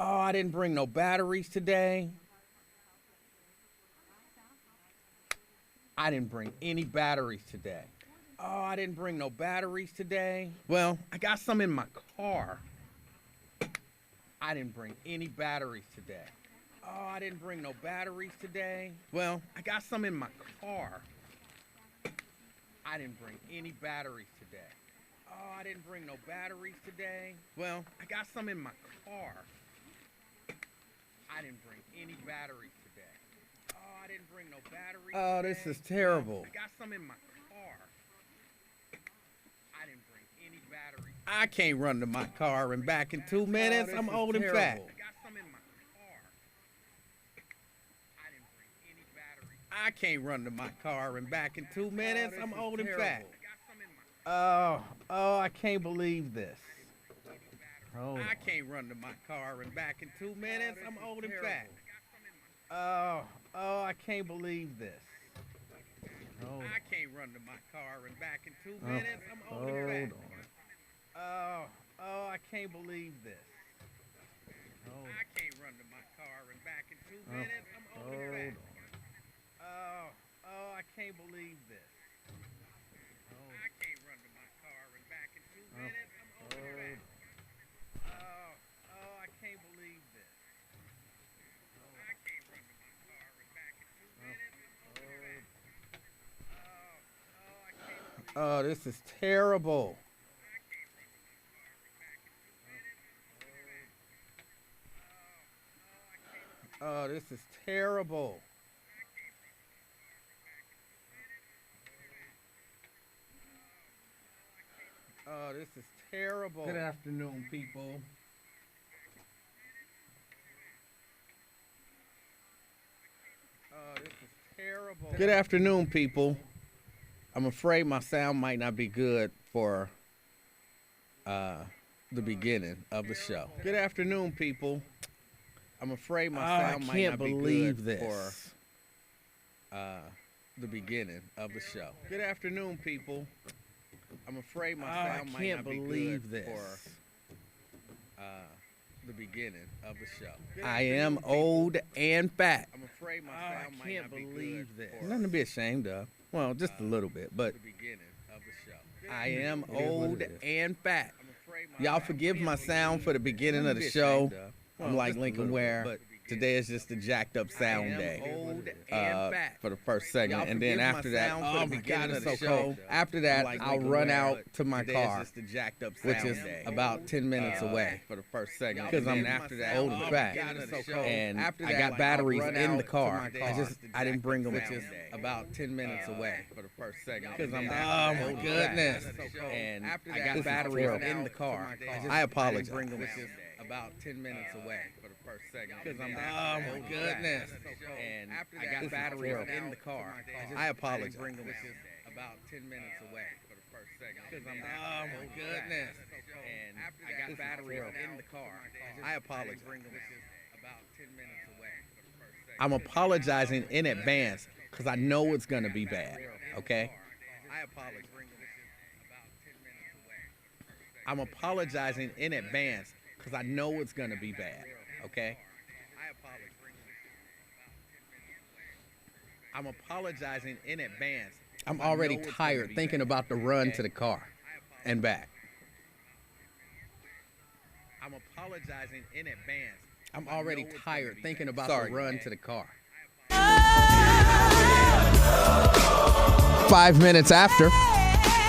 Oh, I didn't bring no batteries today. I didn't bring any batteries today. Oh, I didn't bring no batteries today. Well, I got some in my car. I didn't bring any batteries today. Oh, I didn't bring no batteries today. Well, I got some in my car. I didn't bring any batteries today. Oh, I didn't bring no batteries today. Well, I got some in my car. I didn't bring any batteries today. Oh, I didn't bring no batteries today. Oh, this is terrible. I got some in my car. I didn't bring any batteries. I can't run to my car and back in 2 minutes. I'm old and fat. I got some in my car. I didn't bring any batteries. I can't run to my car and back in 2 minutes. I'm old and fat. Oh, I can't believe this. I can't run to my car and back in 2 minutes. I'm old and fat. Oh, I can't believe this. I can't run to my car and back in 2 minutes. I'm old and fat. Oh, I can't believe this. I can't run to my car and back in 2 minutes. I'm old and fat. Oh, I can't believe this. I can't run to my car and back in 2 minutes. I'm old and fat. I can't believe this. I can't run to my car and back in 2 minutes. I'm old and fat. I can't believe this. Oh, this is terrible. Oh, this is terrible. Oh, this is terrible. Good afternoon, people. Oh, this is terrible. Good afternoon, people. I'm afraid my sound might not be good for the beginning of the show. Good afternoon, people. I'm afraid my sound might not be good for the beginning of the show. Good afternoon, people. I'm afraid my sound might not be good for the beginning of the show. I am old and fat. I'm afraid my sound might not be good for nothing to be ashamed of. Well, just a little bit, but the beginning of the show. I am old and fat. Y'all forgive my sound for the beginning of the show. I'm like Lincoln Ware, but today is just a jacked up sound day for the first segment, and then after that, oh my God, it's so cold. After that, I'll run out to my car, which is about 10 minutes away for the first segment, because I'm old and fat, and I got batteries in the car. I didn't bring them, which is about 10 minutes away for the first segment, because I'm oh my goodness, and I got batteries in the car. I apologize. About 10 minutes away for the first segment. Because I'm oh my goodness. And I got batteries in the car. I apologize. About 10 minutes away for the first segment. Because I'm oh my goodness. And I got batteries in the car. I apologize. About 10 minutes away for the first segment. I'm apologizing in advance because I know it's going to be bad. Okay? I apologize. I'm apologizing in advance because I know it's going to be bad, okay? I'm apologizing in advance. I'm already tired thinking about the run to the car and back. I'm apologizing in advance. I'm already tired thinking about the run to the car. 5 minutes after,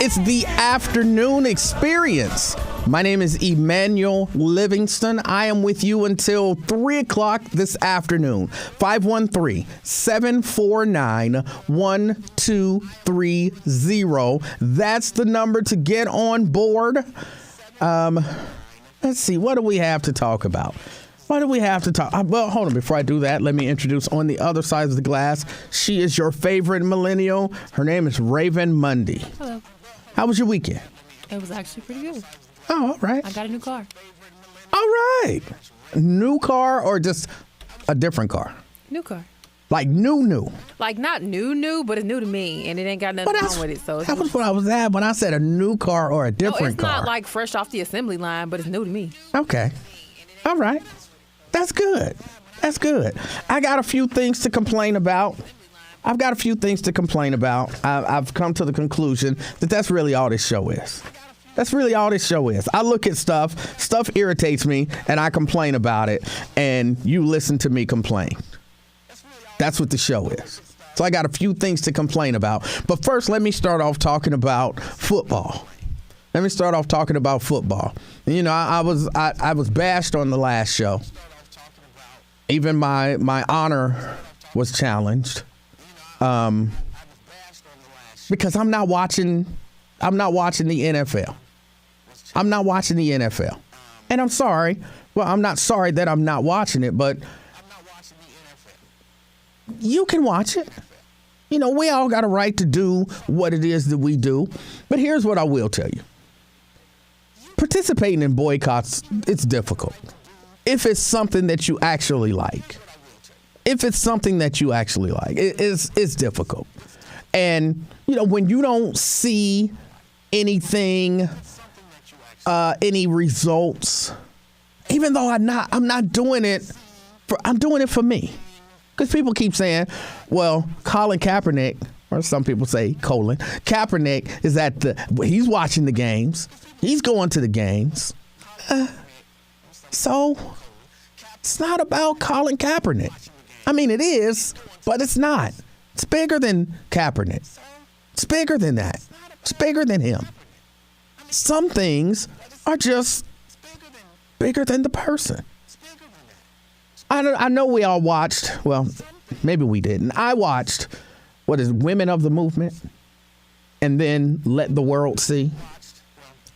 it's the afternoon experience. My name is Emanuel Livingston. I am with you until 3 o'clock this afternoon. 513-749-1230. That's the number to get on board. Let's see. What do we have to talk about? What do we have to talk? Well, hold on. Before I do that, let me introduce on the other side of the glass. She is your favorite millennial. Her name is Raven Mundy. Hello. How was your weekend? It was actually pretty good. Oh, all right. I got a new car. All right. New car or just a different car? New car. Like new? Like not new, but it's new to me, and it ain't got nothing wrong with it. So that was what I was at when I said a new car or a different car. No, it's not like fresh off the assembly line, but it's new to me. Okay. All right. That's good. That's good. I got a few things to complain about. I've come to the conclusion that that's really all this show is. That's really all this show is. I look at stuff irritates me, and I complain about it, and you listen to me complain. That's what the show is. So I got a few things to complain about. But first, let me start off talking about football. You know, I was bashed on the last show. Even my honor was challenged. Because I'm not watching the NFL. And I'm sorry. Well, I'm not sorry that I'm not watching it, but you can watch it. You know, we all got a right to do what it is that we do. But here's what I will tell you. Participating in boycotts, it's difficult. If it's something that you actually like. It's difficult. And, you know, when you don't see anything, any results, even though I'm not doing it I'm doing it for me. Because people keep saying, well, Colin Kaepernick, or some people say Colin, Kaepernick is he's watching the games. He's going to the games. So it's not about Colin Kaepernick. I mean, it is, but it's not. It's bigger than Kaepernick. It's bigger than that. It's bigger than him. Some things are just bigger than the person. I know we all watched, well, maybe we didn't. I watched, Women of the Movement, and then Let the World See.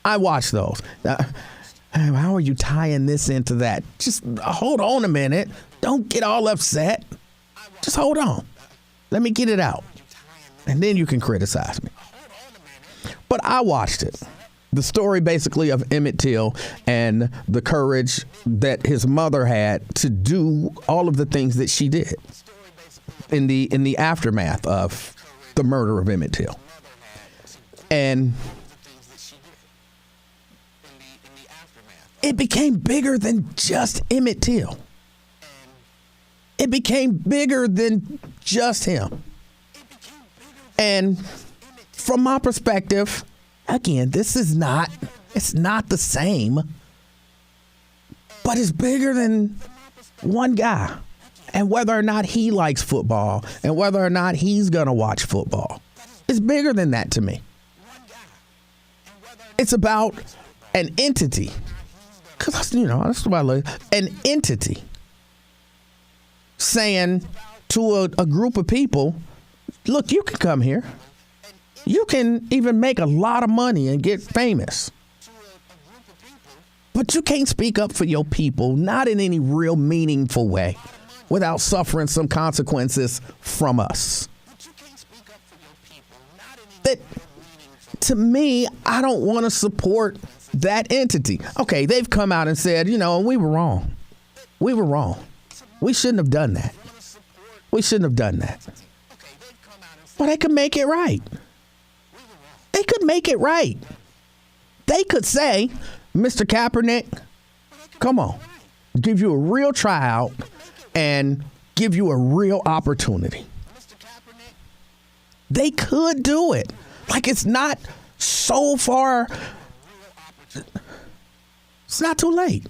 I watched those. How are you tying this into that? Just hold on a minute. Don't get all upset. Just hold on. Let me get it out. And then you can criticize me. But I watched it. The story basically of Emmett Till and the courage that his mother had to do all of the things that she did in the aftermath of the murder of Emmett Till. And it became bigger than just Emmett Till. It became bigger than just him. And from my perspective, again, it's not the same, but it's bigger than one guy. And whether or not he likes football and whether or not he's going to watch football, it's bigger than that to me. It's about an entity. Because, that's what I like. An entity saying to a group of people, look, you can come here. You can even make a lot of money and get famous. But you can't speak up for your people, not in any real meaningful way, without suffering some consequences from us. That, to me, I don't want to support that entity. Okay, they've come out and said, we were wrong. We were wrong. We shouldn't have done that. But they could make it right. They could say, Mr. Kaepernick, come on, give you a real tryout and give you a real opportunity. They could do it. Like, it's not so far. It's not too late.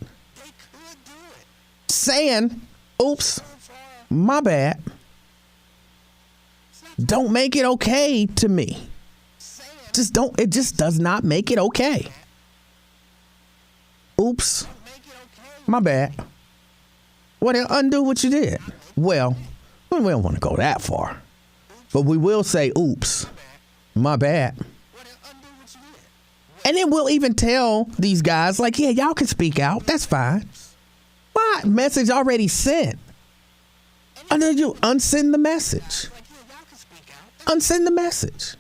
Saying, oops, my bad, don't make it okay to me. It just does not make it okay. Oops, my bad. Well, undo what you did. Well, we don't want to go that far. But we will say, oops, my bad. And then we'll even tell these guys, like, yeah, y'all can speak out. That's fine. Why? Message already sent. And then you unsend the message. Unsend the message.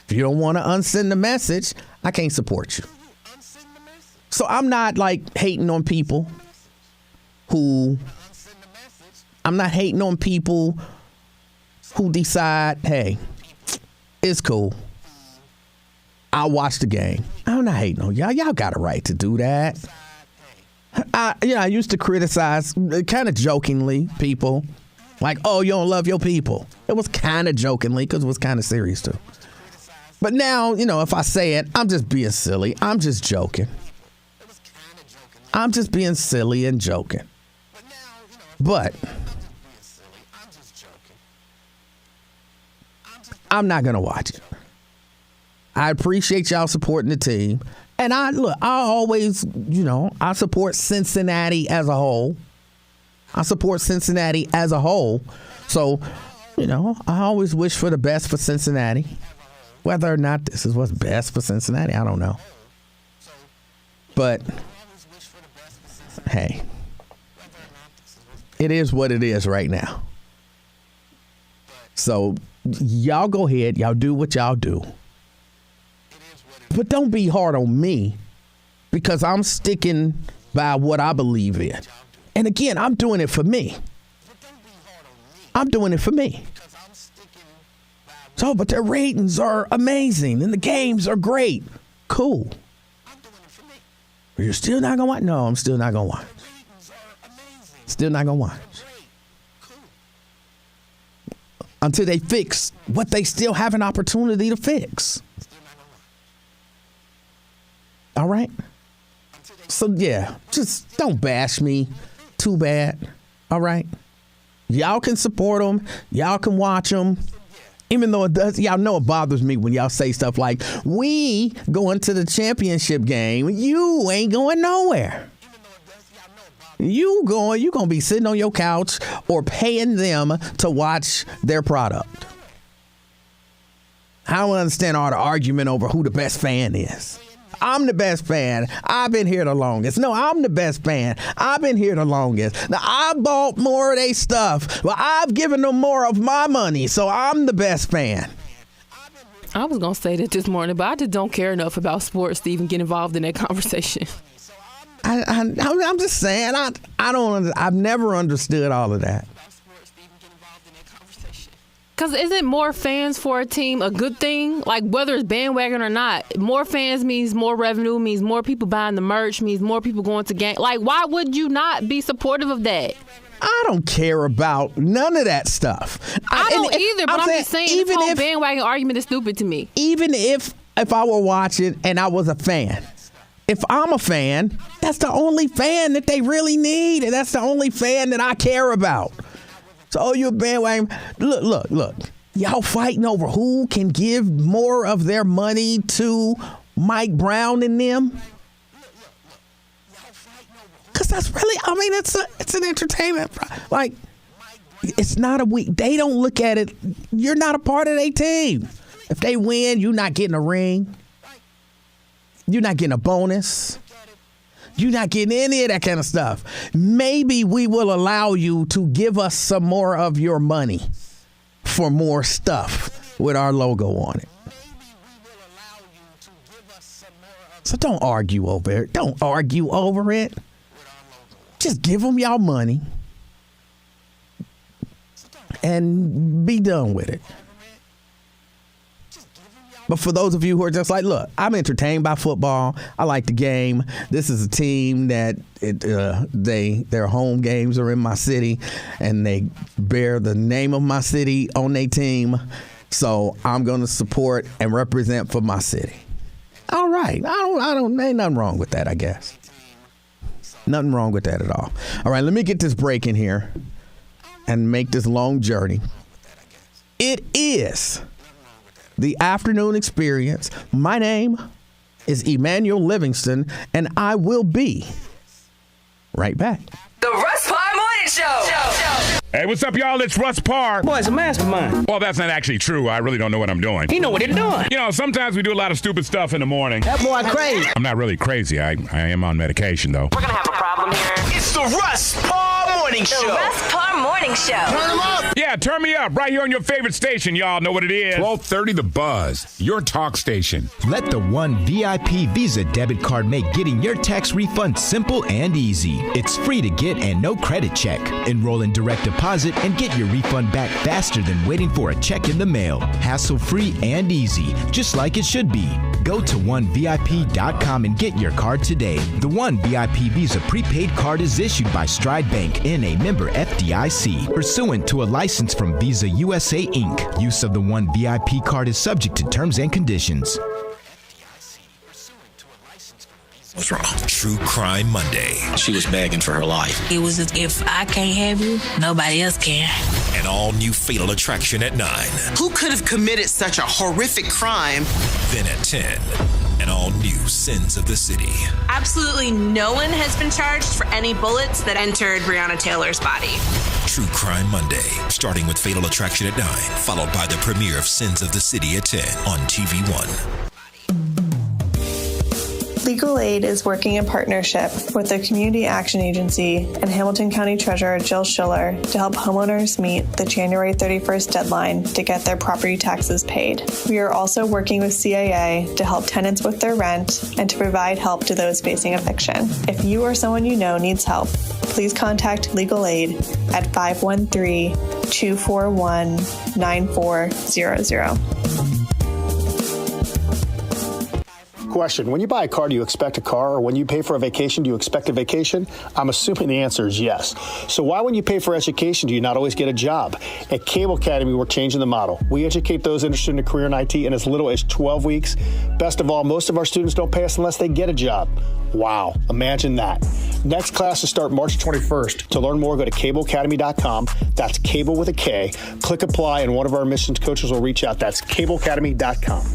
If you don't want to unsend the message, I can't support you. So I'm not hating on people who decide, hey, it's cool. I'll watch the game. I'm not hating on y'all. Y'all got a right to do that. I used to criticize, kind of jokingly, people. Like, oh, you don't love your people. It was kind of jokingly because it was kind of serious, too. But now, if I say it, I'm just being silly. I'm just joking. I'm just being silly and joking. But I'm not going to watch it. I appreciate y'all supporting the team. And I always, I support Cincinnati as a whole. So, I always wish for the best for Cincinnati. Whether or not this is what's best for Cincinnati, I don't know. But, hey, it is what it is right now. So, y'all go ahead. Y'all do what y'all do. But don't be hard on me because I'm sticking by what I believe in. And again, I'm doing it for me. So, but their ratings are amazing and the games are Great. Cool. You're still not going to watch? No, I'm still not going to watch. Still not going to watch. Until they fix what they still have an opportunity to fix. All right? So, yeah, just don't bash me too bad. All right? Y'all can support them. Y'all can watch them. Even though it does, y'all know it bothers me when y'all say stuff like, we going to the championship game. You ain't going nowhere. You going to be sitting on your couch or paying them to watch their product. I don't understand all the argument over who the best fan is. I'm the best fan. I've been here the longest. No, I'm the best fan. I've been here the longest. Now, I bought more of their stuff. Well, I've given them more of my money, so I'm the best fan. I was going to say that this morning, but I just don't care enough about sports to even get involved in that conversation. I'm just saying, I've never understood all of that. Because isn't more fans for a team a good thing? Like, whether it's bandwagon or not, more fans means more revenue, means more people buying the merch, means more people going to games. Like, why would you not be supportive of that? I don't care about none of that stuff. I don't either, but I'm just saying this whole bandwagon argument is stupid to me. Even if I were watching and I was a fan, if I'm a fan, that's the only fan that they really need, and that's the only fan that I care about. So, you bandwagon, look. Y'all fighting over who can give more of their money to Mike Brown and them? Because that's really, it's an entertainment. Like, it's not a week. They don't look at it. You're not a part of their team. If they win, you're not getting a ring. You're not getting a bonus. You're not getting any of that kind of stuff. Maybe we will allow you to give us some more of your money for more stuff with our logo on it. So don't argue over it. Don't argue over it. Just give them y'all money and be done with it. But for those of you who are just like, look, I'm entertained by football. I like the game. This is a team that their home games are in my city, and they bear the name of my city on their team. So I'm going to support and represent for my city. All right. Ain't nothing wrong with that, I guess. Nothing wrong with that at all. All right, let me get this break in here and make this long journey. It is the afternoon experience. My name is Emanuel Livingston, and I will be right back. The Russ Parr Morning Show. Hey, what's up, y'all? It's Russ Parr. Boy, it's a mastermind. Well, that's not actually true. I really don't know what I'm doing. You know what you're doing. You know, sometimes we do a lot of stupid stuff in the morning. That boy crazy. I'm not really crazy. I am on medication, though. We're going to have a problem here. It's the Russ Parr Morning Show. The Russ Parr Morning Show. Turn them up. Yeah, turn me up right here on your favorite station. Y'all know what it is. 1230 The Buzz, your talk station. Let the One VIP Visa debit card make getting your tax refund simple and easy. It's free to get and no credit check. Enroll in direct deposit and get your refund back faster than waiting for a check in the mail. Hassle-free and easy, just like it should be. Go to onevip.com and get your card today. The One VIP Visa prepaid card is issued by Stride Bank and a member FDIC, pursuant to a license from Visa USA Inc. Use of the One VIP card is subject to terms and conditions. What's wrong? True Crime Monday. She was begging for her life. It was if I can't have you, nobody else can. An all-new Fatal Attraction at 9. Who could have committed such a horrific crime? Then at 10, an all-new Sins of the City. Absolutely no one has been charged for any bullets that entered Breonna Taylor's body. True Crime Monday, starting with Fatal Attraction at 9, followed by the premiere of Sins of the City at 10 on TV One. Legal Aid is working in partnership with the Community Action Agency and Hamilton County Treasurer Jill Schiller to help homeowners meet the January 31st deadline to get their property taxes paid. We are also working with CAA to help tenants with their rent and to provide help to those facing eviction. If you or someone you know needs help, please contact Legal Aid at 513-241-9400. Question. When you buy a car, do you expect a car? Or when you pay for a vacation, do you expect a vacation? I'm assuming the answer is yes. So why, when you pay for education, do you not always get a job? At Cable Academy, we're changing the model. We educate those interested in a career in IT in as little as 12 weeks. Best of all, most of our students don't pay us unless they get a job. Wow, imagine that. Next classes start March 21st. To learn more, go to cableacademy.com. That's cable with a K. Click apply, and one of our admissions coaches will reach out. That's cableacademy.com.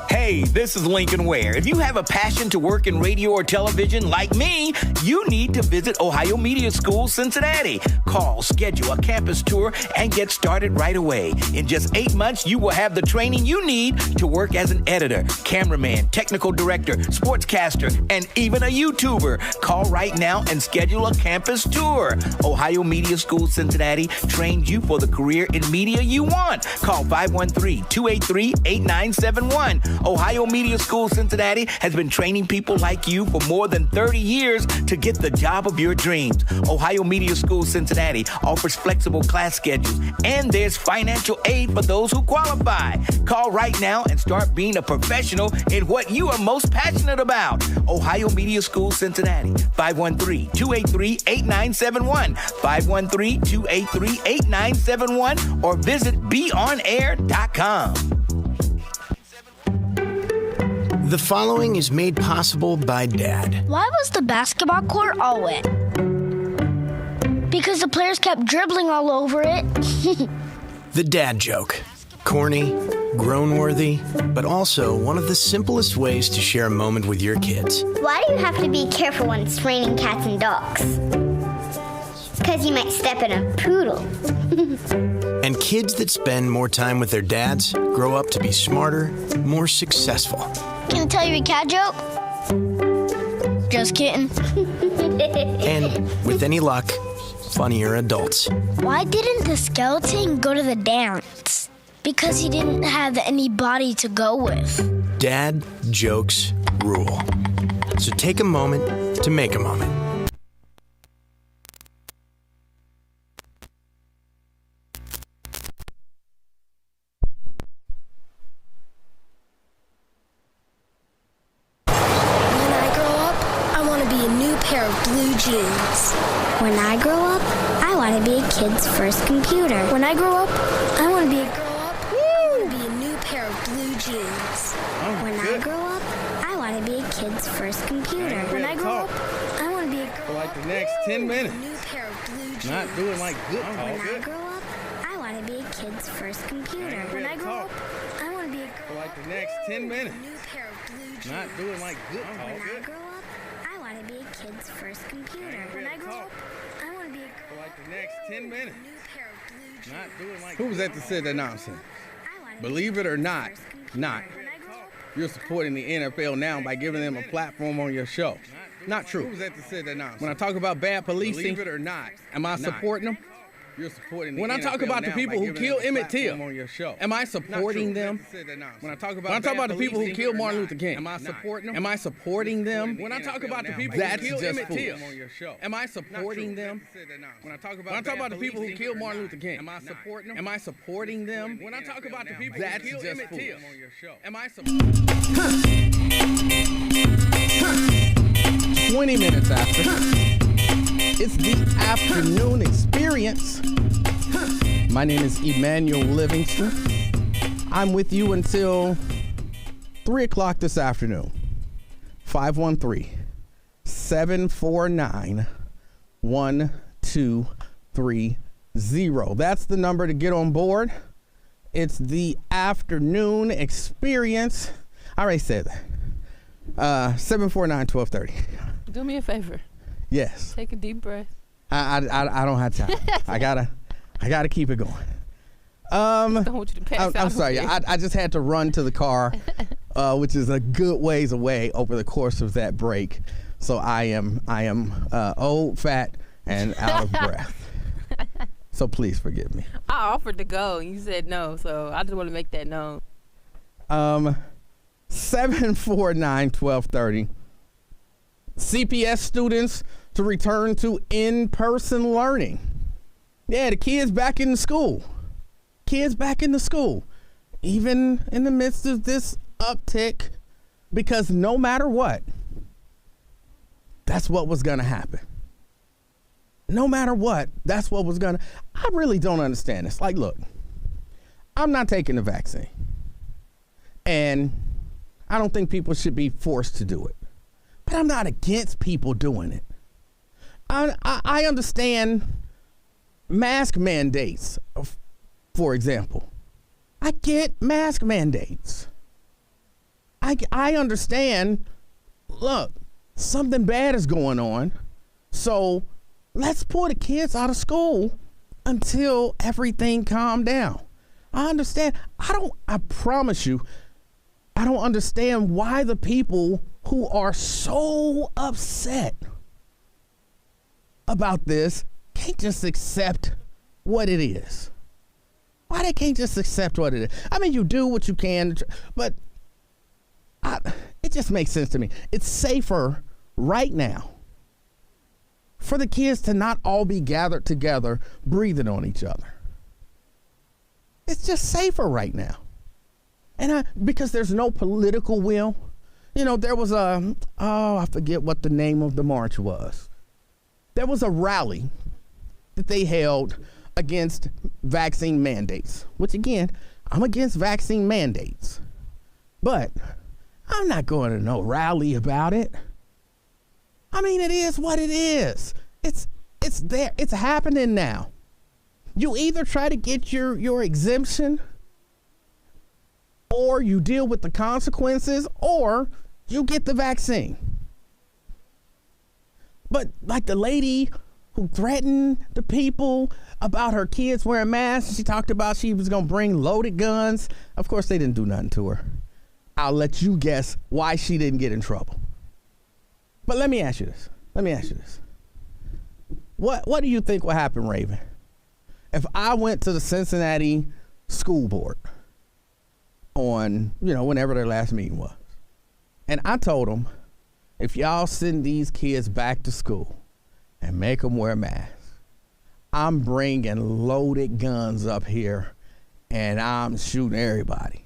Hey, this is Lincoln Ware. If you have a passion to work in radio or television like me, you need to visit Ohio Media School, Cincinnati. Call, schedule a campus tour, and get started right away. In just 8 months, you will have the training you need to work as an editor, cameraman, technical director, sportscaster, and even a YouTuber. Call right now and schedule a campus tour. Ohio Media School, Cincinnati trains you for the career in media you want. Call 513-283-8971. Ohio Media School Cincinnati has been training people like you for more than 30 years to get the job of your dreams. Ohio Media School Cincinnati offers flexible class schedules, and there's financial aid for those who qualify. Call right now and start being a professional in what you are most passionate about. Ohio Media School Cincinnati, 513-283-8971, 513-283-8971, or visit beonair.com. The following is made possible by Dad. Why was the basketball court all wet? Because the players kept dribbling all over it. The dad joke. Corny, grown-worthy, but also one of the simplest ways to share a moment with your kids. Why do you have to be careful when it's raining cats and dogs? Because you might step in a poodle. And kids that spend more time with their dads grow up to be smarter, more successful. Can I tell you a cat joke? Just kidding. And with any luck, funnier adults. Why didn't the skeleton go to the dance? Because he didn't have any body to go with. Dad jokes rule. So take a moment to make a moment. Jeans. When I grow up, I want to be a kid's first computer. When I grow up, I want to be a I want to be a new pair of blue jeans. When I grow up, I want to be a kid's first computer. When I grow up, I want to be a for like the next 10 minutes. New pair of blue jeans. Not doing like good talk. When I grow up, I want to be a kid's first computer. When I grow up, I want to be a for like the next 10 minutes. New pair of blue jeans. Not doing like good talk. When I grow up, I want to be a kid's first computer. When I grow up, I want to be a for like the next 10 minutes. New pair of blue jeans. Not doing like. Who was that said that nonsense? Believe it or not, you're supporting the NFL now by giving them a platform on your show. Not true. Who was that said that nonsense? When I talk about bad policing, believe it or not, am I supporting them? You're supporting when I talk about the people who killed Emmett Till, on your show. am I supporting them? When I talk about the people who killed Martin Luther King, am I supporting them? Am I supporting them? When I talk about the people who killed Emmett Till, am I supporting them? When I talk about the people who killed Martin Luther King, am I supporting them? Am I supporting them? When I talk about the people who killed Emmett Till, am I supporting? 20 minutes after. It's the afternoon experience. My name is Emanuel Livingston. I'm with you until 3 o'clock this afternoon. 513-749-1230. That's the number to get on board. It's the afternoon experience. I already said that. 749-1230. Do me a favor. Yes. Take a deep breath. I don't have time. I gotta keep it going. Don't want you to pass out. I'm sorry. I just had to run to the car, which is a good ways away over the course of that break. So I am old, fat, and out of breath. So please forgive me. I offered to go, and you said no. So I just want to make that known. 749-1230. CPS students to return to in-person learning. Yeah, the kids back in the school. Kids back in the school. Even in the midst of this uptick, because no matter what, that's what was going to happen. No matter what, that's what was going to. I really don't understand this. Like, look, I'm not taking the vaccine. And I don't think people should be forced to do it. But I'm not against people doing it. I understand mask mandates, for example. I get mask mandates. I understand, look, something bad is going on, so let's pull the kids out of school until everything calmed down. I understand. I promise you, I don't understand why the people who are so upset about this can't just accept what it is. Why they can't just accept what it is? I mean, you do what you can, but it just makes sense to me. It's safer right now for the kids to not all be gathered together, breathing on each other. It's just safer right now. And because there's no political will. You know, there was I forget what the name of the march was. There was a rally that they held against vaccine mandates, which again, I'm against vaccine mandates. But I'm not going to no rally about it. I mean, it is what it is. It's there. It's happening now. You either try to get your exemption, or you deal with the consequences, or you get the vaccine. But like the lady who threatened the people about her kids wearing masks, she talked about she was going to bring loaded guns. Of course, they didn't do nothing to her. I'll let you guess why she didn't get in trouble. But let me ask you this. What do you think will happen, Raven, if I went to the Cincinnati school board on, whenever their last meeting was, and I told them, if y'all send these kids back to school and make them wear masks, I'm bringing loaded guns up here and I'm shooting everybody.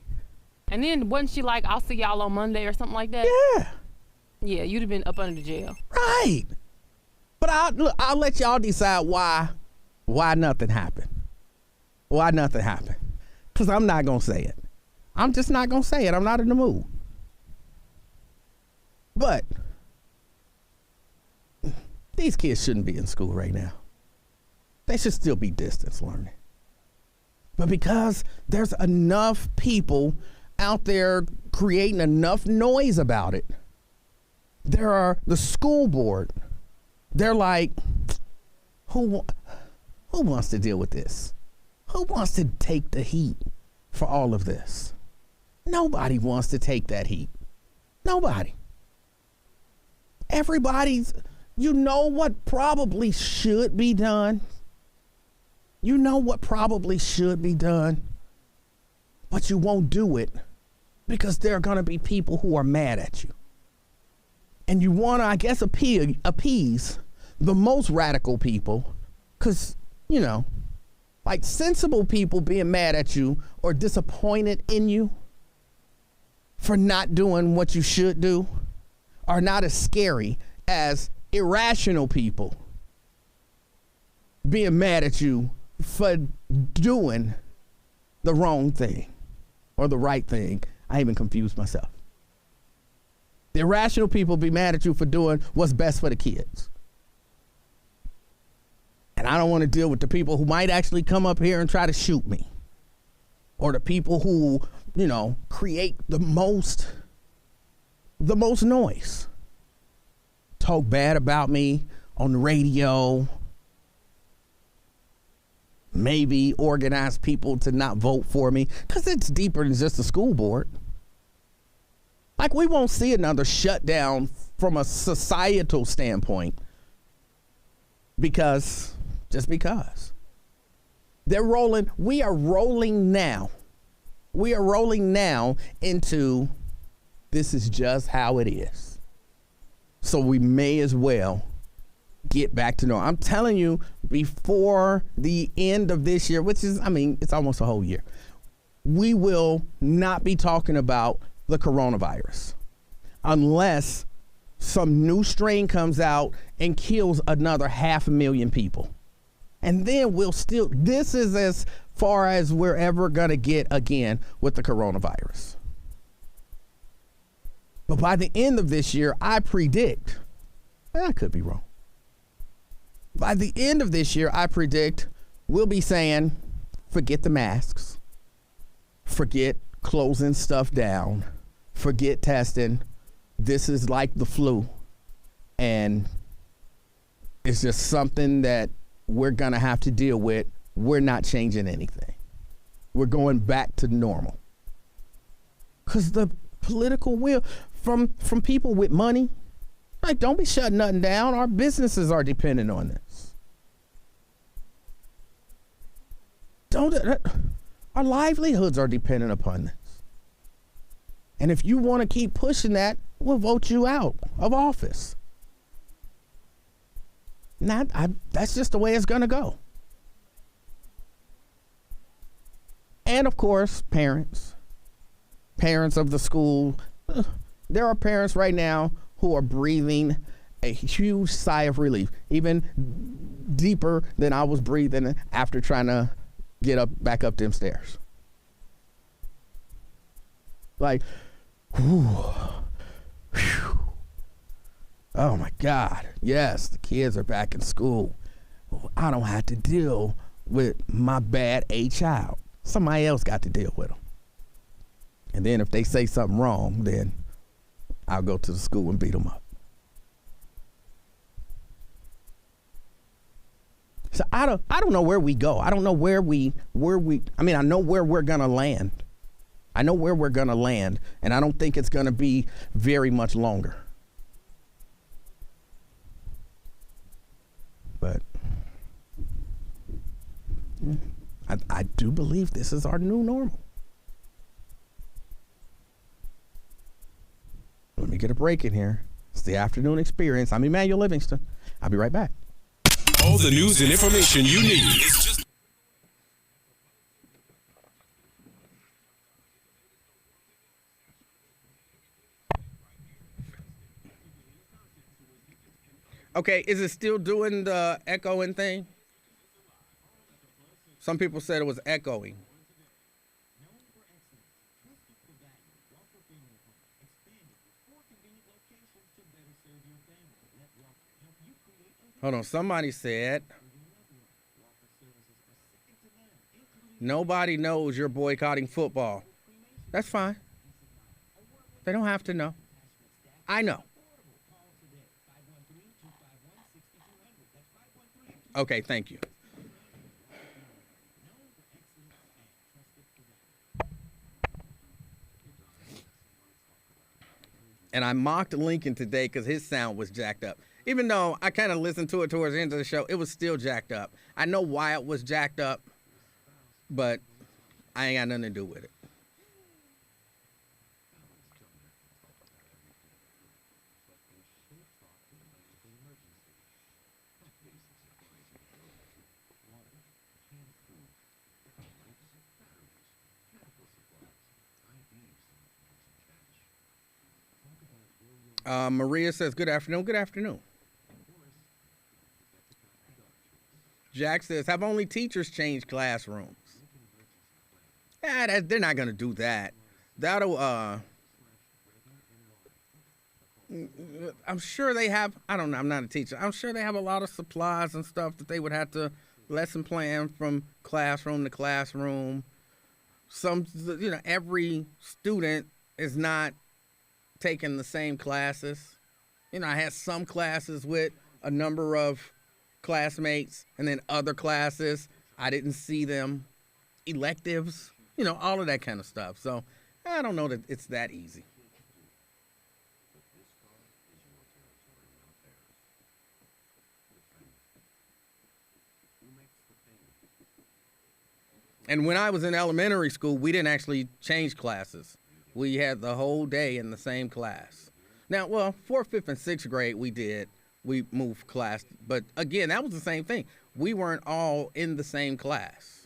And then wasn't she like, I'll see y'all on Monday or something like that? Yeah. Yeah, you'd have been up under the jail. Right. But I'll let y'all decide why nothing happened. Why nothing happened. Because I'm not going to say it. I'm just not going to say it. I'm not in the mood. But these kids shouldn't be in school right now. They should still be distance learning. But because there's enough people out there creating enough noise about it, there are the school board. They're like, who wants to deal with this? Who wants to take the heat for all of this? Nobody wants to take that heat. Nobody. Everybody's, what probably should be done? You know what probably should be done, but you won't do it because there are going to be people who are mad at you. And you want to, I guess, appease the most radical people because, you know, like sensible people being mad at you or disappointed in you for not doing what you should do are not as scary as irrational people being mad at you for doing the wrong thing or the right thing. I even confused myself. The irrational people be mad at you for doing what's best for the kids. And I don't want to deal with the people who might actually come up here and try to shoot me. Or the people who, you know, create the most noise. Talk bad about me on the radio. Maybe organize people to not vote for me. Because it's deeper than just the school board. Like, we won't see another shutdown from a societal standpoint because they're rolling. We are rolling now. We are rolling now into this is just how it is. So we may as well get back to normal. I'm telling you, before the end of this year, which is, I mean, it's almost a whole year, we will not be talking about the coronavirus unless some new strain comes out and kills another 500,000 people. And then this is as far as we're ever going to get again with the coronavirus. But by the end of this year, I predict, and I could be wrong. By the end of this year, I predict we'll be saying, forget the masks, forget closing stuff down, forget testing. This is like the flu. And it's just something that we're going to have to deal with. We're not changing anything. We're going back to normal. Because the political will from people with money, like, don't be shutting nothing down. Our businesses are dependent on this. Our livelihoods are dependent upon this. And if you want to keep pushing that, we'll vote you out of office. That's just the way it's going to go. And of course, parents of the school. There are parents right now who are breathing a huge sigh of relief, even deeper than I was breathing after trying to get back up them stairs. Like, whew, whew. Oh my God. Yes, the kids are back in school. I don't have to deal with my bad A child. Somebody else got to deal with them. And then if they say something wrong, then I'll go to the school and beat them up. So I don't know where we go. I don't know where we I mean, I know where we're going to land. I know where we're going to land, and I don't think it's going to be very much longer. But I do believe this is our new normal. Let me get a break in here. It's the afternoon experience. I'm Emanuel Livingston. I'll be right back. All the news and information you need. Okay, is it still doing the echoing thing? Some people said it was echoing. Hold on, somebody said nobody knows you're boycotting football. That's fine. They don't have to know. I know. Okay, thank you. And I mocked Lincoln today because his sound was jacked up. Even though I kind of listened to it towards the end of the show, it was still jacked up. I know why it was jacked up, but I ain't got nothing to do with it. Maria says, good afternoon. Good afternoon. Jack says, have only teachers changed classrooms? Yeah, they're not going to do that. That'll, I'm sure they have, I don't know, I'm not a teacher. I'm sure they have a lot of supplies and stuff that they would have to lesson plan from classroom to classroom. Every student is not taking the same classes. I had some classes with a number of classmates, and then other classes I didn't see them. Electives, all of that kind of stuff. So I don't know that it's that easy. And when I was in elementary school, we didn't actually change classes. We had the whole day in the same class. Now, 4th, 5th, and 6th grade we did. We moved class. But again, that was the same thing. We weren't all in the same class.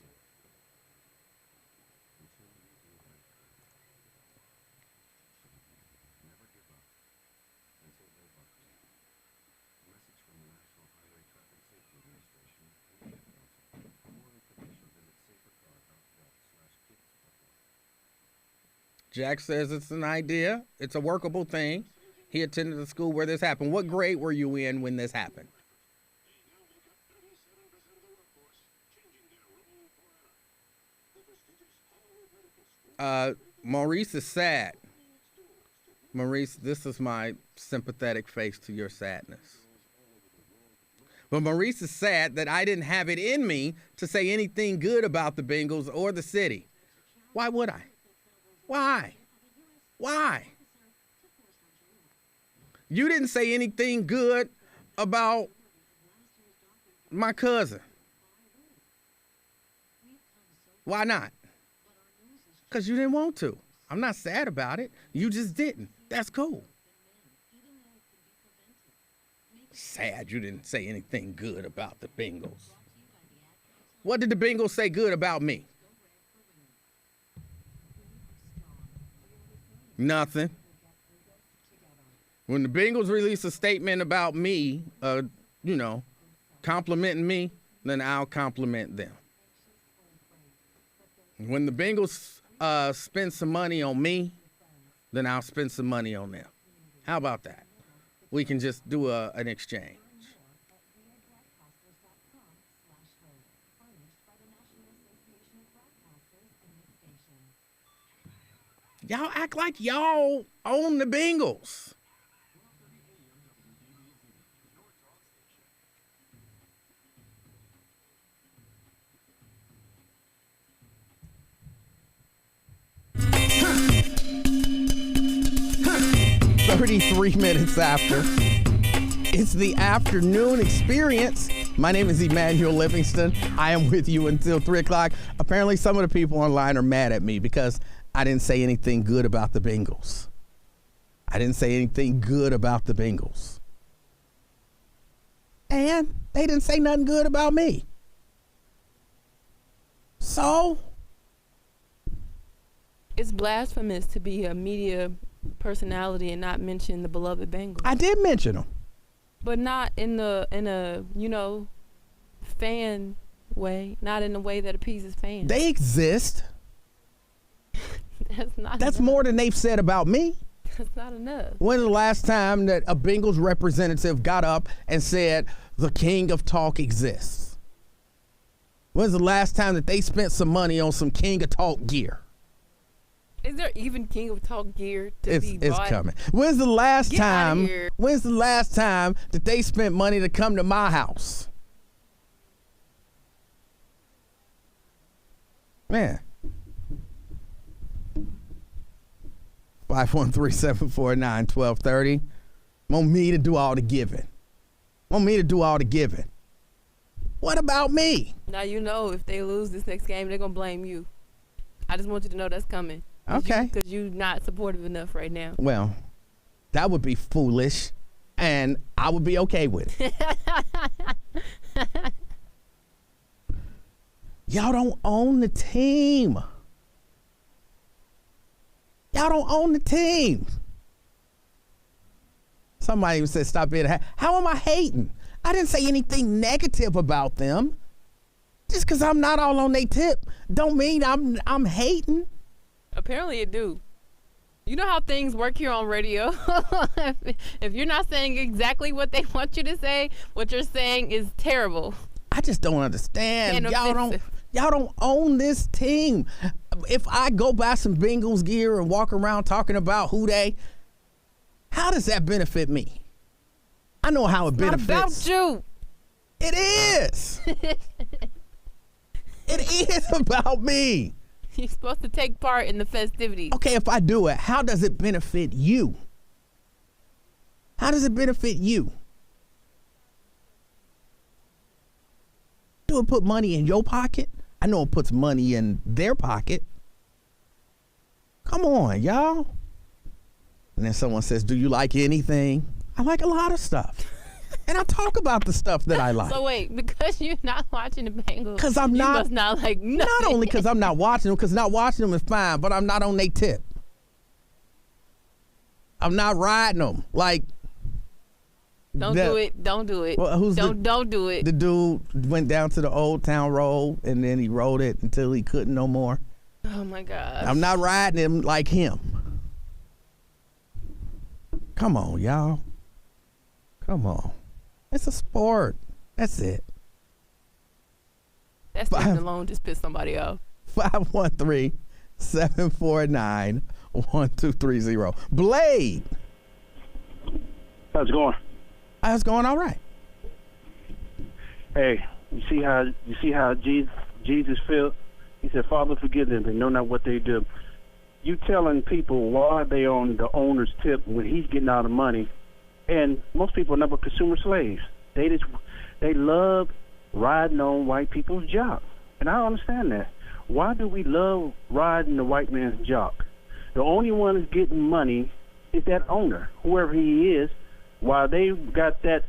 Jack says it's an idea. It's a workable thing. He attended the school where this happened. What grade were you in when this happened? Maurice is sad. Maurice, this is my sympathetic face to your sadness. But Maurice is sad that I didn't have it in me to say anything good about the Bengals or the city. Why would I? Why? You didn't say anything good about my cousin. Why not? Because you didn't want to. I'm not sad about it. You just didn't. That's cool. Sad you didn't say anything good about the Bengals. What did the Bengals say good about me? Nothing. When the Bengals release a statement about me, complimenting me, then I'll compliment them. When the Bengals spend some money on me, then I'll spend some money on them. How about that? We can just do an exchange. Y'all act like y'all own the Bengals. .33 after. It's the afternoon experience. My name is Emanuel Livingston. I am with you until 3 o'clock. Apparently, some of the people online are mad at me because I didn't say anything good about the Bengals. I didn't say anything good about the Bengals. And they didn't say nothing good about me. So? It's blasphemous to be a media personality and not mention the beloved Bengals. I did mention them. But not in a fan way. Not in a way that appeases fans. They exist. That's more than they've said about me. That's not enough. When's the last time that a Bengals representative got up and said the king of talk exists? When's the last time that they spent some money on some king of talk gear? Is there even king of talk gear to be bought? It's coming. When's the last time that they spent money to come to my house? Man. 513-749-1230. Want me to do all the giving. What about me? Now you know if they lose this next game, they're going to blame you. I just want you to know that's coming. Okay. Because you're not supportive enough right now. Well, that would be foolish, and I would be okay with it. Y'all don't own the team. Somebody even said, stop being How am I hating? I didn't say anything negative about them. Just because I'm not all on their tip don't mean I'm hating. Apparently it do. You know how things work here on radio. If you're not saying exactly what they want you to say, what you're saying is terrible. I just don't understand. And Y'all don't own this team. If I go buy some Bengals gear and walk around talking about who they, how does that benefit me? I know how it benefits. Not about you. It is. It is about me. You're supposed to take part in the festivities. Okay, if I do it, how does it benefit you? How does it benefit you? Do it put money in your pocket? I know it puts money in their pocket. Come on, y'all. And then someone says, do you like anything? I like a lot of stuff. And I talk about the stuff that I like. So wait, because you're not watching the Bengals, because I'm not. You must not like nothing. Not only because I'm not watching them, because not watching them is fine, but I'm not on their tip. I'm not riding them. Like, Don't do it. Don't do it. Well, don't do it. The dude went down to the Old Town Road and then he rode it until he couldn't no more. Oh my God. I'm not riding him like him. Come on, y'all. Come on. It's a sport. That's it. That statement alone just pissed somebody off. 513-749-1230. Blade. How's it going? It's going all right. Hey, you see how Jesus felt? He said, Father, forgive them. They know not what they do. You telling people why they on the owner's tip when he's getting out of money. And most people are never consumer slaves. They love riding on white people's jock. And I don't understand that. Why do we love riding the white man's jock? The only one that's getting money is that owner, whoever he is. While they got that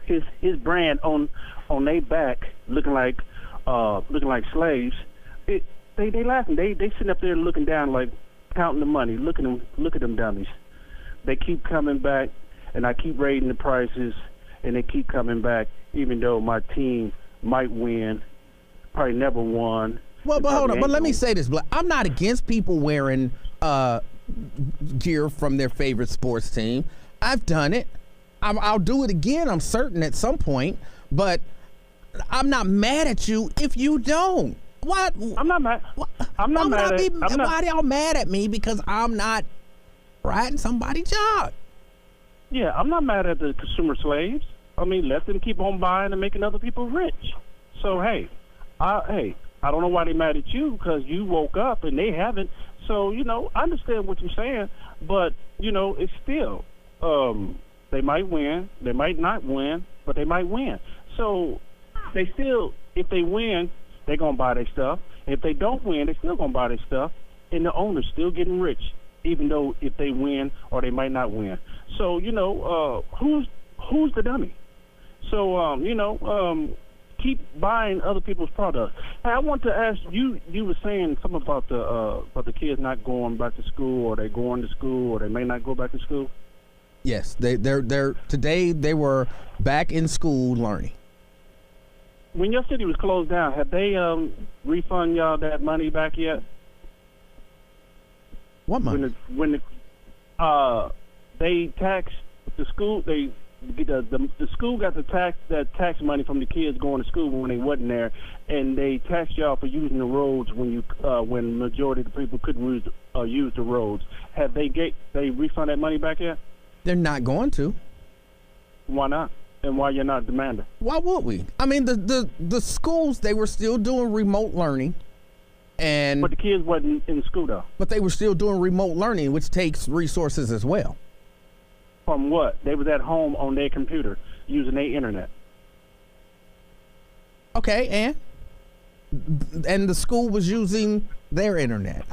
his brand on their back, looking like slaves, they laughing. They sitting up there looking down, like counting the money. Look at them dummies. They keep coming back, and I keep raising the prices, and they keep coming back, even though my team might win, probably never won. Well, but hold on. But let me say this: I'm not against people wearing gear from their favorite sports team. I've done it. I'll do it again, I'm certain, at some point, but I'm not mad at you if you don't. What? I'm not mad. Why y'all mad at me because I'm not riding somebody's job? Yeah, I'm not mad at the consumer slaves. I mean, let them keep on buying and making other people rich. So, hey, I don't know why they mad at you, because you woke up and they haven't. So, I understand what you're saying, but, it's still... they might win, they might not win, but they might win. So they still, if they win, they're going to buy their stuff. If they don't win, they're still going to buy their stuff, and the owner's still getting rich, even though if they win or they might not win. So, who's the dummy? So, keep buying other people's products. Hey, I want to ask you, you were saying something about the kids not going back to school, or they going to school, or they may not go back to school. Yes, they're today they were back in school learning. When your city was closed down, have they refund y'all that money back yet? What money? When they taxed the school, the school got that tax money from the kids going to school when they wasn't there, and they taxed y'all for using the roads when the majority of the people couldn't use the roads. Have they refund that money back yet? They're not going to. Why not? And why you're not demanding? Why would we? I mean, the schools, they were still doing remote learning. But the kids wasn't in school, though. But they were still doing remote learning, which takes resources as well. From what? They was at home on their computer using their internet. Okay, and the school was using their internet.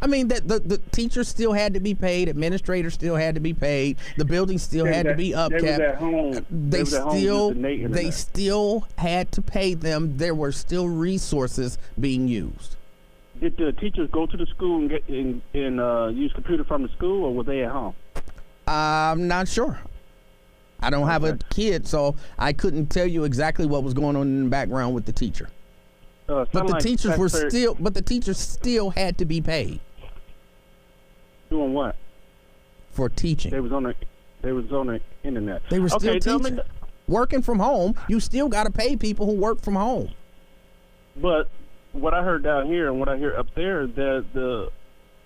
I mean, the teachers still had to be paid, administrators still had to be paid, the building still had to be upkept. They was at home. They still had to pay them. There were still resources being used. Did the teachers go to the school and get use computer from the school, or were they at home? I'm not sure. I don't have a kid, so I couldn't tell you exactly what was going on in the background with the teacher. But the teachers still had to be paid. Doing what? For teaching. They was on the internet. They were still teaching. Working from home, you still got to pay people who work from home. But what I heard down here and what I hear up there, that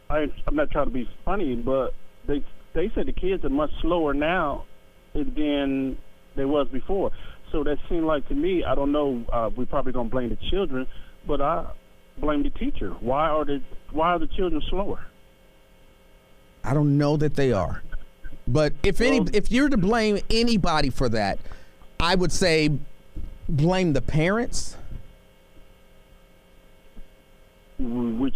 I'm not trying to be funny, but they said the kids are much slower now than they was before. So that seemed like to me, I don't know, we're probably going to blame the children, but I blame the teacher. Why are the children slower? I don't know that they are. But if you're to blame anybody for that, I would say blame the parents. What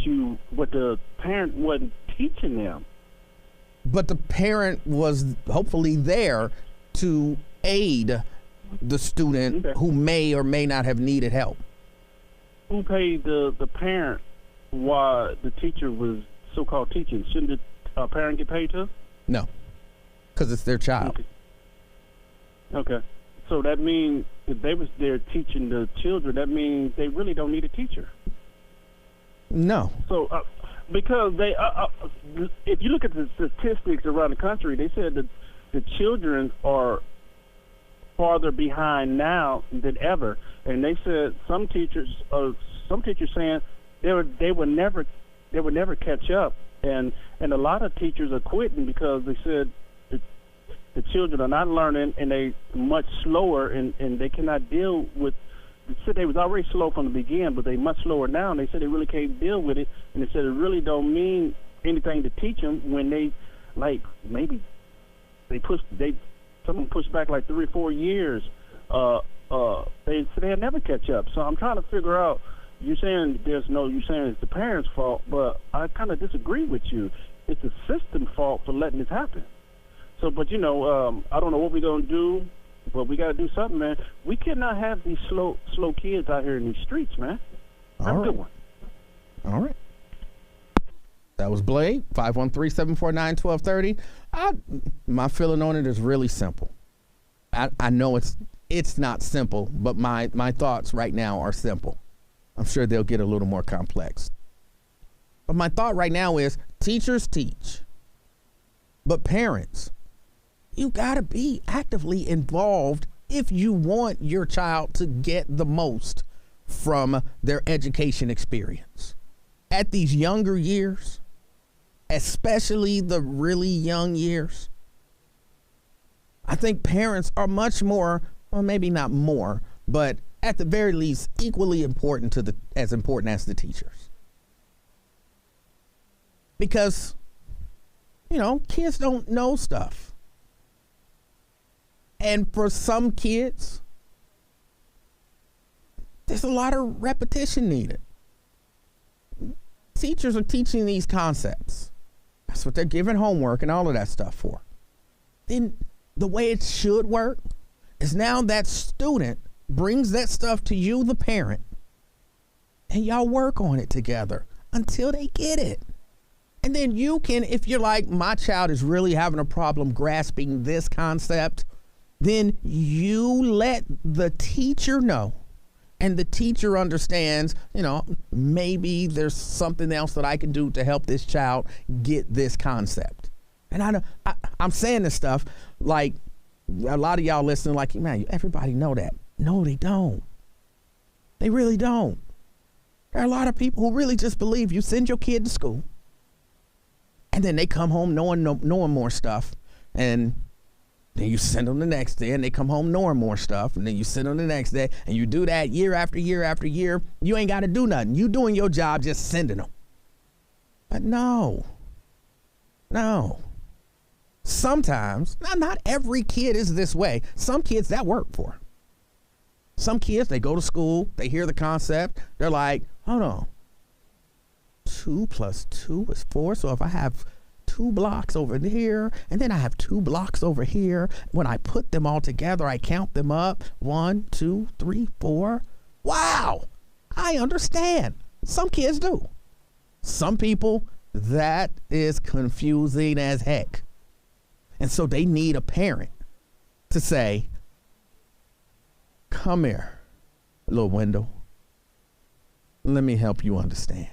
the parent wasn't teaching them. But the parent was hopefully there to aid the student who may or may not have needed help. Who paid the parent while the teacher was so-called teaching? Shouldn't the parent get paid too? No, because it's their child. Okay. So that means if they was there teaching the children, that means they really don't need a teacher. No. So because they, if you look at the statistics around the country, they said that the children are farther behind now than ever, and they said some teachers saying they would never catch up, and a lot of teachers are quitting because they said the children are not learning and they much slower and they cannot deal with. They said they was already slow from the beginning, but they much slower now, and they said they really can't deal with it, and they said it really don't mean anything to teach them when they, like, maybe someone pushed back like 3 or 4 years. They said they'll never catch up. So I'm trying to figure out. You're saying it's the parents' fault, but I kind of disagree with you. It's the system's fault for letting this happen. So, but I don't know what we're gonna do. But we got to do something, man. We cannot have these slow kids out here in these streets, man. That's a good one. All right. That was Blade, 513-749-1230. My feeling on it is really simple. I know it's not simple, but my thoughts right now are simple. I'm sure they'll get a little more complex. But my thought right now is teachers teach, but parents, you got to be actively involved if you want your child to get the most from their education experience. At these younger years, especially the really young years, I think parents are much more, well, maybe not more, but at the very least equally important as important as the teachers. Because, kids don't know stuff. And for some kids, there's a lot of repetition needed. Teachers are teaching these concepts. That's what they're giving homework and all of that stuff for. Then the way it should work is now that student brings that stuff to you, the parent, and y'all work on it together until they get it. And then you can, if you're like, my child is really having a problem grasping this concept, then you let the teacher know, and the teacher understands, maybe there's something else that I can do to help this child get this concept. And I'm saying this stuff like a lot of y'all listening like, man, everybody know that. No, they don't. They really don't. There are a lot of people who really just believe you send your kid to school, and then they come home knowing more stuff, and Then you send them the next day, and they come home knowing more stuff. And then you send them the next day, and you do that year after year after year. You ain't got to do nothing. You doing your job, just sending them. But no. Sometimes, not every kid is this way. Some kids that work for. Some kids, they go to school, they hear the concept, they're like, hold on. 2 + 2 is 4. So if I have 2 blocks over here, and then I have 2 blocks over here, when I put them all together, I count them up. 1, 2, 3, 4. Wow, I understand. Some kids do. Some people, that is confusing as heck. And so they need a parent to say, come here, little window. Let me help you understand.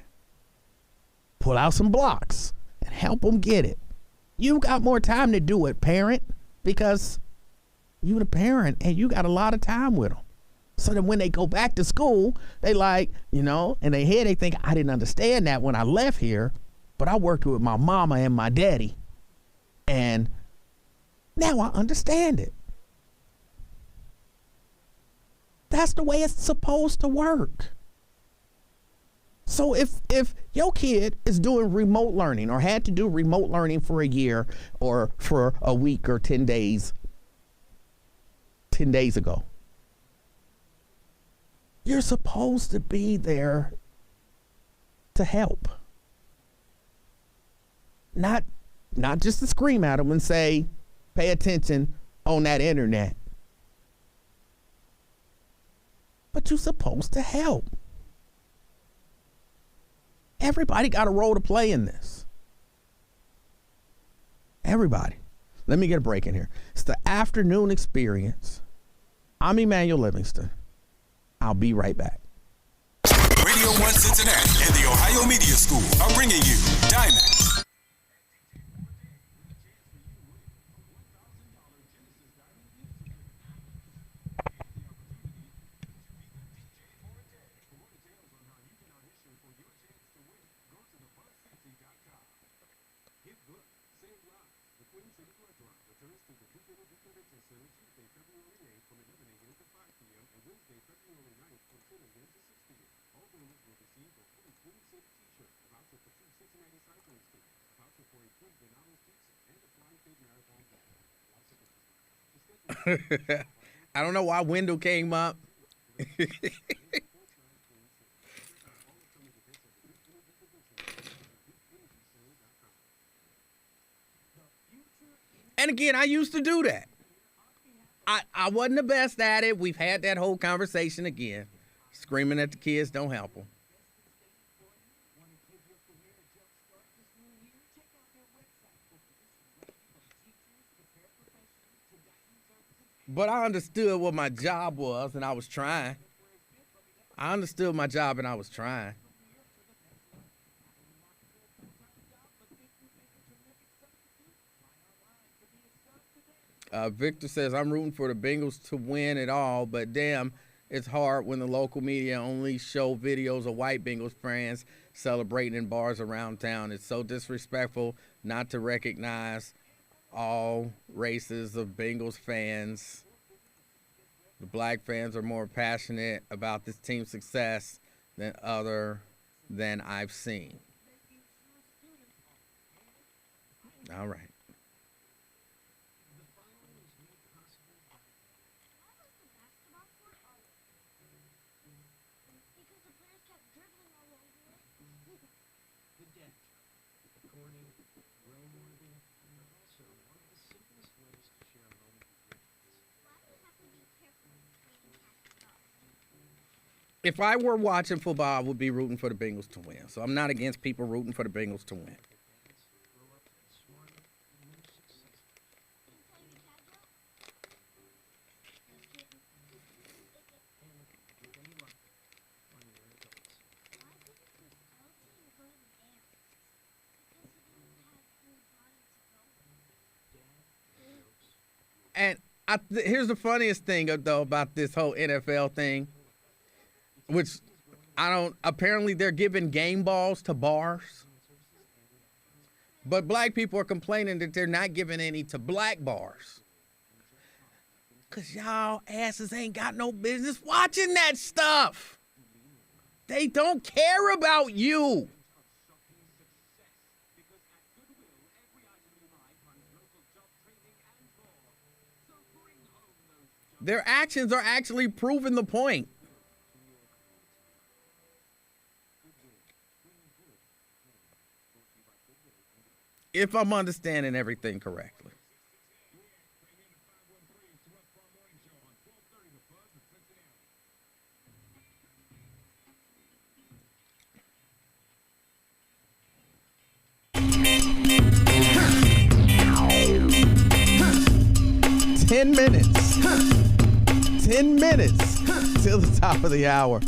Pull out some blocks and help them get it. You got more time to do it, parent, because you the parent and you got a lot of time with them. So that when they go back to school, they like, in their head, they think, I didn't understand that when I left here, but I worked with my mama and my daddy, and now I understand it. That's the way it's supposed to work. So if your kid is doing remote learning or had to do remote learning for a year or for a week or 10 days ago, you're supposed to be there to help. Not just to scream at them and say, pay attention on that internet. But you're supposed to help. Everybody got a role to play in this. Everybody. Let me get a break in here. It's the afternoon experience. I'm Emanuel Livingston. I'll be right back. Radio 1 Cincinnati and the Ohio Media School are bringing you Diamond. I don't know why window came up. And again, I used to do that. I wasn't the best at it. We've had that whole conversation again. Screaming at the kids, don't help them. But I understood what my job was, and I was trying. I understood my job, and I was trying. Victor says, I'm rooting for the Bengals to win it all, but damn, it's hard when the local media only show videos of white Bengals fans celebrating in bars around town. It's so disrespectful not to recognize all races of Bengals fans. The black fans are more passionate about this team's success than I've seen. All right. If I were watching football, I would be rooting for the Bengals to win. So I'm not against people rooting for the Bengals to win. And here's the funniest thing, though, about this whole NFL thing. Which apparently they're giving game balls to bars. But black people are complaining that they're not giving any to black bars. Because y'all asses ain't got no business watching that stuff. They don't care about you. Their actions are actually proving the point. If I'm understanding everything correctly. Ten minutes till the top of the hour.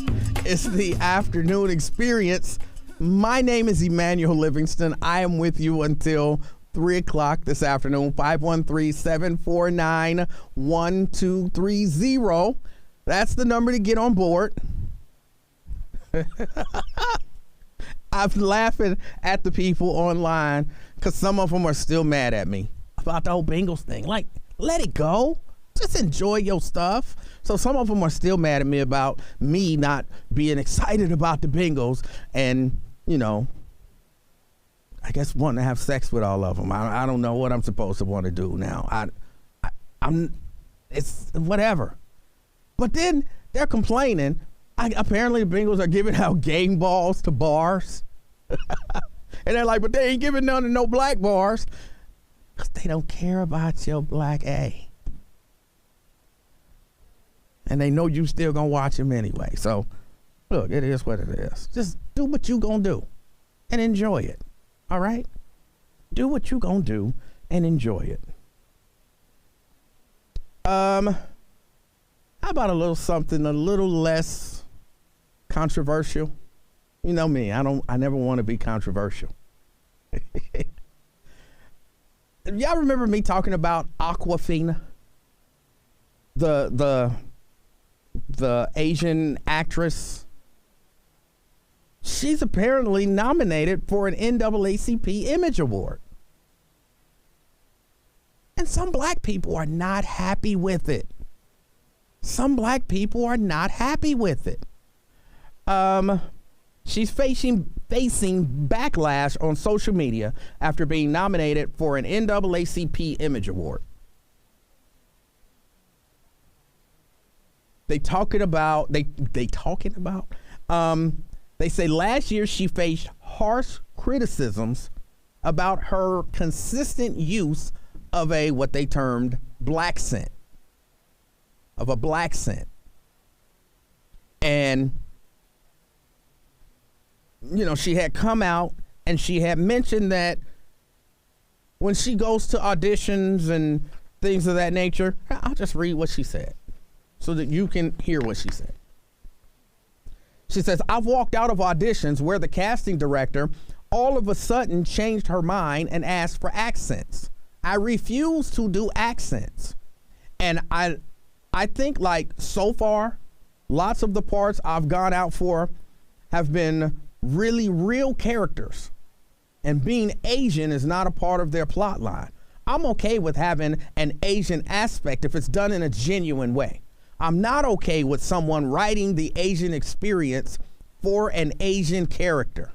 It's the afternoon experience. My name is Emanuel Livingston. I am with you until 3 o'clock this afternoon. 513-749-1230. That's the number to get on board. I'm laughing at the people online because some of them are still mad at me about the whole Bengals thing. Like, let it go. Just enjoy your stuff. So some of them are still mad at me about me not being excited about the Bengals and, you know, I guess wanting to have sex with all of them. I don't know what I'm supposed to want to do now. It's whatever. But then they're complaining. Apparently the Bengals are giving out game balls to bars. And they're like, but they ain't giving none to no black bars. Because they don't care about your black A. And they know you still gonna watch him anyway. So, look, it is what it is. Just do what you gonna do and enjoy it. All right? Do what you gonna do and enjoy it. How about a little something a little less controversial? You know me, I never want to be controversial. Y'all remember me talking about Awkwafina? The Asian actress. She's apparently nominated for an NAACP Image Award. And some black people are not happy with it. Some black people are not happy with it. She's facing backlash on social media after being nominated for an NAACP Image Award. They say last year she faced harsh criticisms about her consistent use of what they termed black scent. And, you know, she had come out and she had mentioned that when she goes to auditions and things of that nature, I'll just read what she said so that you can hear what she said. She says, I've walked out of auditions where the casting director all of a sudden changed her mind and asked for accents. I refuse to do accents. And I think, like, so far, lots of the parts I've gone out for have been really real characters. And being Asian is not a part of their plot line. I'm okay with having an Asian aspect if it's done in a genuine way. I'm not okay with someone writing the Asian experience for an Asian character.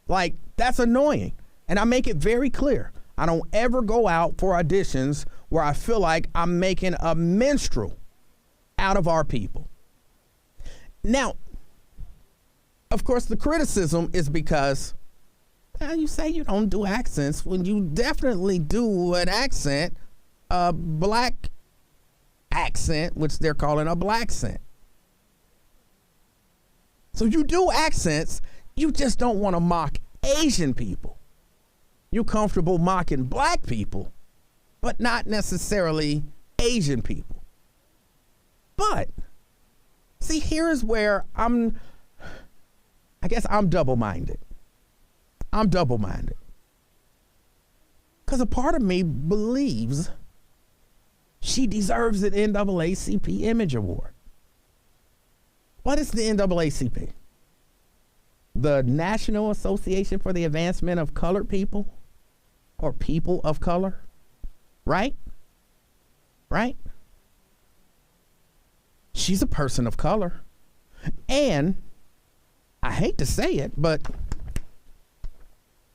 Like, that's annoying. And I make it very clear. I don't ever go out for auditions where I feel like I'm making a minstrel out of our people. Now, of course, the criticism is because you say you don't do accents when you definitely do an accent, a black accent, which they're calling a black accent. So you do accents, you just don't want to mock Asian people. You're comfortable mocking black people, but not necessarily Asian people. But, see, here's where I guess I'm double-minded. Because a part of me believes she deserves an NAACP Image Award. What is the NAACP? The National Association for the Advancement of Colored People, or People of Color, right? she's a person of color. And I hate to say it, but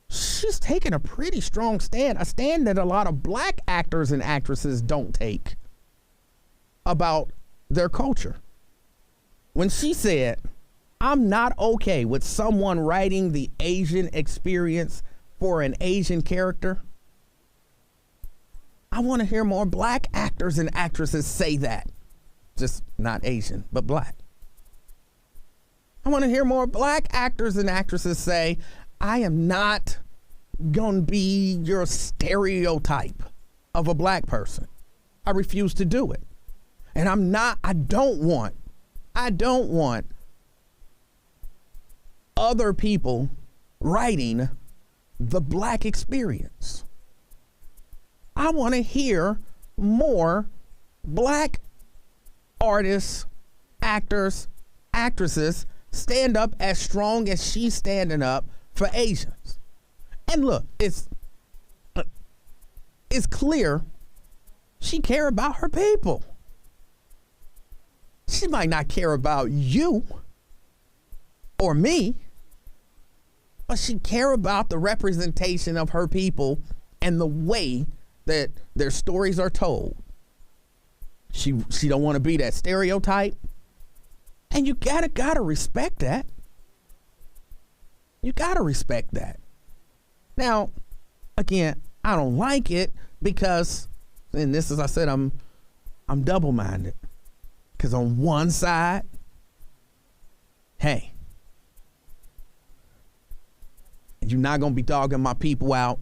she's taken a pretty strong stand, a stand that a lot of black actors and actresses don't take about their culture. When she said, I'm not okay with someone writing the Asian experience for an Asian character, I want to hear more black actors and actresses say that. Just not Asian, but black. I want to hear more black actors and actresses say, I am not going to be your stereotype of a black person. I refuse to do it. And I don't want other people writing the black experience. I want to hear more black artists, actors, actresses stand up as strong as she's standing up for Asians. And look, it's clear she care about her people. She might not care about you or me, but she care about the representation of her people and the way that their stories are told. She don't want to be that stereotype. And you gotta respect that. You gotta respect that. Now, again, I don't like it because, and this, as I said, I'm double-minded. Because on one side, hey, you're not going to be dogging my people out.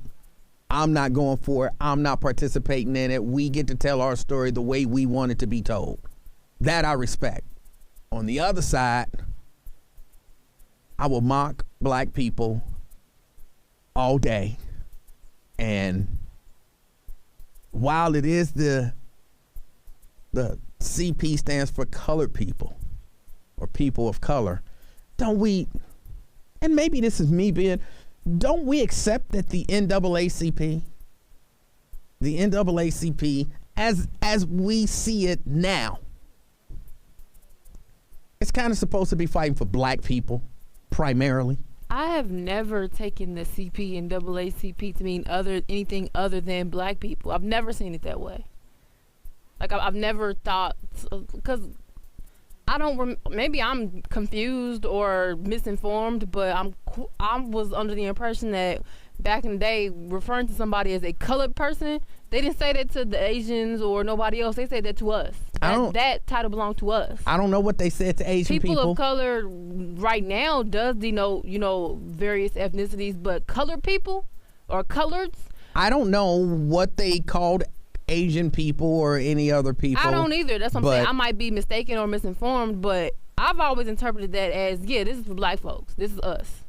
I'm not going for it. I'm not participating in it. We get to tell our story the way we want it to be told. That I respect. On the other side, I will mock black people all day. And while it is the CP stands for colored people or people of color, don't we, and maybe this is me being, don't we accept that the NAACP as we see it now, it's kind of supposed to be fighting for black people primarily? I have never taken the CP and NAACP to mean anything other than black people. I've never seen it that way. Like, I've never thought, because I don't, maybe I'm confused or misinformed, but I was under the impression that back in the day, referring to somebody as a colored person, they didn't say that to the Asians or nobody else. They said that to us. That title belonged to us. I don't know what they said to Asian people. People of color right now does denote, various ethnicities, but colored people or coloreds, I don't know what they called Asian people or any other people. I don't either. That's what I'm saying. I might be mistaken or misinformed, but I've always interpreted that as, this is for black folks. This is us.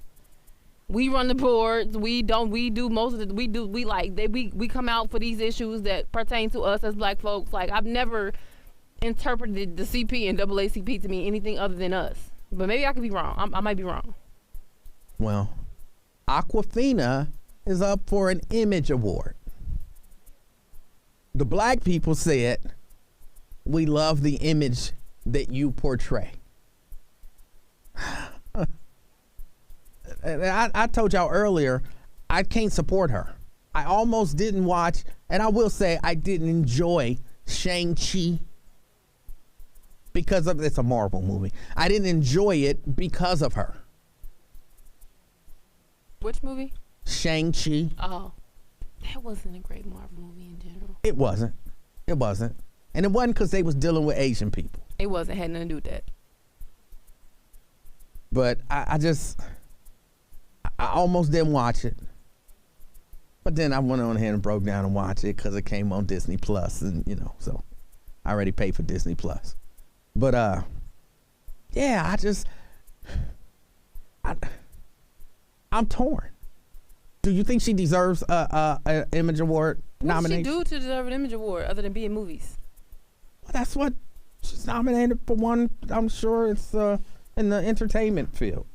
We run the boards. We do most of it. We come out for these issues that pertain to us as black folks. Like, I've never interpreted the CP and NAACP to mean anything other than us. But maybe I could be wrong. I might be wrong. Well, Awkwafina is up for an Image Award. The black people said, we love the image that you portray. I told y'all earlier, I can't support her. I almost didn't watch, and I will say I didn't enjoy Shang-Chi because of, it's a Marvel movie. I didn't enjoy it because of her. Which movie? Shang-Chi. Oh, that wasn't a great Marvel movie in general. It wasn't. And it wasn't because they was dealing with Asian people. It wasn't. Had nothing to do with that. But I almost didn't watch it. But then I went on ahead and broke down and watched it because it came on Disney Plus, and so I already paid for Disney Plus. But I'm torn. Do you think she deserves an Image Award nomination? What does she do to deserve an Image Award other than be in movies? Well, that's what she's nominated for. One, I'm sure it's in the entertainment field.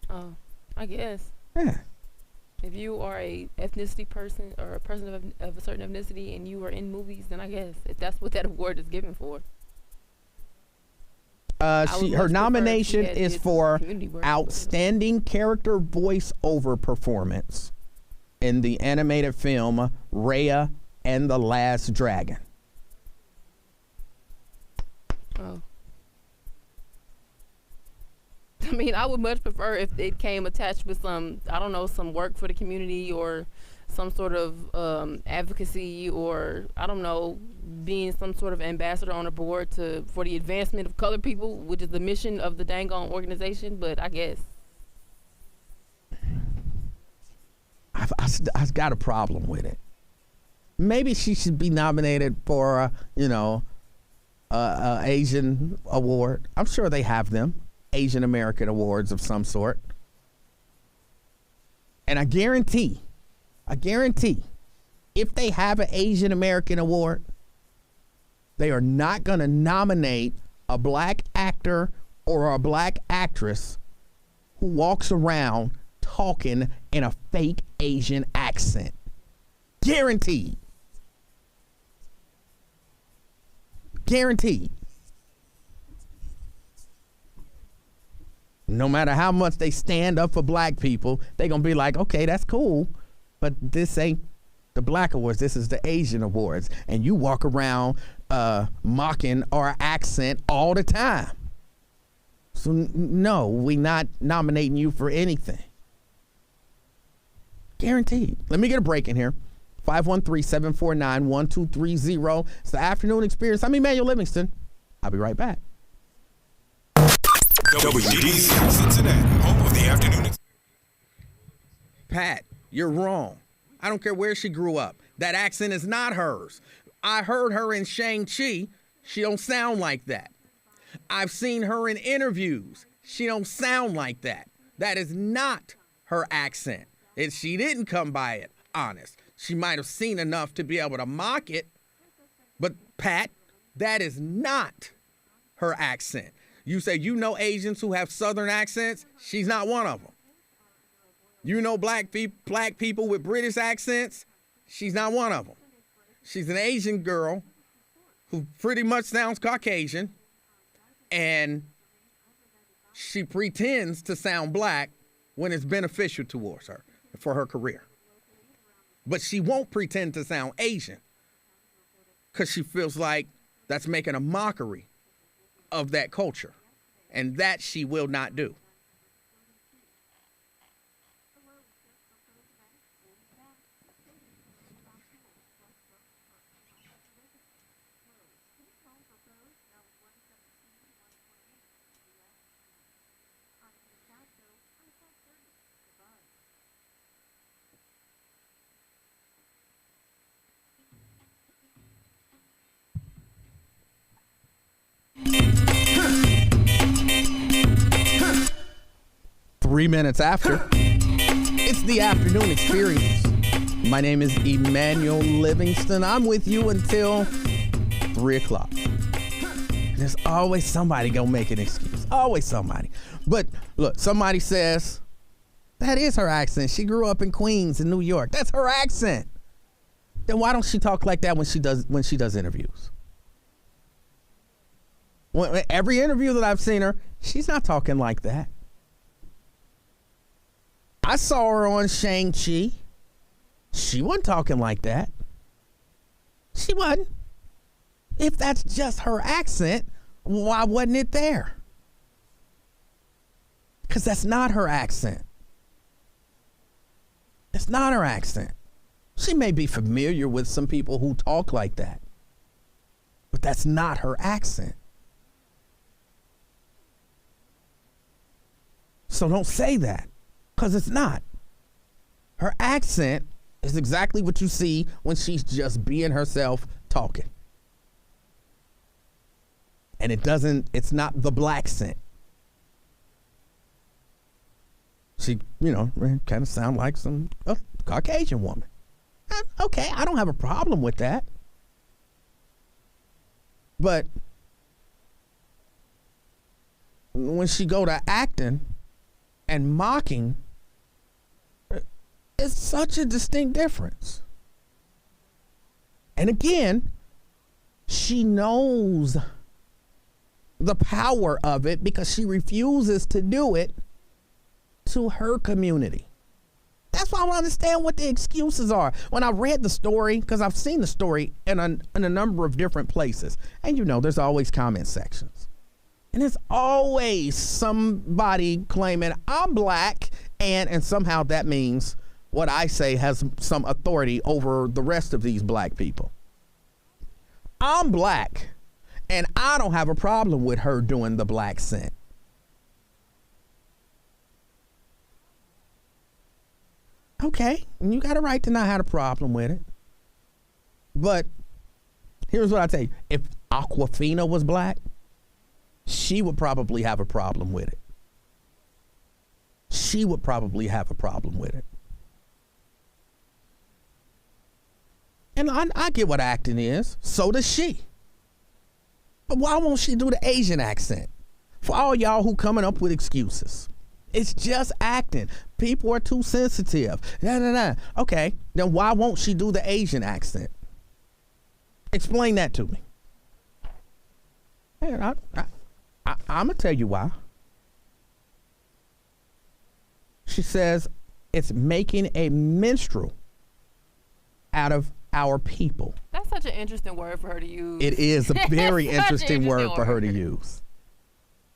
Oh, I guess. Yeah. If you are a ethnicity person or a person of a certain ethnicity and you are in movies, then I guess if that's what that award is given for. Her nomination is for Outstanding Character Voice-Over Performance in the animated film Reya and the Last Dragon. Oh. I mean, I would much prefer if it came attached with some, I don't know, some work for the community or some sort of advocacy, or I don't know, being some sort of ambassador on a board for the advancement of colored people, which is the mission of the dang on organization. But I guess I've got a problem with it. Maybe she should be nominated for Asian award. I'm sure they have them, Asian American awards of some sort. And I guarantee, if they have an Asian American award, they are not going to nominate a black actor or a black actress who walks around talking in a fake Asian accent. Guaranteed. Guaranteed. No matter how much they stand up for black people, they're going to be like, okay, that's cool, but this ain't the black awards, this is the Asian awards. And you walk around mocking our accent all the time. So no, we're not nominating you for anything. Guaranteed. Let me get a break in here. 513-749-1230. It's the Afternoon Experience. I'm Emanuel Livingston. I'll be right back. WDC Cincinnati, home of the Afternoon Experience. Pat, you're wrong. I don't care where she grew up. That accent is not hers. I heard her in Shang-Chi. She don't sound like that. I've seen her in interviews. She don't sound like that. That is not her accent. If she didn't come by it honest, she might have seen enough to be able to mock it. But Pat, that is not her accent. You say you know Asians who have Southern accents. She's not one of them. You know black people with British accents. She's not one of them. She's an Asian girl who pretty much sounds Caucasian, and she pretends to sound black when it's beneficial towards her for her career. But she won't pretend to sound Asian because she feels like that's making a mockery of that culture, and that she will not do. Three minutes after, it's the Afternoon Experience. My name is Emanuel Livingston. I'm with you until 3 o'clock. There's always somebody gonna make an excuse. Always somebody. But look, somebody says, that is her accent. She grew up in Queens in New York. That's her accent. Then why don't she talk like that when she does interviews? Every interview that I've seen her, she's not talking like that. I saw her on Shang-Chi. She wasn't talking like that. She wasn't. If that's just her accent, why wasn't it there? Because that's not her accent. It's not her accent. She may be familiar with some people who talk like that, but that's not her accent. So don't say that, because it's not. Her accent is exactly what you see when she's just being herself talking. And it's not the black scent. She, kind of sound like a Caucasian woman. Okay, I don't have a problem with that. But when she go to acting and mocking, it's such a distinct difference. And again, she knows the power of it because she refuses to do it to her community. That's why I don't understand what the excuses are. When I read the story, because I've seen the story in a number of different places, and there's always comment sections. And it's always somebody claiming I'm black, and somehow that means what I say has some authority over the rest of these black people. I'm black, and I don't have a problem with her doing the black scent. Okay, you got a right to not have a problem with it. But here's what I tell you. If Aquafina was black, she would probably have a problem with it. She would probably have a problem with it. And I get what acting is. So does she. But why won't she do the Asian accent? For all y'all who coming up with excuses. It's just acting. People are too sensitive. Okay, then why won't she do the Asian accent? Explain that to me. I'm going to tell you why. She says it's making a minstrel out of our people. That's such an interesting word for her to use. It is a very interesting word for her to use.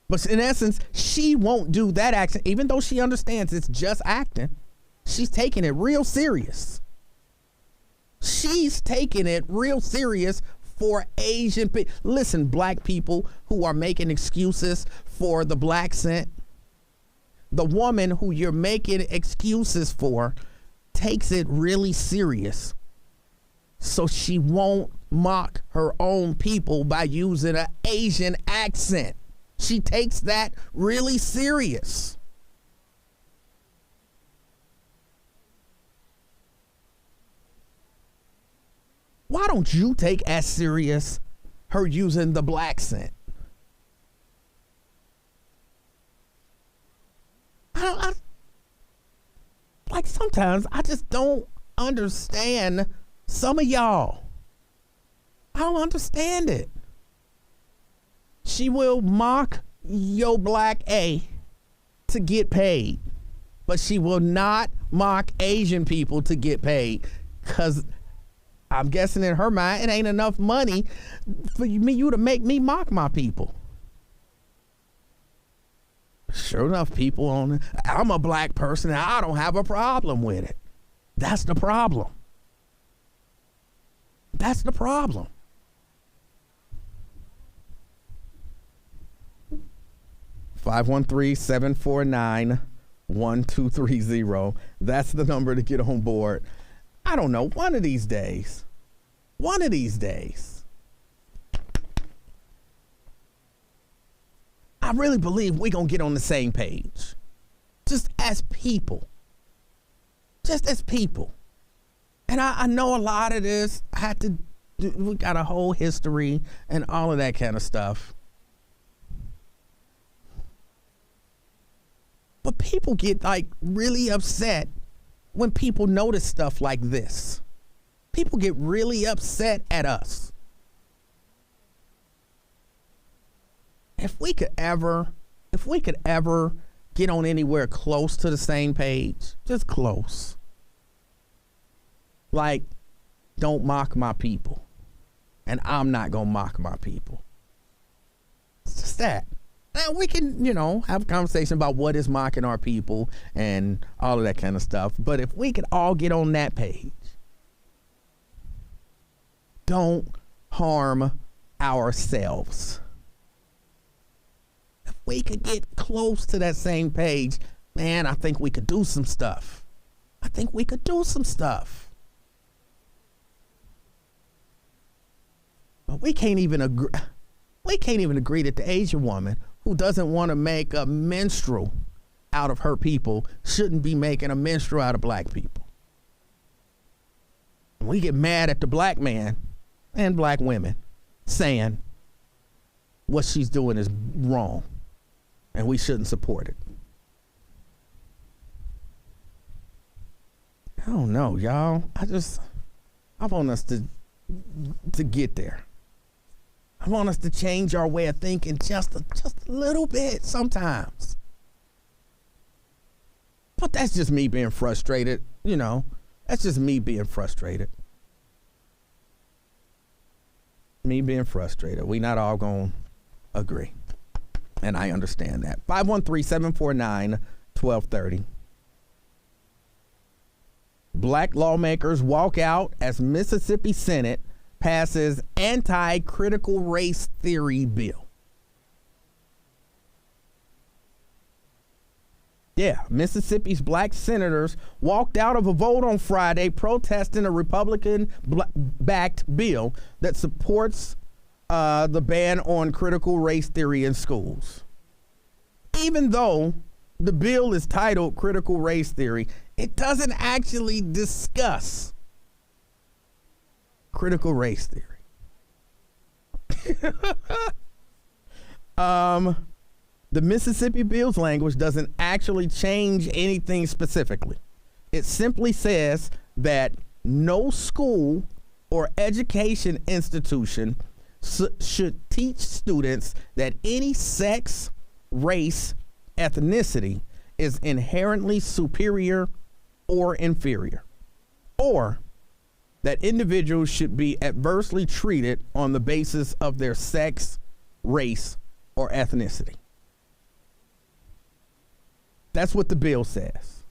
But in essence, she won't do that accent, even though she understands it's just acting. She's taking it real serious. She's taking it real serious for Asian people. Listen, black people who are making excuses for the black scent, the woman who you're making excuses for takes it really serious. So she won't mock her own people by using an Asian accent. She takes that really serious. Why don't you take as serious her using the black scent? Like sometimes I just don't understand some of y'all. I don't understand it. She will mock your black A to get paid, but she will not mock Asian people to get paid, because I'm guessing in her mind it ain't enough money for you to make me mock my people. Sure enough, people I'm a black person and I don't have a problem with it. That's the problem. That's the problem. 513-749-1230. That's the number to get on board. I don't know. One of these days, I really believe we're going to get on the same page. Just as people. And I know a lot of this, we got a whole history and all of that kind of stuff. But people get really upset when people notice stuff like this. People get really upset at us. If we could ever get on anywhere close to the same page, just close. Don't mock my people. And I'm not going to mock my people. It's just that. Now we can, have a conversation about what is mocking our people and all of that kind of stuff. But if we could all get on that page, don't harm ourselves. If we could get close to that same page, man, I think we could do some stuff. But we can't even agree. We can't even agree that the Asian woman who doesn't want to make a minstrel out of her people shouldn't be making a minstrel out of black people. And we get mad at the black man and black women saying what she's doing is wrong and we shouldn't support it. I don't know, y'all. I want us to get there. I want us to change our way of thinking just a little bit sometimes. But that's just me being frustrated, you know. That's just me being frustrated. Me being frustrated. We not all gonna agree. And I understand that. 513-749-1230. Black lawmakers walk out as Mississippi Senate passes anti-critical race theory bill. Yeah, Mississippi's black senators walked out of a vote on Friday protesting a Republican-backed bill that supports the ban on critical race theory in schools. Even though the bill is titled Critical Race Theory, it doesn't actually discuss critical race theory. The Mississippi bill's language doesn't actually change anything specifically. It simply says that no school or education institution should teach students that any sex, race, ethnicity is inherently superior or inferior, or that individuals should be adversely treated on the basis of their sex, race, or ethnicity. That's what the bill says.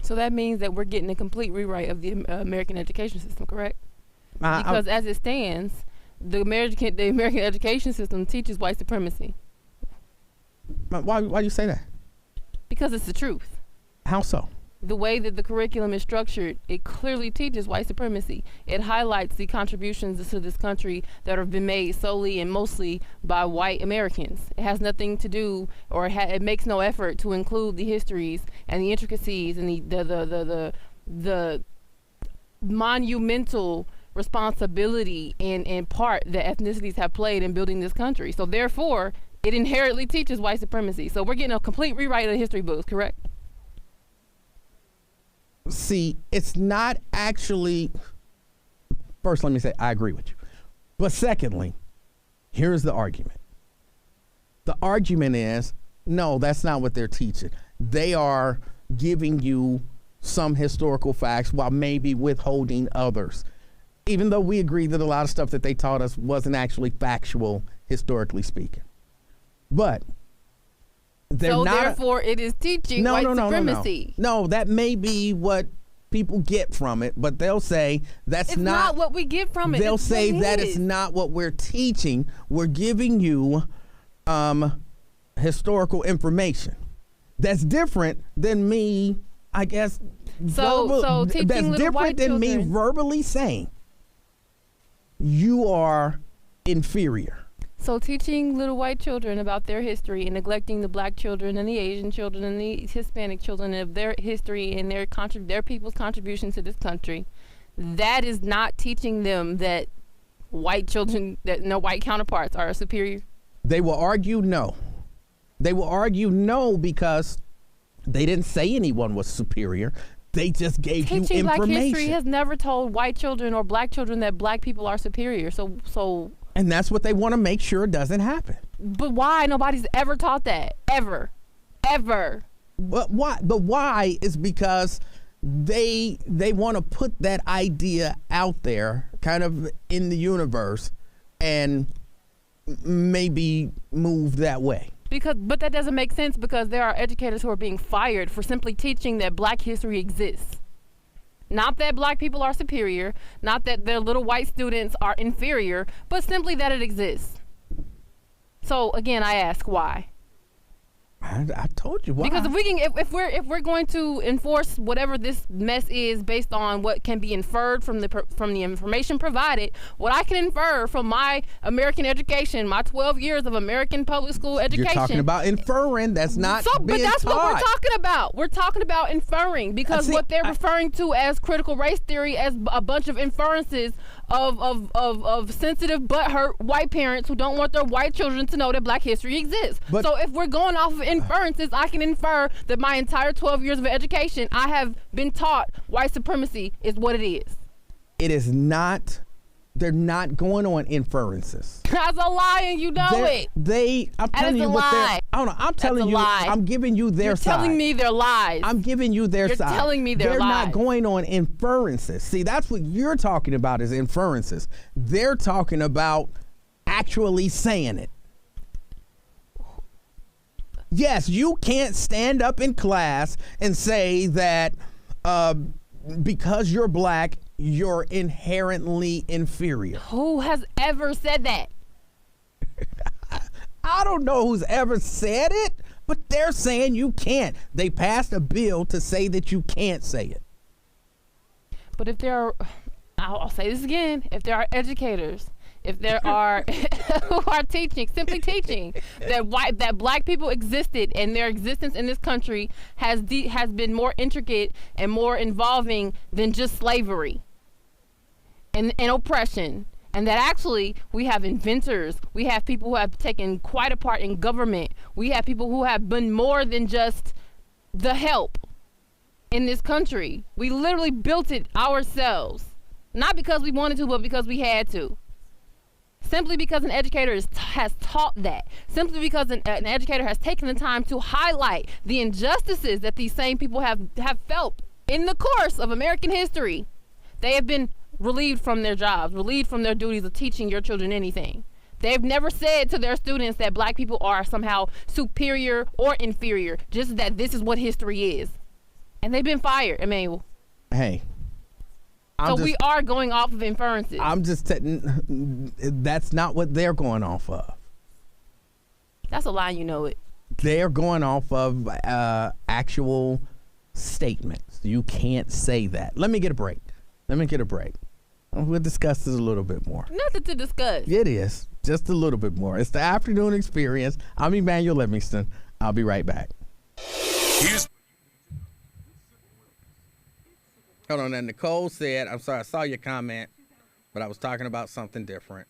So that means that we're getting a complete rewrite of the American education system, correct? Because as it stands, the American education system teaches white supremacy. Why do you say that? Because it's the truth. How so? The way that the curriculum is structured, it clearly teaches white supremacy. It highlights the contributions to this country that have been made solely and mostly by white Americans. It has nothing to do, or it makes no effort to include the histories and the intricacies and the monumental responsibility and part that ethnicities have played in building this country. So therefore, it inherently teaches white supremacy. So we're getting a complete rewrite of the history books, correct? See, it's not actually. First, let me say I agree with you. But secondly, here's the argument. The argument is, no, that's not what they're teaching. They are giving you some historical facts while maybe withholding others. Even though we agree that a lot of stuff that they taught us wasn't actually factual, historically speaking. But therefore, it is teaching white supremacy. No, that may be what people get from it, but they'll say that's it's not what we get from it. They'll say that it's not what we're teaching. We're giving you historical information. That's different than me, I guess. So teaching that's little different white than children. me verbally saying you are inferior. So teaching little white children about their history and neglecting the black children and the Asian children and the Hispanic children of their history and their people's contribution to this country, that is not teaching them that white children, that no white counterparts are superior? They will argue no. They will argue no because they didn't say anyone was superior. They just gave you information. Teaching black history has never told white children or black children that black people are superior. So and that's what they want to make sure doesn't happen. But why? Nobody's ever taught that. Ever. But why? But why is because they want to put that idea out there kind of in the universe and maybe move that way. But that doesn't make sense because there are educators who are being fired for simply teaching that black history exists. Not that black people are superior, not that their little white students are inferior, but simply that it exists. So again, I ask why. I told you why. Because if we're going to enforce whatever this mess is based on what can be inferred from the information provided, what I can infer from my American education, my 12 years of American public school education. You're talking about inferring. That's not being But that's taught. what we're talking about. We're talking about inferring because what they're referring to as critical race theory as a bunch of inferences of sensitive butthurt white parents who don't want their white children to know that black history exists. So if we're going off of inferences, I can infer that my entire 12 years of education, I have been taught white supremacy is what it is. It is not They're not going on inferences. That's a lie, and you know it. I'm telling you what they're. I don't know. I'm telling you. I'm giving you their side. You're telling me they're lies. I'm giving you their side. You're telling me they're lies. They're not going on inferences. See, that's what you're talking about is inferences. They're talking about actually saying it. Yes, you can't stand up in class and say that because you're black, you're inherently inferior. Who has ever said that? I don't know who's ever said it, but they're saying you can't. They passed a bill to say that you can't say it. But if there are, I'll say this again, if there are educators, if there are who are simply teaching that black people existed and their existence in this country has been more intricate and more involving than just slavery and oppression, and that actually we have inventors, we have people who have taken quite a part in government, we have people who have been more than just the help in this country. We literally built it ourselves, not because we wanted to, but because we had to. Simply because an educator has taught that. Simply because an educator has taken the time to highlight the injustices that these same people have felt in the course of American history. They have been relieved from their jobs, relieved from their duties of teaching your children anything. They've never said to their students that black people are somehow superior or inferior, just that this is what history is. And they've been fired, Emanuel. Hey. We are going off of inferences. That's not what they're going off of. That's a lie, you know it. They're going off of actual statements. You can't say that. Let me get a break. We'll discuss this a little bit more. Nothing to discuss. It is. Just a little bit more. It's the afternoon experience. I'm Emanuel Livingston. I'll be right back. Hold on, and Nicole said, I'm sorry, I saw your comment, but I was talking about something different.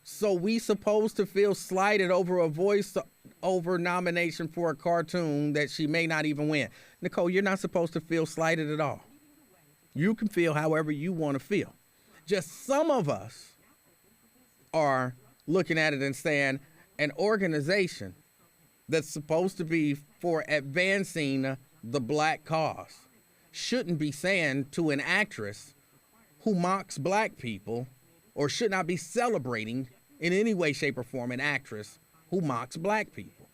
So we supposed to feel slighted over a voice-over nomination for a cartoon that she may not even win. Nicole, you're not supposed to feel slighted at all. You can feel however you want to feel. Just some of us are looking at it and saying an organization that's supposed to be for advancing the black cause shouldn't be saying to an actress who mocks black people, or should not be celebrating in any way, shape, or form an actress who mocks black people.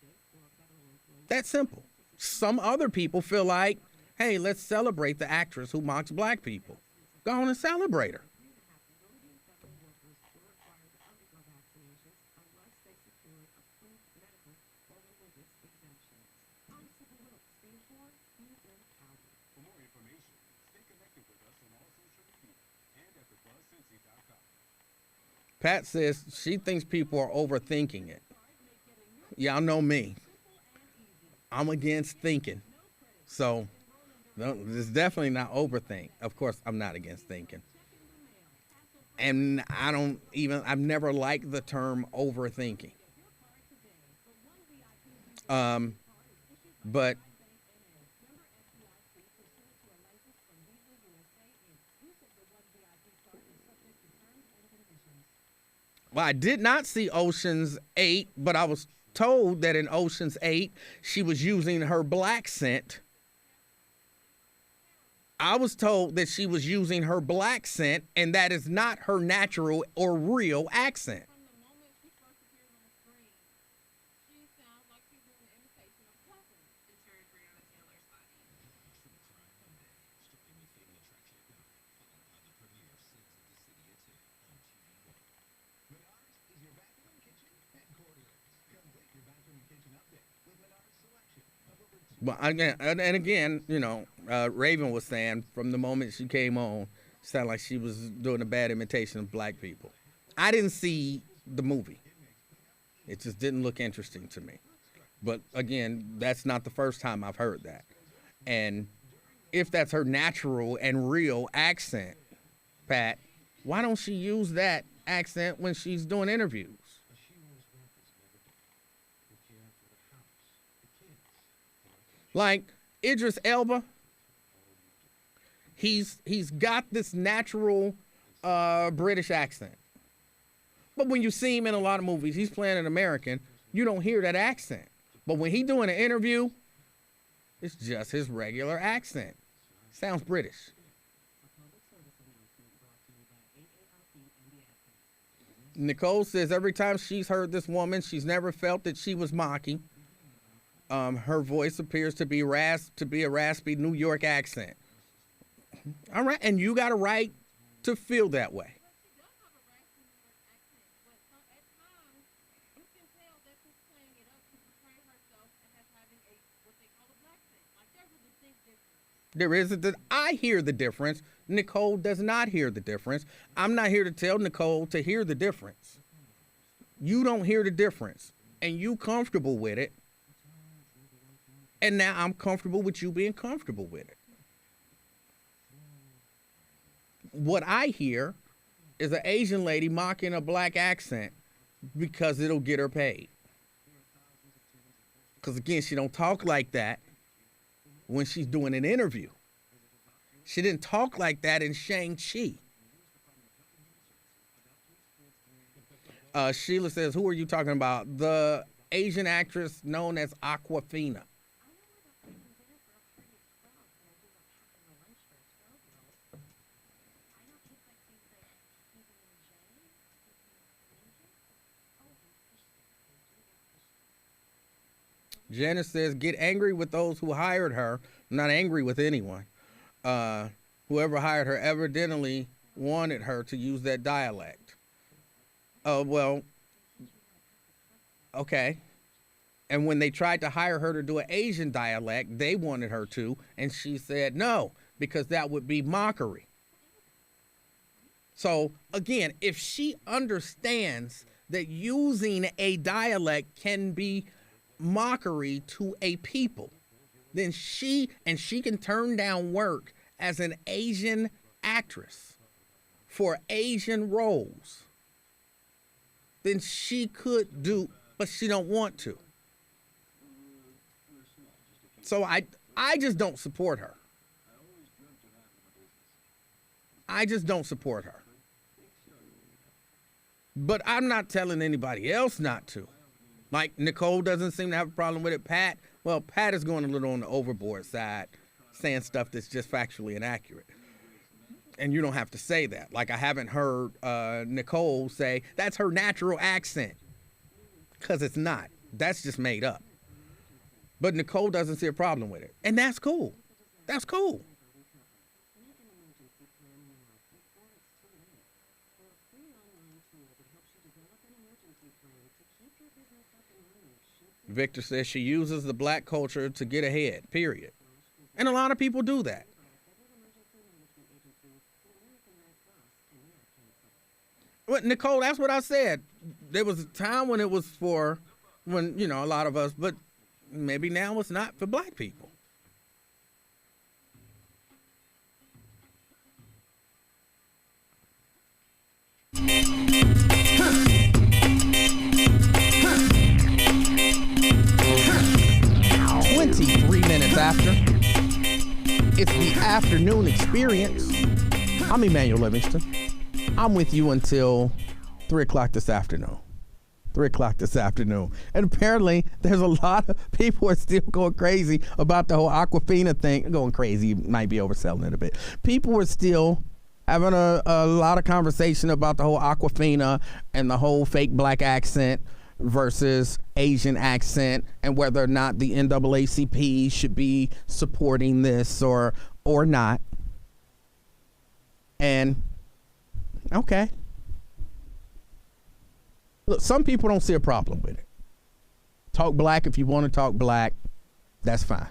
That's simple. Some other people feel like, hey, let's celebrate the actress who mocks black people. Go on and celebrate her. Pat says she thinks people are overthinking it. Y'all know me. I'm against thinking. So, no, it's definitely not overthink. Of course, I'm not against thinking. And I've never liked the term overthinking. But well, I did not see Ocean's 8, but I was told that in Ocean's 8, she was using her black scent. I was told that she was using her black scent, and that is not her natural or real accent. But again, you know, Raven was saying from the moment she came on, it sounded like she was doing a bad imitation of black people. I didn't see the movie. It just didn't look interesting to me. But again, that's not the first time I've heard that. And if that's her natural and real accent, Pat, why don't she use that accent when she's doing interviews? Like Idris Elba, he's got this natural British accent. But when you see him in a lot of movies, he's playing an American, you don't hear that accent. But when he doing an interview, it's just his regular accent. Sounds British. Nicole says every time she's heard this woman, she's never felt that she was mocking. Her voice appears to be a raspy New York accent. All right, and you got a right to feel that way. There isn't that I hear the difference. Nicole does not hear the difference. I'm not here to tell Nicole to hear the difference. You don't hear the difference, and you comfortable with it. And now I'm comfortable with you being comfortable with it. What I hear is an Asian lady mocking a black accent because it'll get her paid. Because again, she don't talk like that when she's doing an interview. She didn't talk like that in Shang-Chi. Sheila says, who are you talking about? The Asian actress known as Awkwafina. Janice says, get angry with those who hired her. I'm not angry with anyone. Whoever hired her evidently wanted her to use that dialect. Well, okay. And when they tried to hire her to do an Asian dialect, they wanted her to, and she said no, because that would be mockery. So, again, if she understands that using a dialect can be mockery to a people, then she can turn down work as an Asian actress for Asian roles. Then she could do, but she don't want to. So I just don't support her. I just don't support her. But I'm not telling anybody else not to. Like, Nicole doesn't seem to have a problem with it. Pat is going a little on the overboard side, saying stuff that's just factually inaccurate. And you don't have to say that. Like, I haven't heard Nicole say, that's her natural accent. Because it's not. That's just made up. But Nicole doesn't see a problem with it. And that's cool. That's cool. Victor says she uses the black culture to get ahead, period. And a lot of people do that. Well, Nicole, that's what I said. There was a time when it was for, when, you know, a lot of us, but maybe now it's not for black people. After. It's the afternoon experience. I'm Emanuel Livingston. I'm with you until 3 o'clock this afternoon. 3 o'clock this afternoon. And apparently there's a lot of people are still going crazy about the whole Awkwafina thing. Going crazy might be overselling it a bit. People are still having a lot of conversation about the whole Awkwafina and the whole fake black accent versus Asian accent, and whether or not the NAACP should be supporting this or not. And okay, look, some people don't see a problem with it. Talk black if you want to talk black, that's fine.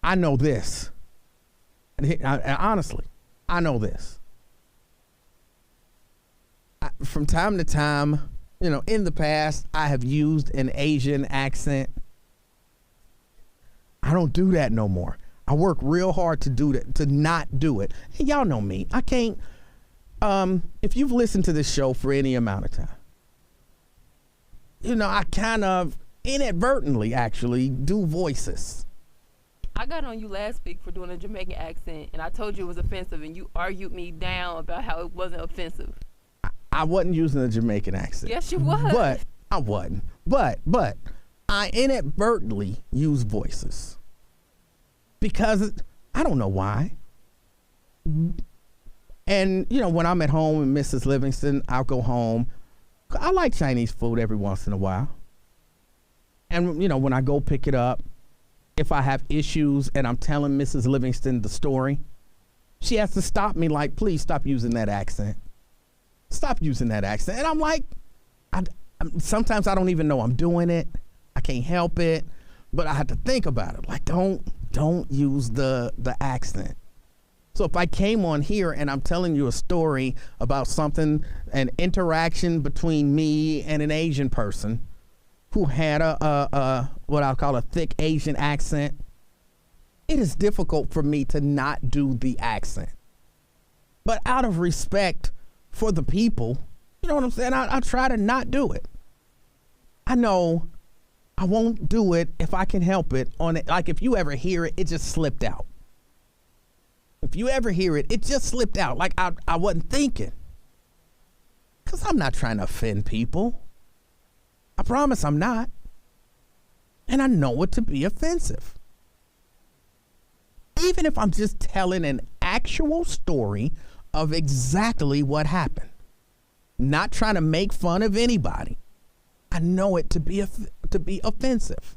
I know this, and honestly, I know this. From time to time, you know, in the past, I have used an Asian accent. I don't do that no more. I work real hard to do that, to not do it. And y'all know me. I can't, if you've listened to this show for any amount of time, you know, I kind of inadvertently actually do voices. I got on you last week for doing a Jamaican accent, and I told you it was offensive, and you argued me down about how it wasn't offensive. I wasn't using a Jamaican accent. Yes, you was. But I wasn't. But I inadvertently use voices because I don't know why. And, you know, when I'm at home with Mrs. Livingston, I'll go home. I like Chinese food every once in a while. And, you know, when I go pick it up, if I have issues and I'm telling Mrs. Livingston the story, she has to stop me like, please stop using that accent. Stop using that accent. And I'm like, sometimes I don't even know I'm doing it. I can't help it. But I have to think about it. Like, don't use the accent. So if I came on here and I'm telling you a story about something, an interaction between me and an Asian person who had a what I'll call a thick Asian accent, it is difficult for me to not do the accent. But out of respect for the people, you know what I'm saying? I try to not do it. I know I won't do it if I can help it. Like if you ever hear it, it just slipped out. If you ever hear it, it just slipped out. Like I wasn't thinking. Because I'm not trying to offend people. I promise I'm not. And I know it to be offensive. Even if I'm just telling an actual story of exactly what happened. Not trying to make fun of anybody. I know it to be offensive.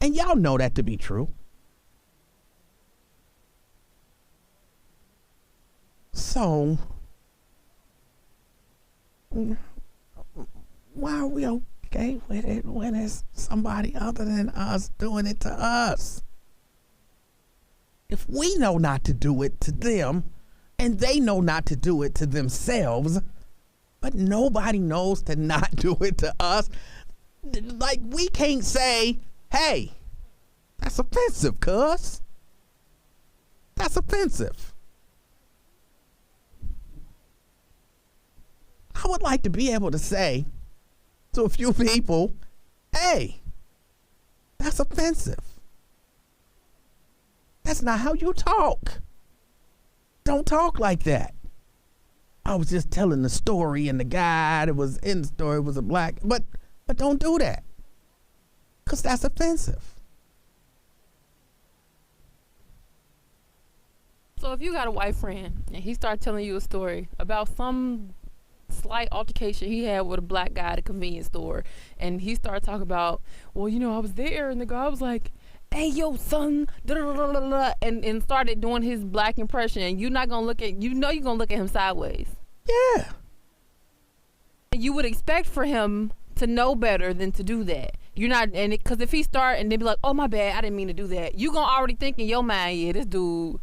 And y'all know that to be true. So, why are we okay with it when it's somebody other than us doing it to us? If we know not to do it to them, and they know not to do it to themselves, but nobody knows to not do it to us, like we can't say, hey, that's offensive, cuz. That's offensive. I would like to be able to say to a few people, hey, that's offensive. That's not how you talk. Don't talk like that. I was just telling the story and the guy that was in the story was a black, but don't do that. Because that's offensive. So if you got a white friend and he started telling you a story about some slight altercation he had with a black guy at a convenience store, and he started talking about, well, you know, I was there and the guy was like, hey, yo, son, and started doing his black impression, and you're not gonna look at, you know, you're gonna look at him sideways. Yeah. And you would expect for him to know better than to do that. You're not, and because if he start and then be like, oh my bad, I didn't mean to do that, you gonna already think in your mind, yeah, this dude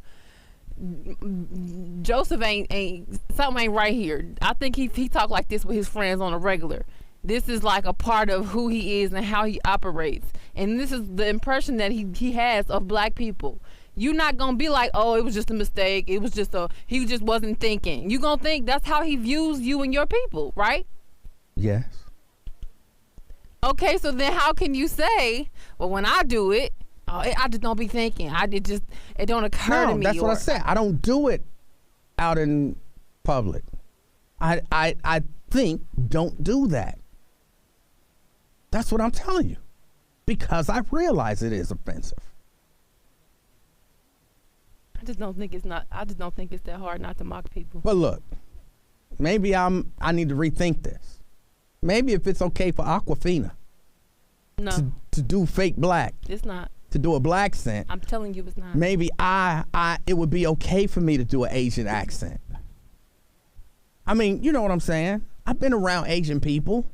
Joseph ain't something ain't right here. I think he talk like this with his friends on a regular. This is like a part of who he is and how he operates. And this is the impression that he has of black people. You're not gonna be like, oh, it was just a mistake. It was just he just wasn't thinking. You gonna think that's how he views you and your people, right? Yes. Okay, so then how can you say, well, when I do it, I just don't be thinking. It don't occur to me. That's what I said. I don't do it out in public. I think don't do that. That's what I'm telling you. Because I realize it is offensive. I just don't think it's that hard not to mock people. But look, maybe I need to rethink this. Maybe if it's okay for Aquafina to do fake black. It's not. To do a black accent. I'm telling you it's not. Maybe it would be okay for me to do an Asian accent. I mean, you know what I'm saying? I've been around Asian people.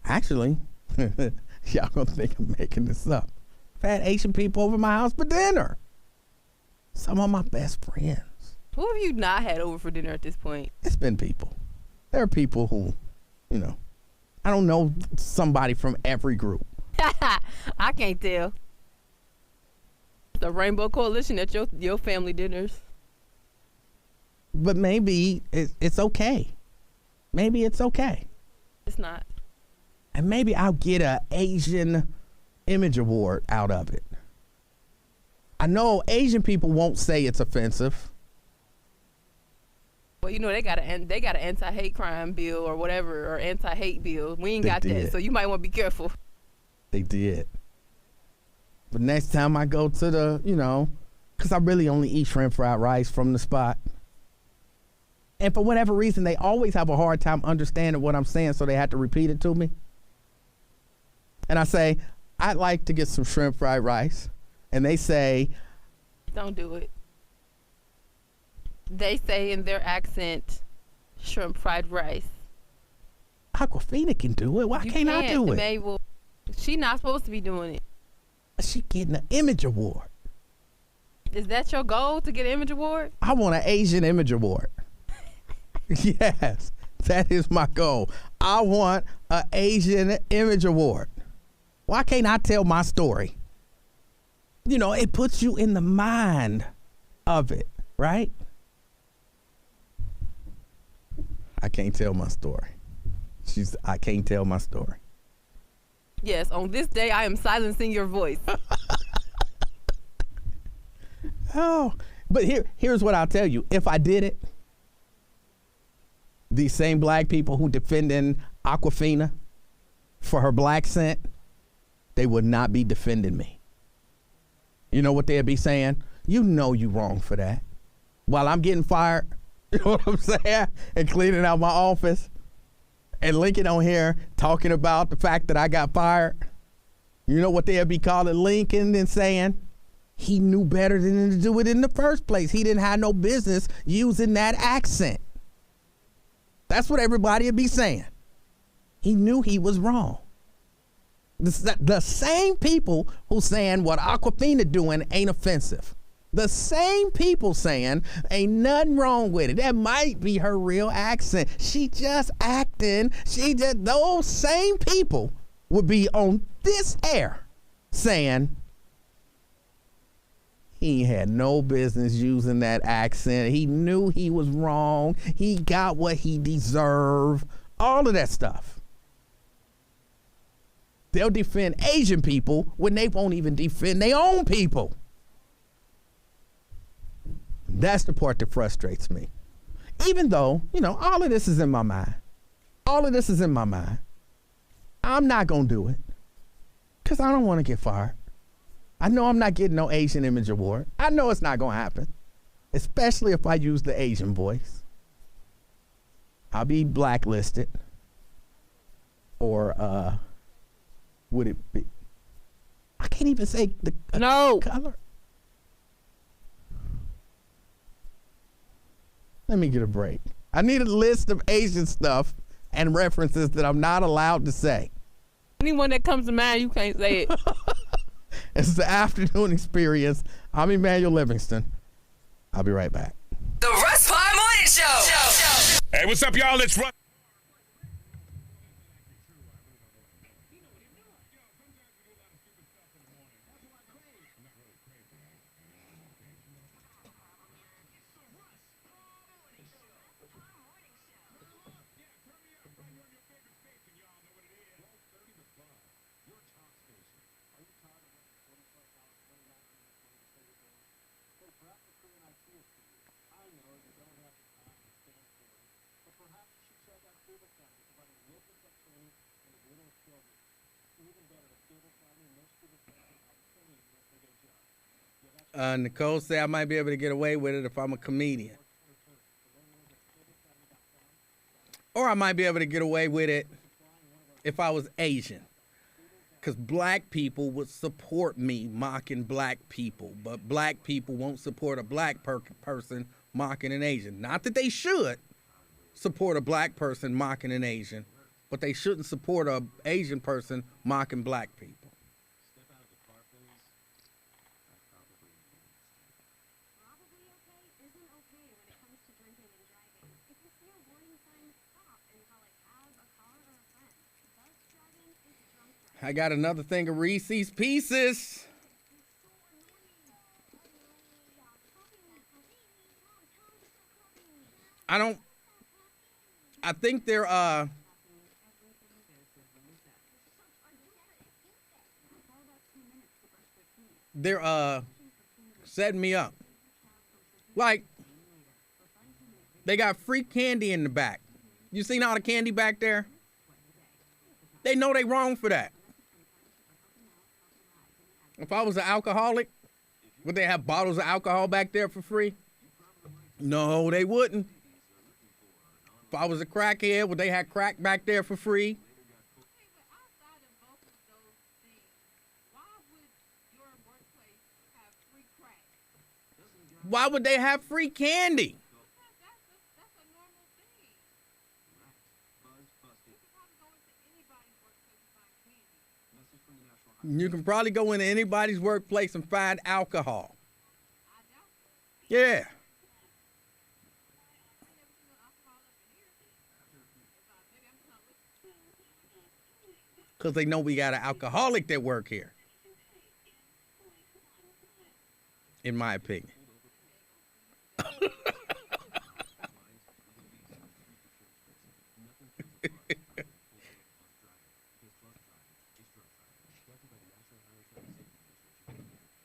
Actually, y'all gonna think I'm making this up. I've had Asian people over my house for dinner. Some of my best friends. Who have you not had over for dinner at this point? It's been people. There are people who, you know, I don't know somebody from every group. I can't tell. The Rainbow Coalition at your family dinners. But maybe it's okay. Maybe it's okay. It's not. And maybe I'll get a Asian image award out of it. I know Asian people won't say it's offensive. Well, you know, they got an anti-hate crime bill or whatever, or anti-hate bill. We ain't got that, so you might want to be careful. They did. But next time I go to the, because I really only eat shrimp fried rice from the spot. And for whatever reason, they always have a hard time understanding what I'm saying, so they have to repeat it to me. And I say, I'd like to get some shrimp fried rice. And they say, don't do it. They say in their accent, shrimp fried rice. Aquafina can do it. Why can't I do it? Mabel, she's not supposed to be doing it. She getting an image award. Is that your goal, to get an image award? I want an Asian image award. Yes, that is my goal. I want an Asian image award. Why can't I tell my story? It puts you in the mind of it, right? I can't tell my story. I can't tell my story. Yes, on this day, I am silencing your voice. Oh, but here's what I'll tell you. If I did it, these same black people who defending Aquafina for her black scent, they would not be defending me. You know what they'd be saying? You know you wrong for that. While I'm getting fired, you know what I'm saying? And cleaning out my office. And Lincoln on here talking about the fact that I got fired. You know what they'd be calling Lincoln and saying? He knew better than to do it in the first place. He didn't have no business using that accent. That's what everybody would be saying. He knew he was wrong. The same people who saying what Aquafina doing ain't offensive. The same people saying ain't nothing wrong with it. That might be her real accent. She just acting. Those same people would be on this air saying he had no business using that accent. He knew he was wrong. He got what he deserved. All of that stuff. They'll defend Asian people when they won't even defend their own people. That's the part that frustrates me. Even though, all of this is in my mind. All of this is in my mind. I'm not going to do it because I don't want to get fired. I know I'm not getting no Asian Image Award. I know it's not going to happen, especially if I use the Asian voice. I'll be blacklisted. Or would it be? I can't even say the color. Let me get a break. I need a list of Asian stuff and references that I'm not allowed to say. Anyone that comes to mind, you can't say it. It's the afternoon experience. I'm Emanuel Livingston. I'll be right back. The Russ Parr Morning Show. Hey, what's up, y'all? Let's run. Nicole said I might be able to get away with it if I'm a comedian. Or I might be able to get away with it if I was Asian. Because black people would support me mocking black people. But black people won't support a black person mocking an Asian. Not that they should support a black person mocking an Asian. But they shouldn't support an Asian person mocking black people. I got another thing of Reese's Pieces. I think they're they're setting me up. Like, they got free candy in the back. You seen all the candy back there? They know they wrong for that. If I was an alcoholic, would they have bottles of alcohol back there for free? No, they wouldn't. If I was a crackhead, would they have crack back there for free? Why would they have free candy? You can probably go into anybody's workplace and find alcohol. Yeah. Because they know we got an alcoholic that work here. In my opinion.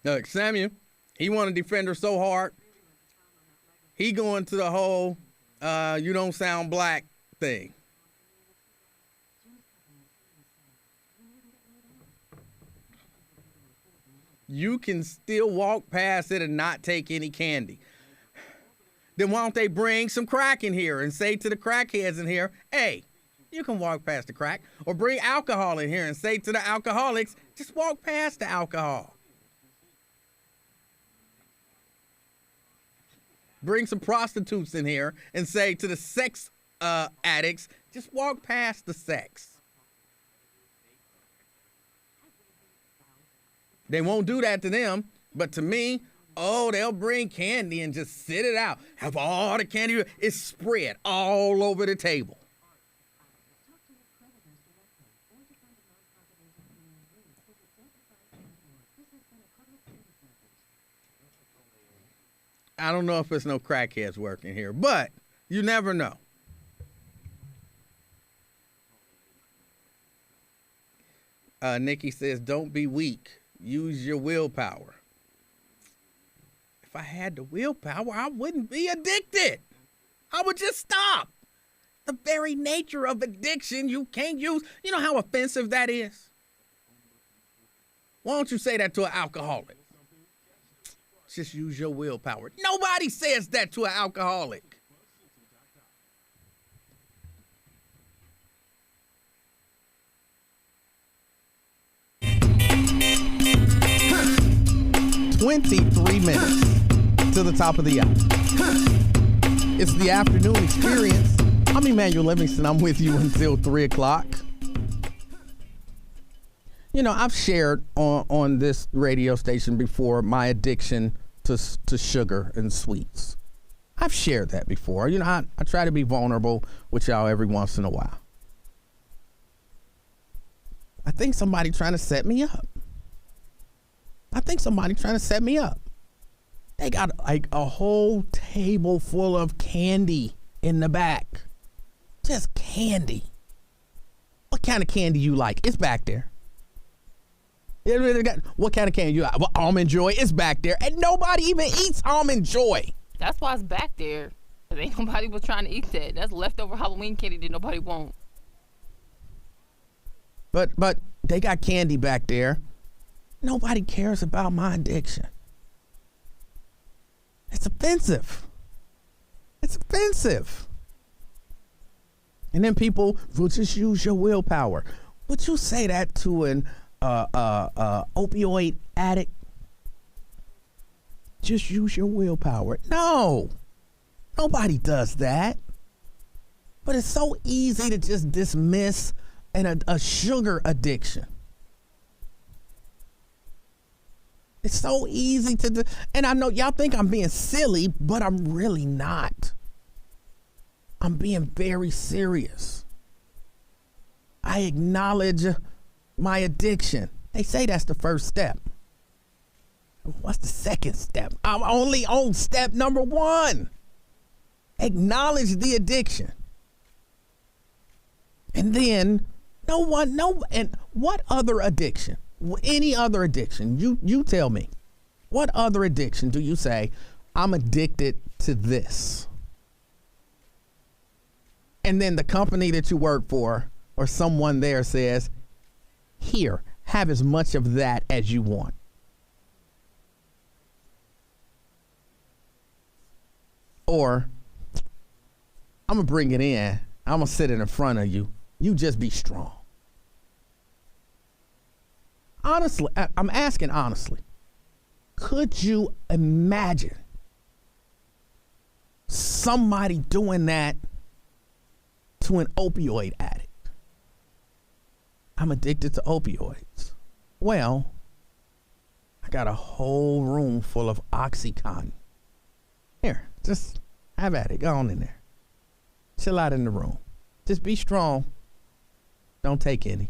Look, Samuel, he want to defend her so hard. He going to the whole you don't sound black thing. You can still walk past it and not take any candy. Then why don't they bring some crack in here and say to the crackheads in here, hey, you can walk past the crack. Or bring alcohol in here and say to the alcoholics, just walk past the alcohol. Bring some prostitutes in here and say to the sex addicts, just walk past the sex. They won't do that to them, but to me, oh, they'll bring candy and just sit it out. Have all the candy. It's spread all over the table. I don't know if there's no crackheads working here, but you never know. Nikki says, don't be weak. Use your willpower. If I had the willpower, I wouldn't be addicted. I would just stop. The very nature of addiction, you can't use. You know how offensive that is? Why don't you say that to an alcoholic? Just use your willpower. Nobody says that to an alcoholic. $23 minutes to the top of the hour. It's the afternoon experience. I'm Emanuel Livingston. I'm with you until 3 o'clock. You know, I've shared on this radio station before my addiction to sugar and sweets. I've shared that before. You know, I try to be vulnerable with y'all every once in a while. I think somebody trying to set me up. They got like a whole table full of candy in the back. Just candy. What kind of candy you like? It's back there. What kind of candy you like? Well, Almond Joy is back there. And nobody even eats Almond Joy. That's why it's back there. Because ain't nobody was trying to eat that. That's leftover Halloween candy that nobody wants. But they got candy back there. Nobody cares about my addiction. It's offensive. And then people will just use your willpower. Would you say that to an opioid addict? Just use your willpower. No, nobody does that. But it's so easy to just dismiss a sugar addiction. It's so easy to and I know y'all think I'm being silly, but I'm really not. I'm being very serious. I acknowledge my addiction. They say that's the first step. What's the second step? I'm only on step number 1. Acknowledge the addiction. And then and what other addiction? Any other addiction, you tell me. What other addiction do you say, I'm addicted to this? And then the company that you work for or someone there says, here, have as much of that as you want. Or, I'm going to bring it in. I'm going to sit it in front of you. You just be strong. Honestly, I'm asking honestly, could you imagine somebody doing that to an opioid addict? I'm addicted to opioids. Well, I got a whole room full of OxyContin. Here, just have at it. Go on in there. Chill out in the room. Just be strong. Don't take any.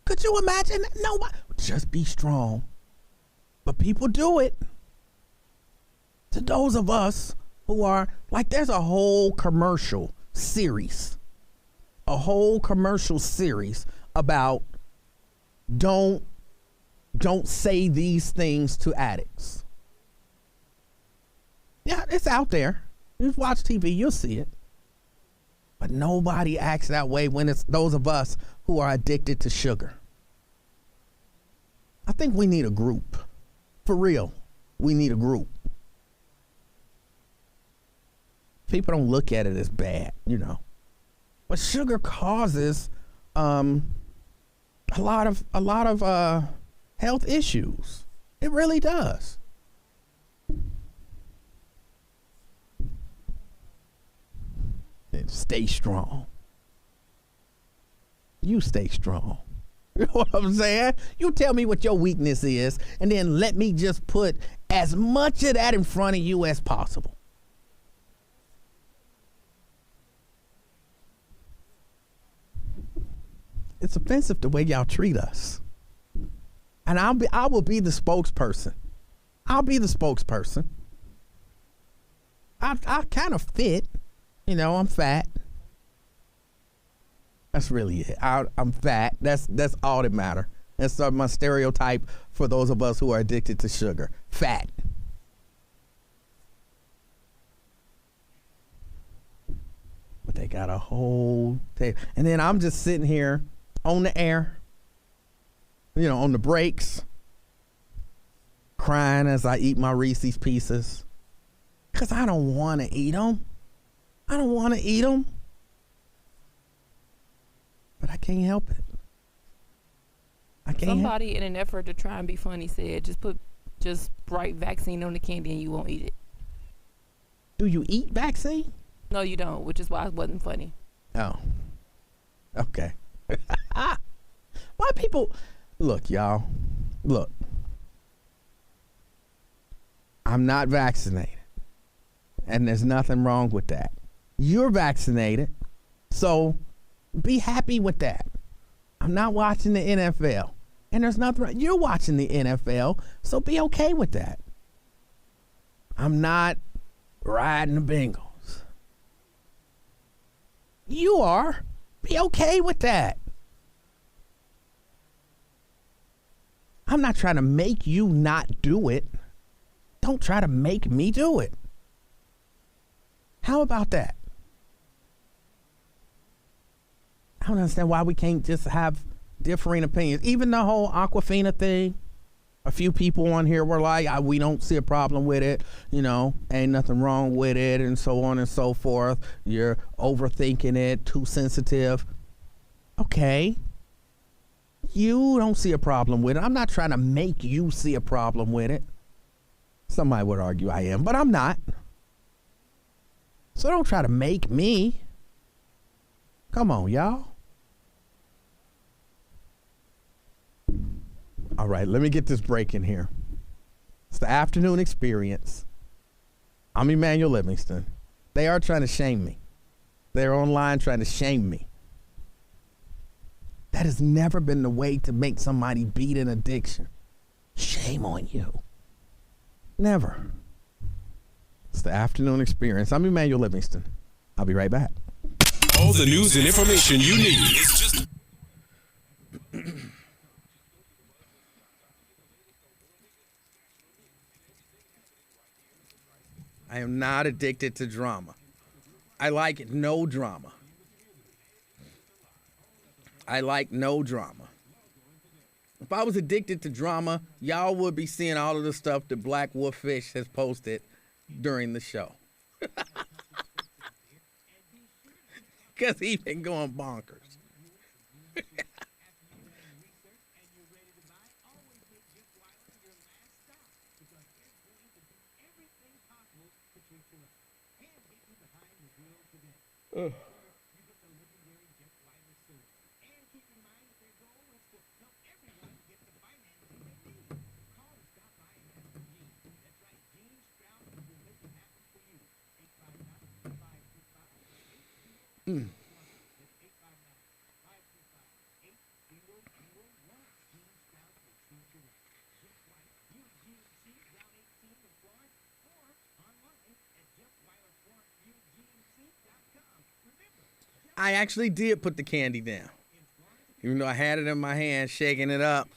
Could you imagine that? Nobody. Just be strong. But people do it. To those of us who are, like, there's a whole commercial series. A whole commercial series about don't say these things to addicts. Yeah, it's out there. You watch TV, you'll see it. But nobody acts that way when it's those of us who are addicted to sugar. I think we need a group. For real, we need a group. People don't look at it as bad, you know. But sugar causes a lot of health issues. It really does. And stay strong. You stay strong. You know what I'm saying? You tell me what your weakness is, and then let me just put as much of that in front of you as possible. It's offensive the way y'all treat us. And I will be the spokesperson. I'll be the spokesperson. I kind of fit. You know, I'm fat. That's really it. I'm fat. That's all that matters. That's my stereotype for those of us who are addicted to sugar. Fat. But they got a whole table. And then I'm just sitting here on the air, you know, on the breaks, crying as I eat my Reese's Pieces. Because I don't want to eat them. I don't want to eat them. But I can't help it. Somebody in an effort to try and be funny said, just write vaccine on the candy and you won't eat it. Do you eat vaccine? No, you don't, which is why it wasn't funny. Oh. Okay. Why people... Look, y'all. Look. I'm not vaccinated. And there's nothing wrong with that. You're vaccinated. So be happy with that. I'm not watching the NFL. And there's nothing wrong. You're watching the NFL. So be okay with that. I'm not riding the Bengals. You are. Be okay with that. I'm not trying to make you not do it. Don't try to make me do it. How about that? I don't understand why we can't just have differing opinions. Even the whole Aquafina thing, a few people on here were like, we don't see a problem with it. You know, ain't nothing wrong with it, and so on and so forth. You're overthinking it, too sensitive. Okay. You don't see a problem with it. I'm not trying to make you see a problem with it. Somebody would argue I am, but I'm not. So don't try to make me. Come on, y'all. All right, let me get this break in here. It's the afternoon experience. I'm Emanuel Livingston. They are trying to shame me. They're online trying to shame me. That has never been the way to make somebody beat an addiction. Shame on you. Never. It's the afternoon experience. I'm Emanuel Livingston. I'll be right back. All the news and information you need. It's just... I am not addicted to drama. I like no drama. I like no drama. If I was addicted to drama, y'all would be seeing all of the stuff that Black Wolffish has posted during the show. Because he's been going bonkers. Ugh. Mm. I actually did put the candy down, even though I had it in my hand, shaking it up.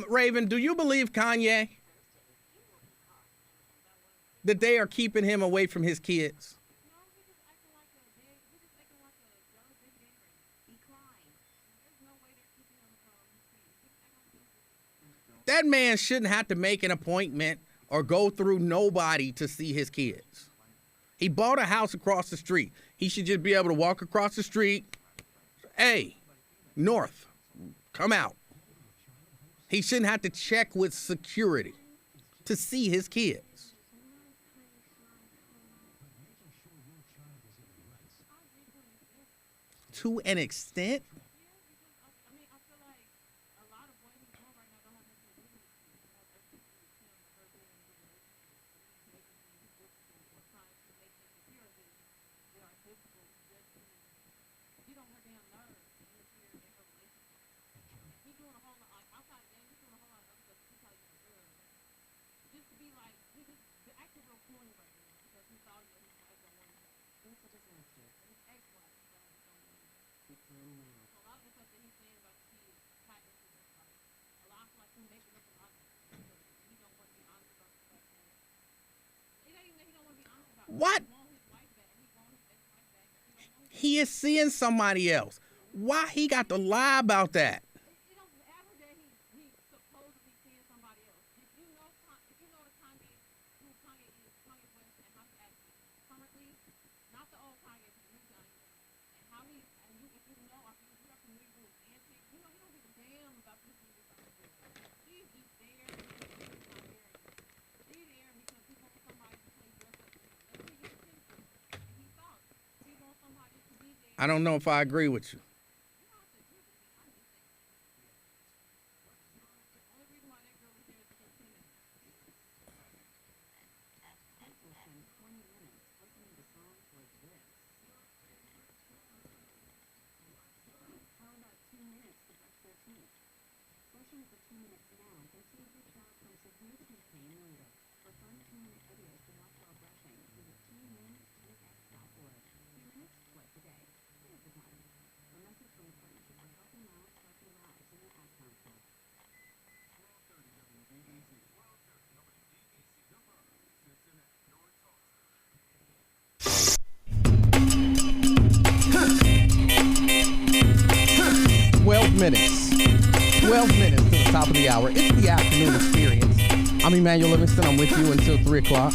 Raven, do you believe Kanye? That they are keeping him away from his kids? That man shouldn't have to make an appointment or go through nobody to see his kids. He bought a house across the street. He should just be able to walk across the street. Hey, North, come out. He shouldn't have to check with security to see his kids. To an extent. What? He is seeing somebody else. Why he got to lie about that? I don't know if I agree with you. Minutes. 12 minutes to the top of the hour. It's the afternoon experience. I'm Emanuel Livingston. I'm with you until 3 o'clock.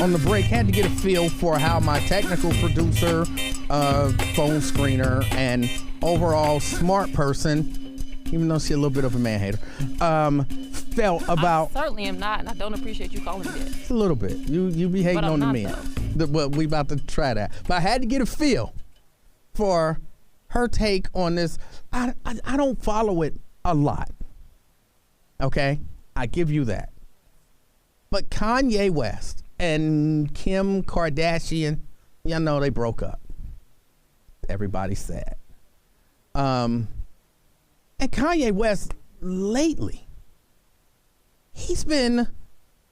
On the break, had to get a feel for how my technical producer, phone screener, and overall smart person, even though she's a little bit of a man-hater, felt about... I certainly am not, and I don't appreciate you calling me that. A little bit. You be hating on the men. Well, we about to try that. But I had to get a feel for her take on this. I don't follow it a lot. Okay? I give you that. But Kanye West and Kim Kardashian, y'all know they broke up. Everybody's sad. And Kanye West lately, he's been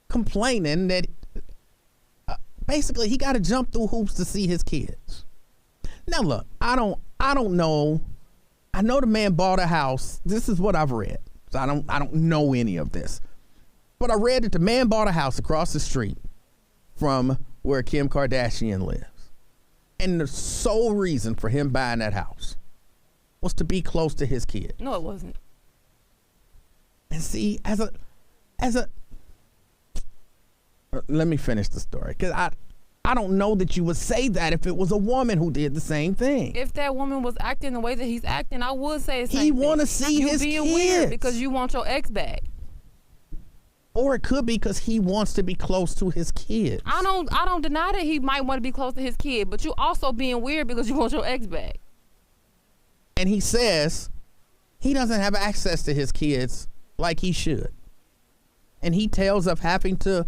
complaining that basically he got to jump through hoops to see his kids. Now look, I don't know. I know the man bought a house. This is what I've read. So I don't know any of this. But I read that the man bought a house across the street from where Kim Kardashian lives. And the sole reason for him buying that house was to be close to his kid. No, it wasn't. And see, let me finish the story, because I don't know that you would say that if it was a woman who did the same thing. If that woman was acting the way that he's acting, I would say the same he thing. want to see his kids. You being weird because you want your ex back. Or it could be because he wants to be close to his kids. I don't deny that he might want to be close to his kid, but you also being weird because you want your ex back. And he says he doesn't have access to his kids like he should. And he tells of having to,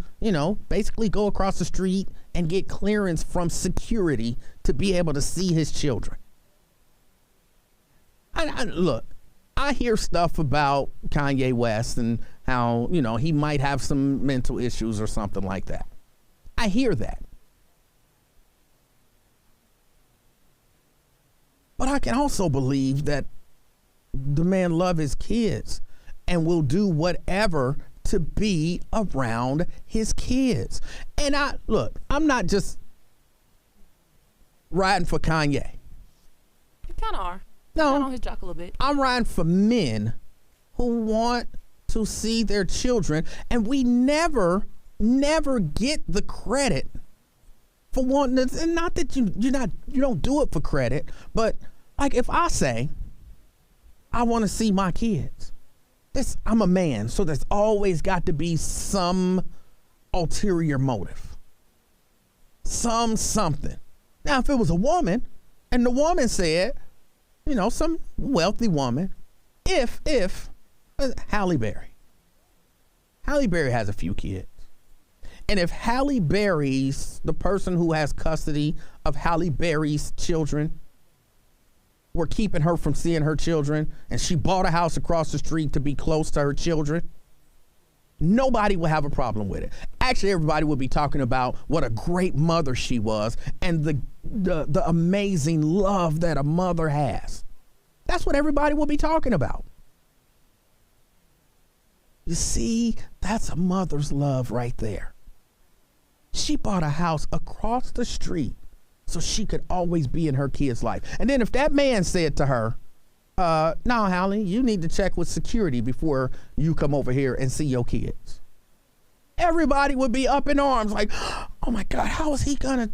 basically go across the street and get clearance from security to be able to see his children. Look, I hear stuff about Kanye West and how, he might have some mental issues or something like that. I hear that. But I can also believe that the man loves his kids and will do whatever to be around his kids. And I'm not just riding for Kanye. You kind of are. No. On his jock a little bit. I'm riding for men who want to see their children, and we never get the credit for wanting this. And not that you don't do it for credit, but like if I say I want to see my kids, I'm a man, so there's always got to be some ulterior motive, something. Now, if it was a woman, and the woman said, some wealthy woman, if Halle Berry has a few kids, and if Halle Berry's, the person who has custody of Halle Berry's children, were keeping her from seeing her children, and she bought a house across the street to be close to her children, nobody would have a problem with it. Actually, everybody would be talking about what a great mother she was and the amazing love that a mother has. That's what everybody will be talking about. You see, that's a mother's love right there. She bought a house across the street so she could always be in her kid's life. And then if that man said to her, no, Hallie, you need to check with security before you come over here and see your kids, everybody would be up in arms like, oh my God, how is he gonna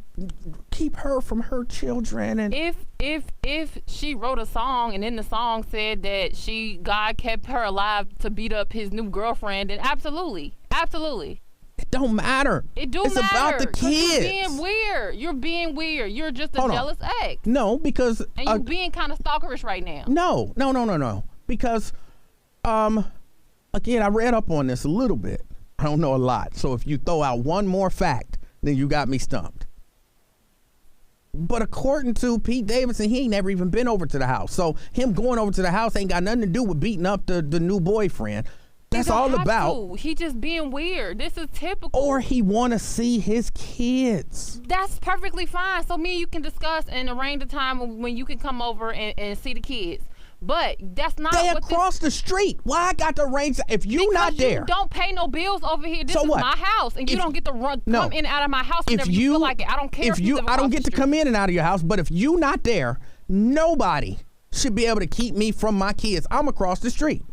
keep her from her children? And if she wrote a song and in the song said that God kept her alive to beat up his new girlfriend, then absolutely. It don't matter. It's matter. About the kids. You're being weird. You're just a jealous ex. No, because and you're being kind of stalkerish right now. No. Because again, I read up on this a little bit. I don't know a lot. So if you throw out one more fact, then you got me stumped. But according to Pete Davidson, he ain't never even been over to the house. So him going over to the house ain't got nothing to do with beating up the new boyfriend. That's all about. He just being weird. This is typical. Or he want to see his kids. That's perfectly fine. So me and you can discuss and arrange a time when you can come over and see the kids. But that's not they what across the street. Why I got to arrange that? If you not there, you don't pay no bills over here. This is my house, and you don't get to come in and out of my house whenever you feel like it. I don't care. I don't get to come in and out of your house. But if you not there, nobody should be able to keep me from my kids. I'm across the street.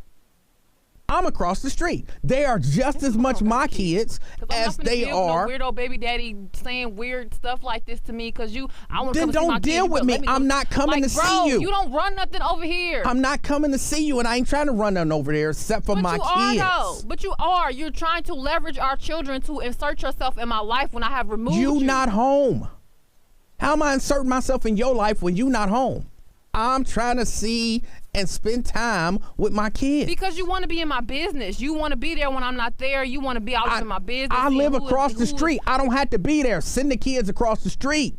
They are just as much my kids as they are. No weirdo baby daddy saying weird stuff like this to me because I want to come see my kids. Then don't deal with me. I'm not coming to see you. You don't run nothing over here. I'm not coming to see you, and I ain't trying to run nothing over there except for my kids. But you are. You're trying to leverage our children to insert yourself in my life when I have removed you. You not home. How am I inserting myself in your life when you not home? I'm trying to see and spend time with my kids. Because you want to be in my business. You want to be there when I'm not there. You want to be out in my business. I live across the street. I don't have to be there. Send the kids across the street.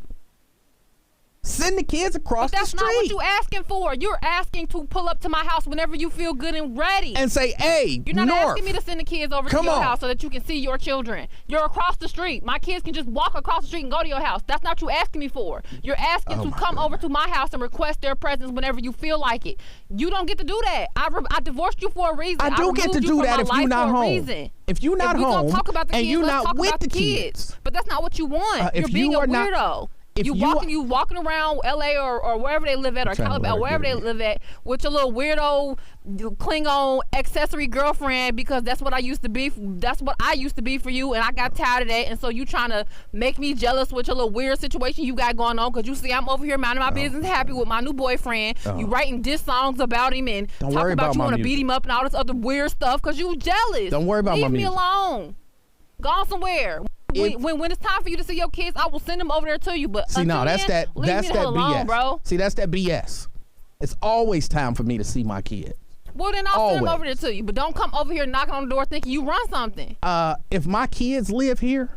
Send the kids across the street. But that's not what you're asking for. You're asking to pull up to my house whenever you feel good and ready. And say, hey, you're not asking me to send the kids over to your house so that you can see your children. You're across the street. My kids can just walk across the street and go to your house. That's not what you're asking me for. You're asking to come over to my house and request their presence whenever you feel like it. You don't get to do that. I divorced you for a reason. I do get to do that if you're not home. If you're not home and you're not with the kids. But that's not what you want. You're being a weirdo. You walking around LA or wherever they live at, or California, wherever they live at, with your little weirdo Klingon accessory girlfriend, because that's what I used to be. That's what I used to be for you, and I got tired of that. And so you trying to make me jealous with your little weird situation you got going on, because you see I'm over here minding my business, happy with my new boyfriend. You writing diss songs about him and talking about you want to beat him up and all this other weird stuff because you jealous. Don't worry about my music. Leave me alone. Go on somewhere. When it's time for you to see your kids, I will send them over there to you. But see, no, that's that alone, BS, bro. See, that's that BS. It's always time for me to see my kids. Well, then I'll send them over there to you. But don't come over here knocking on the door thinking you run something. If my kids live here,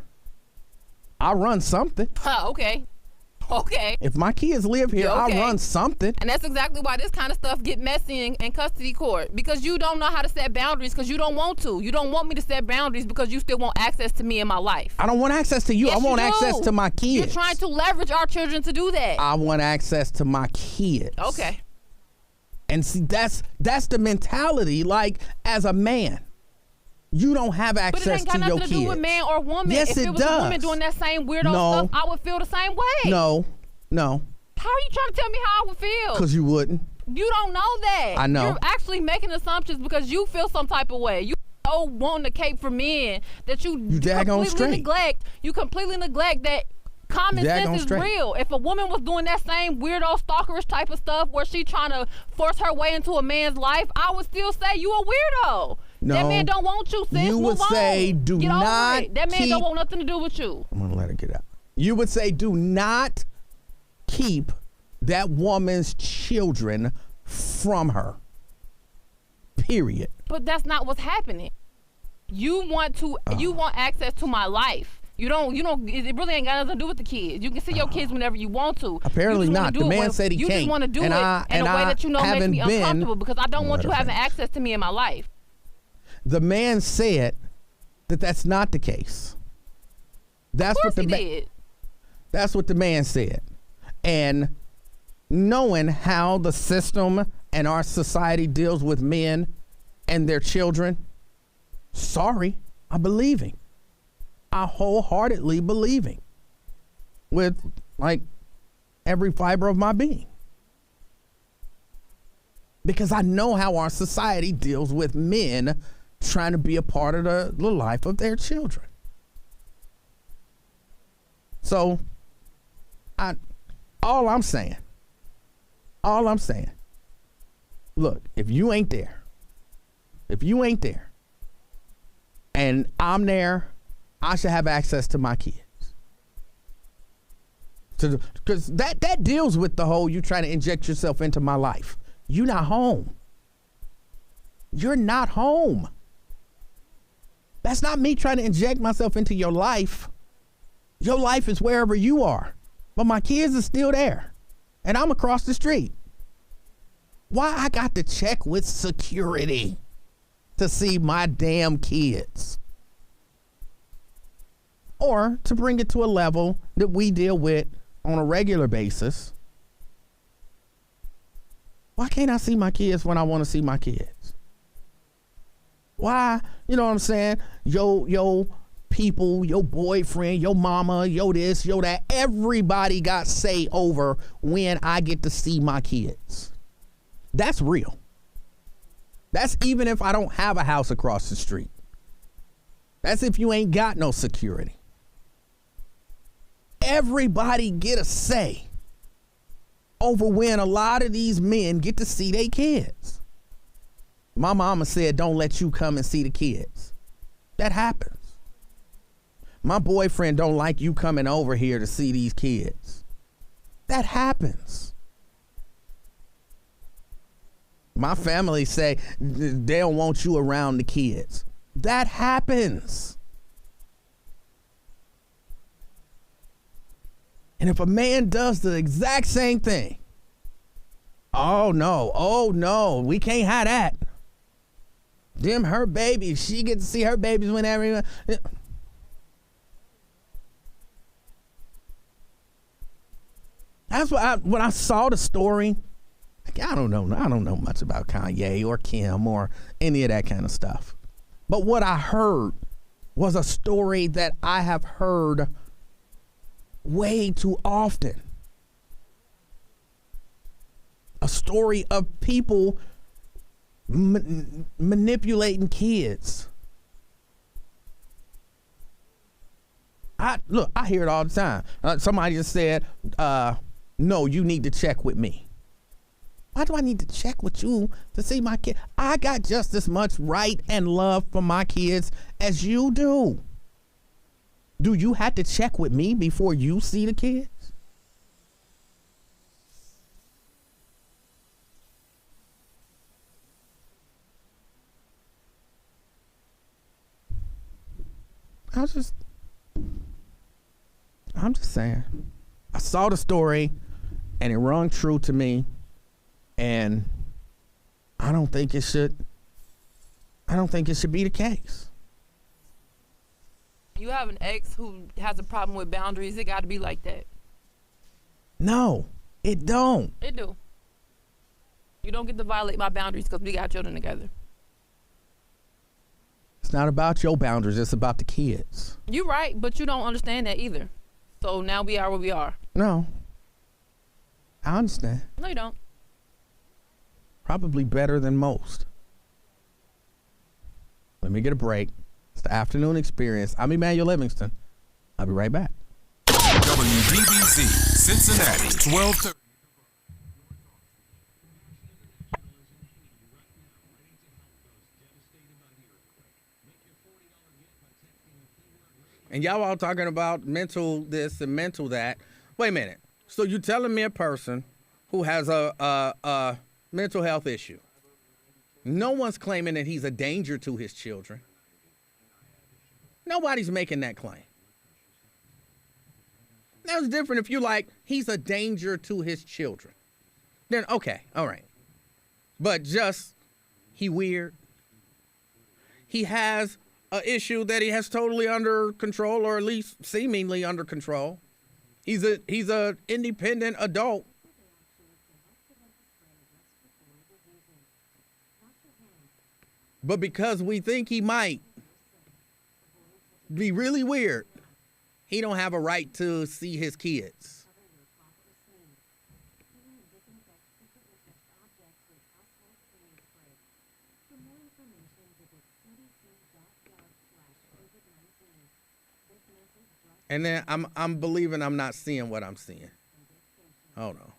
I run something. Okay. Okay. If my kids live here, I run something. And that's exactly why this kind of stuff get messy in custody court, because you don't know how to set boundaries, because you don't want to. You don't want me to set boundaries because you still want access to me in my life. I don't want access to you. Yes, I want access to my kids. You're trying to leverage our children to do that. I want access to my kids. Okay. And see, that's the mentality. Like, as a man, you don't have access to your kids. But it ain't got nothing to do with man or woman. Yes, if it was a woman doing that same weirdo stuff, I would feel the same way. No. How are you trying to tell me how I would feel? Because you wouldn't. You don't know that. I know. You're actually making assumptions because you feel some type of way. You so wanting to cape for men that you completely neglect that common sense is real. If a woman was doing that same weirdo stalkerish type of stuff where she trying to force her way into a man's life, I would still say you a weirdo. No, that man don't want you, sis. You would say do not. That man don't want nothing to do with you. I'm gonna let her get out. You would say do not keep that woman's children from her. Period. But that's not what's happening. You want access to my life. You don't, it really ain't got nothing to do with the kids. You can see your kids whenever you want to. Apparently not. The man said he can't. You just want to do it in a way that makes me uncomfortable, because I don't want you having access to me in my life. The man said that that's not the case. That's what the did. That's what the man said. And knowing how the system and our society deals with men and their children, sorry, I believe him. I wholeheartedly believe him with like every fiber of my being. Because I know how our society deals with men trying to be a part of the life of their children. So all I'm saying, look, if you ain't there, and I'm there, I should have access to my kids. Because that deals with the whole you trying to inject yourself into my life. You're not home. You're not home. That's not me trying to inject myself into your life. Your life is wherever you are. But my kids are still there. And I'm across the street. Why I got to check with security to see my damn kids? Or to bring it to a level that we deal with on a regular basis. Why can't I see my kids when I want to see my kids? Why, you know what I'm saying? Yo people, your boyfriend, your mama, yo this, yo that, everybody got say over when I get to see my kids. That's real. That's even if I don't have a house across the street. That's if you ain't got no security. Everybody get a say over when a lot of these men get to see their kids. My mama said, don't let you come and see the kids. That happens. My boyfriend don't like you coming over here to see these kids. That happens. My family say they don't want you around the kids. That happens. And if a man does the exact same thing, oh no, we can't have that. Them her babies, she gets to see her babies whenever. That's what when I saw the story. I don't know much about Kanye or Kim or any of that kind of stuff. But what I heard was a story that I have heard way too often. A story of people manipulating kids. I hear it all the time. Somebody just said, no, you need to check with me. Why do I need to check with you to see my kid? I got just as much right and love for my kids as you do. Do you have to check with me before you see the kids? I'm just saying. I saw the story and it rung true to me. And I don't think it should be the case. You have an ex who has a problem with boundaries, it got to be like that. No, it don't. It do. You don't get to violate my boundaries because we got children together. It's not about your boundaries, it's about the kids. You're right, but you don't understand that either. So now we are where we are. No. I understand. No, you don't. Probably better than most. Let me get a break. It's the afternoon experience. I'm Emanuel Livingston. I'll be right back. WBBZ, Cincinnati, 1230. And y'all all talking about mental this and mental that. Wait a minute. So you telling me a person who has a mental health issue, no one's claiming that he's a danger to his children. Nobody's making that claim. Now it's different if you're like, he's a danger to his children. Then, okay, all right. But just, he weird. He has an issue that he has totally under control, or at least seemingly under control. He's a independent adult. But because we think he might be really weird, he don't have a right to see his kids. And then I'm believing I'm not seeing what I'm seeing. Hold on.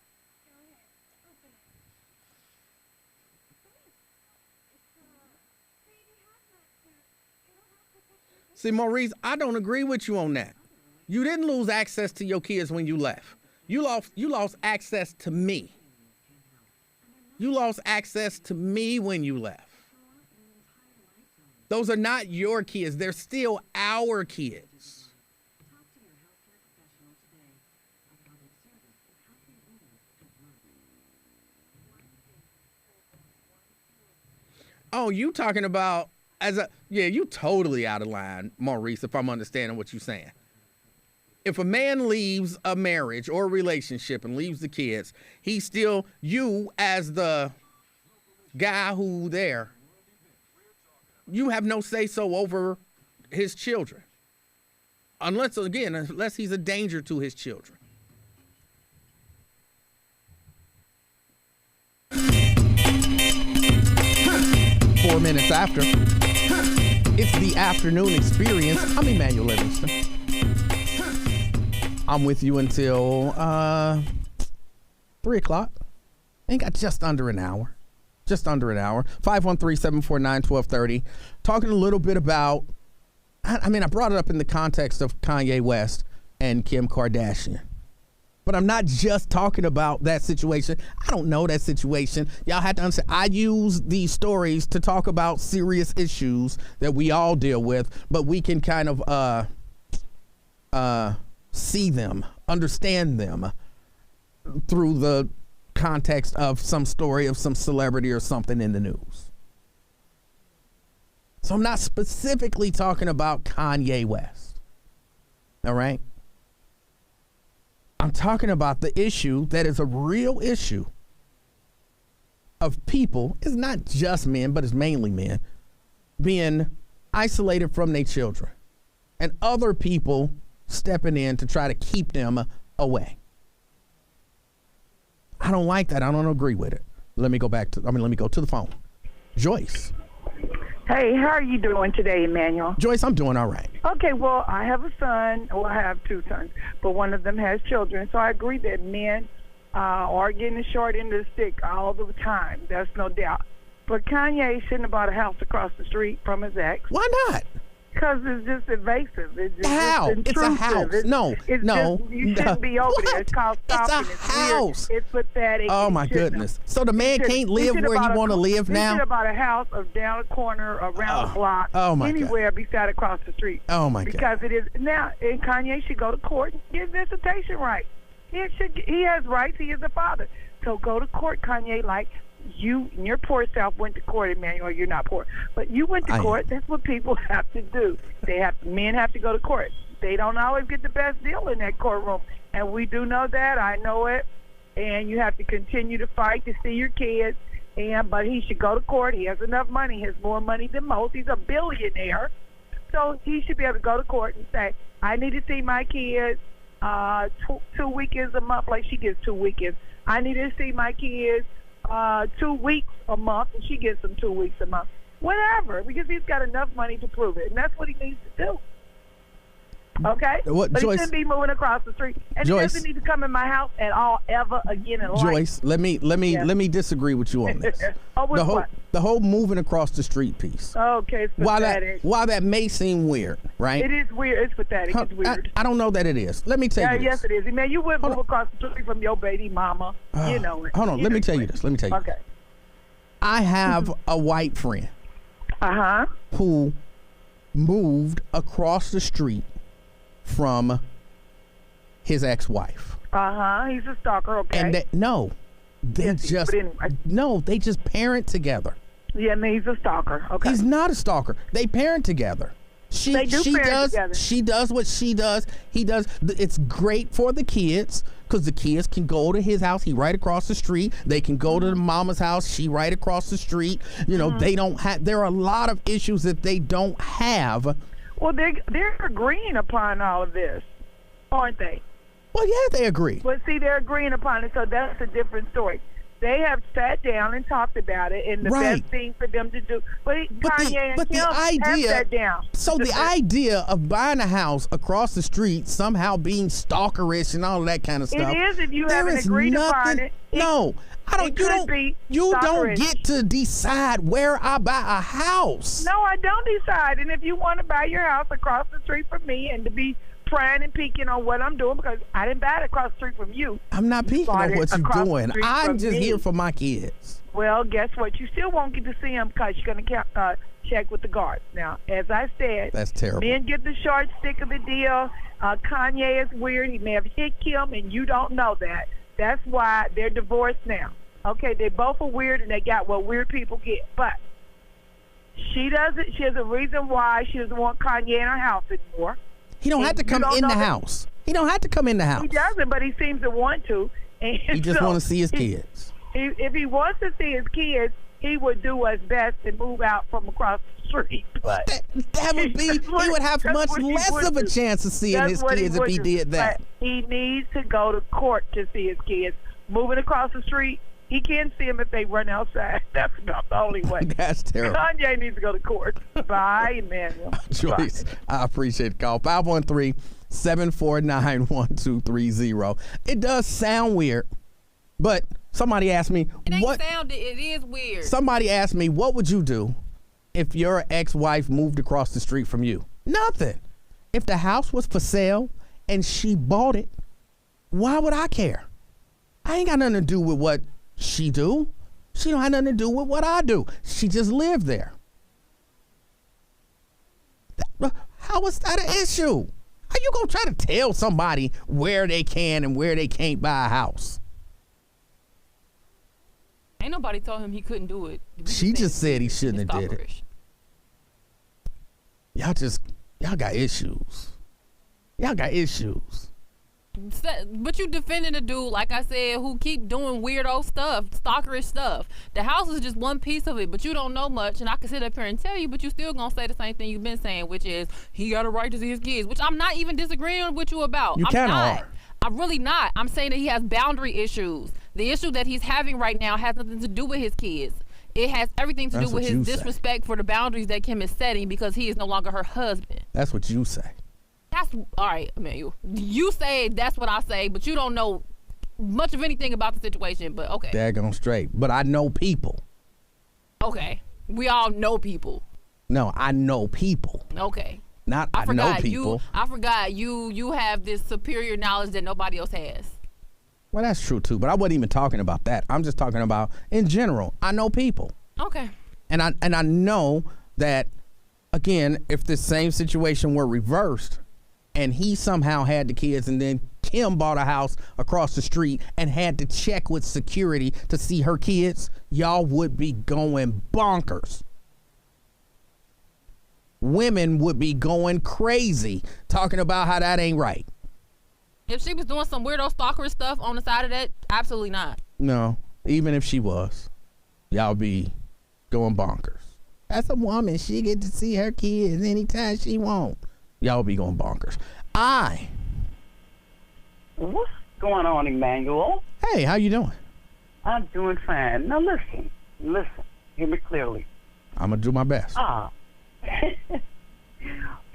See, Maurice, I don't agree with you on that. You didn't lose access to your kids when you left. You lost access to me. You lost access to me when you left. Those are not your kids. They're still our kids. Oh, you talking about you totally out of line, Maurice, if I'm understanding what you're saying. If a man leaves a marriage or a relationship and leaves the kids, he's still, you as the guy who there, you have no say-so over his children. Unless he's a danger to his children. Four minutes after. It's the afternoon experience. I'm Emanuel Livingston. I'm with you until 3 o'clock. Ain't got just under an hour. 513-749-1230. Talking a little bit about, I brought it up in the context of Kanye West and Kim Kardashian. But I'm not just talking about that situation. I don't know that situation. Y'all have to understand, I use these stories to talk about serious issues that we all deal with, but we can kind of see them, understand them through the context of some story of some celebrity or something in the news. So I'm not specifically talking about Kanye West. All right? I'm talking about the issue that is a real issue of people, it's not just men, but it's mainly men, being isolated from their children and other people stepping in to try to keep them away. I don't like that. I don't agree with it. Let me go to the phone. Joyce. Hey, how are you doing today, Emanuel? Joyce, I'm doing all right. Okay, well, I have a son. Well, I have two sons, but one of them has children. So I agree that men are getting the short end of the stick all the time. That's no doubt. But Kanye shouldn't have bought a house across the street from his ex. Why not? Because it's just invasive. It's just How? It's a house. You shouldn't be over there. It's called stalking. It's a house. Weird. It's pathetic. Oh, my goodness. So the man can't live where he want to live now? He should have bought a house down the corner, around the block, anywhere beside across the street. Oh, my God. Because it is now, and Kanye should go to court and get visitation rights. He has rights. He is a father. So go to court, Kanye, like you and your poor self went to court, Emanuel. You're not poor, but you went to court. That's what people have to do. Men have to go to court. They don't always get the best deal in that courtroom, and we do know that. I know it, and you have to continue to fight to see your kids. But he should go to court. He has enough money. He has more money than most. He's a billionaire, so he should be able to go to court and say, "I need to see my kids 2 weekends a month, like she gets 2 weekends. I need to see my kids 2 weeks a month, and she gets them 2 weeks a month." Whatever, because he's got enough money to prove it, and that's what he needs to do. Okay? But Joyce, he shouldn't be moving across the street. And Joyce, he doesn't need to come in my house at all ever again in life. Joyce, let me disagree with you on this. The whole moving across the street piece. Okay, it's pathetic. While that may seem weird, right? It is weird. It's pathetic. It's weird. I don't know that it is. Let me tell you this. Yes, it is. Man, you wouldn't move across the street from your baby mama. You know it. Hold on. Let me tell you this. Okay. I have a white friend. Who moved across the street from his ex-wife. He's a stalker, okay. And they just parent together. Yeah, and he's a stalker. Okay. He's not a stalker. They parent together. She does what she does. He does. It's great for the kids because the kids can go to his house. He right across the street. They can go to the mama's house. She right across the street. You know, they don't have. There are a lot of issues that they don't have. Well, they're agreeing upon all of this, aren't they? Well, yeah, they agree. But see, they're agreeing upon it, so that's a different story. They have sat down and talked about it, and the best thing for them to do. But Kanye and Kim have sat down. So the idea of buying a house across the street, somehow being stalkerish and all of that kind of stuff. It is if you haven't agreed upon it. No, I don't. You don't get to decide where I buy a house. No, I don't decide. And if you want to buy your house across the street from me and to be prying and peeking on what I'm doing, because I didn't buy it across the street from you. I'm not peeking on what you're doing. I'm just here for my kids. Well, guess what? You still won't get to see them because you're going to check with the guards. Now, as I said, that's terrible. Men get the short stick of the deal. Kanye is weird. He may have hit Kim, and you don't know that. That's why they're divorced now. Okay, they both are weird, and they got what weird people get. But she doesn't. She has a reason why she doesn't want Kanye in her house anymore. He don't have to come in the house. He don't have to come in the house. He doesn't, but he seems to want to. And he just want to see his kids. If he wants to see his kids, he would do what's best and move out from across the street. But that would be, he would have much less of a chance of seeing his kids if he did that. But he needs to go to court to see his kids. Moving across the street, he can't see them if they run outside. That's about the only way. That's terrible. Kanye needs to go to court. Bye, Emanuel. Joyce, bye. I appreciate the call. 513-749-1230. It does sound weird, but somebody asked me, it is weird. Somebody asked me, what would you do if your ex-wife moved across the street from you? Nothing. If the house was for sale and she bought it, Why would I care? I ain't got nothing to do with what she do. She don't have nothing to do with what I do. She just lived there. How is that an issue? How you gonna try to tell somebody where they can and where they can't buy a house? Ain't nobody told him he couldn't do it. She just said he shouldn't have did it. Y'all got issues. Y'all got issues. But you defending a dude, like I said, who keep doing weirdo stuff, stalkerish stuff. The house is just one piece of it, but you don't know much, and I can sit up here and tell you, but you still gonna say the same thing you've been saying, which is he got a right to see his kids, which I'm not even disagreeing with you about. You kind of are. I'm really not. I'm saying that he has boundary issues. The issue that he's having right now has nothing to do with his kids. It has everything to do with his disrespect for the boundaries that Kim is setting because he is no longer her husband. That's what you say. That's all right, Emanuel. You say that's what I say, but you don't know much of anything about the situation. But okay. Daggone straight. But I know people. Okay. We all know people. No, I know people. Okay. Not I know people. I forgot you have this superior knowledge that nobody else has. Well, that's true too. But I wasn't even talking about that. I'm just talking about in general. I know people. Okay. And I know that, again, if this same situation were reversed, and he somehow had the kids, and then Kim bought a house across the street and had to check with security to see her kids, y'all would be going bonkers. Women would be going crazy talking about how that ain't right. If she was doing some weirdo stalker stuff on the side of that, absolutely not. No, even if she was, y'all be going bonkers. That's a woman. She get to see her kids anytime she want. Y'all be going bonkers. What's going on, Emanuel? Hey, how you doing? I'm doing fine. Now listen. Hear me clearly. I'm going to do my best.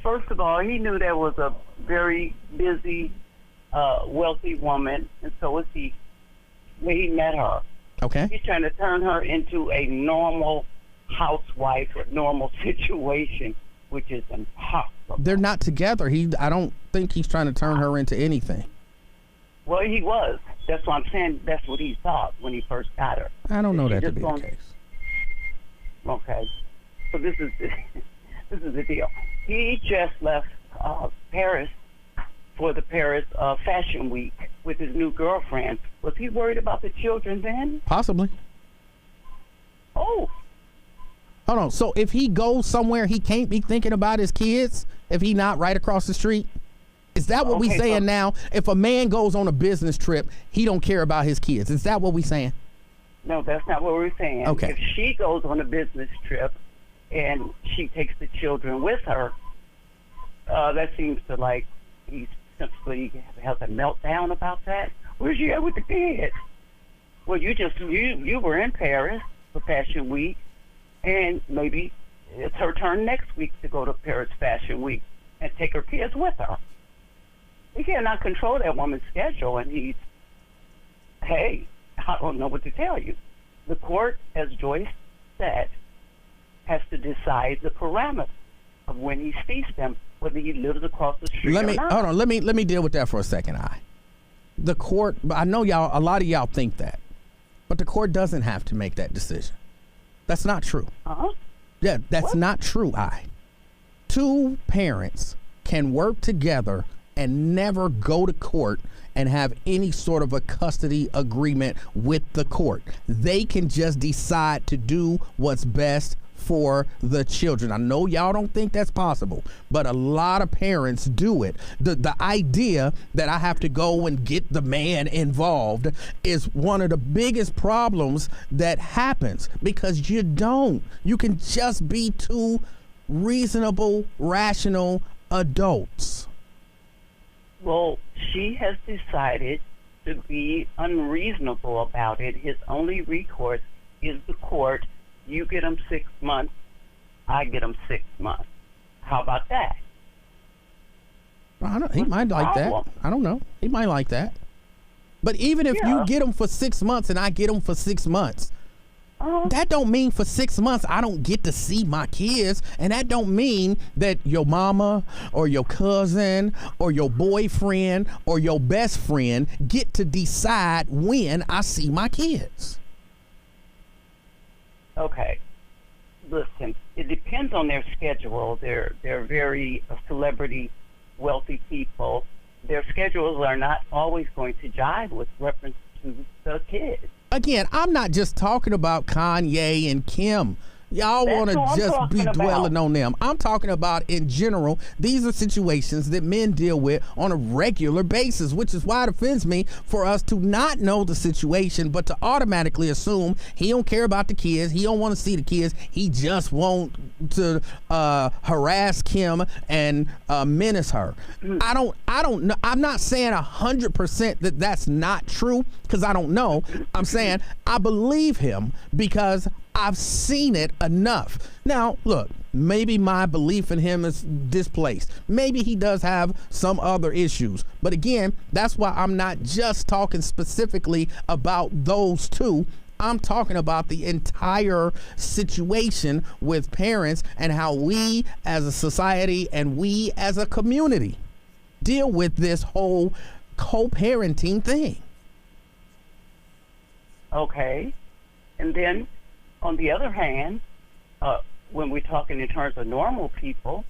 First of all, he knew there was a very busy, wealthy woman, and so was he, when he met her. Okay. He's trying to turn her into a normal housewife or normal situation, which is impossible. They're not together. I don't think he's trying to turn her into anything. Well, he was. That's what I'm saying. That's what he thought when he first got her. I don't know that to be the case. Okay. So this is the deal. He just left Paris for the Paris Fashion Week with his new girlfriend. Was he worried about the children then? Possibly. Oh. Hold on. So if he goes somewhere, he can't be thinking about his kids if he not right across the street? Is that what we saying now? If a man goes on a business trip, he don't care about his kids. Is that what we saying? No, that's not what we're saying. Okay. If she goes on a business trip and she takes the children with her, that seems to like he simply has a meltdown about that. Where's she at with the kids? Well, you were in Paris for Fashion Week, and maybe it's her turn next week to go to Paris Fashion Week and take her kids with her. He cannot control that woman's schedule, and I don't know what to tell you. The court, as Joyce said, has to decide the parameters of when he sees them, whether he lives across the street or not. Hold on. Let me deal with that for a second. The court, I know y'all, a lot of y'all think that, but the court doesn't have to make that decision. That's not true. Yeah, that's not true. Two parents can work together and never go to court and have any sort of a custody agreement with the court. They can just decide to do what's best for the children. I know y'all don't think that's possible, but a lot of parents do it. The idea that I have to go and get the man involved is one of the biggest problems that happens, because you can just be two reasonable, rational adults. Well, she has decided to be unreasonable about it. His only recourse is the court. You get him 6 months, I get him 6 months. How about that? He might like that. I don't know. He might like that. But even if you get him for 6 months and I get him for 6 months, That don't mean for 6 months I don't get to see my kids, and that don't mean that your mama or your cousin or your boyfriend or your best friend get to decide when I see my kids. Okay. Listen, it depends on their schedule. They're very celebrity, wealthy people. Their schedules are not always going to jive with reference to the kids. Again, I'm not just talking about Kanye and Kim. Y'all want to just be dwelling on them. I'm talking about in general. These are situations that men deal with on a regular basis, which is why it offends me for us to not know the situation, but to automatically assume he don't care about the kids. He don't want to see the kids. He just want to harass Kim and menace her. I don't know. I'm not saying 100% that that's not true because I don't know. I'm saying I believe him because I've seen it enough. Now, look, maybe my belief in him is displaced. Maybe he does have some other issues. But again, that's why I'm not just talking specifically about those two. I'm talking about the entire situation with parents and how we as a society and we as a community deal with this whole co-parenting thing. Okay. And then, on the other hand, when we're talking in terms of normal people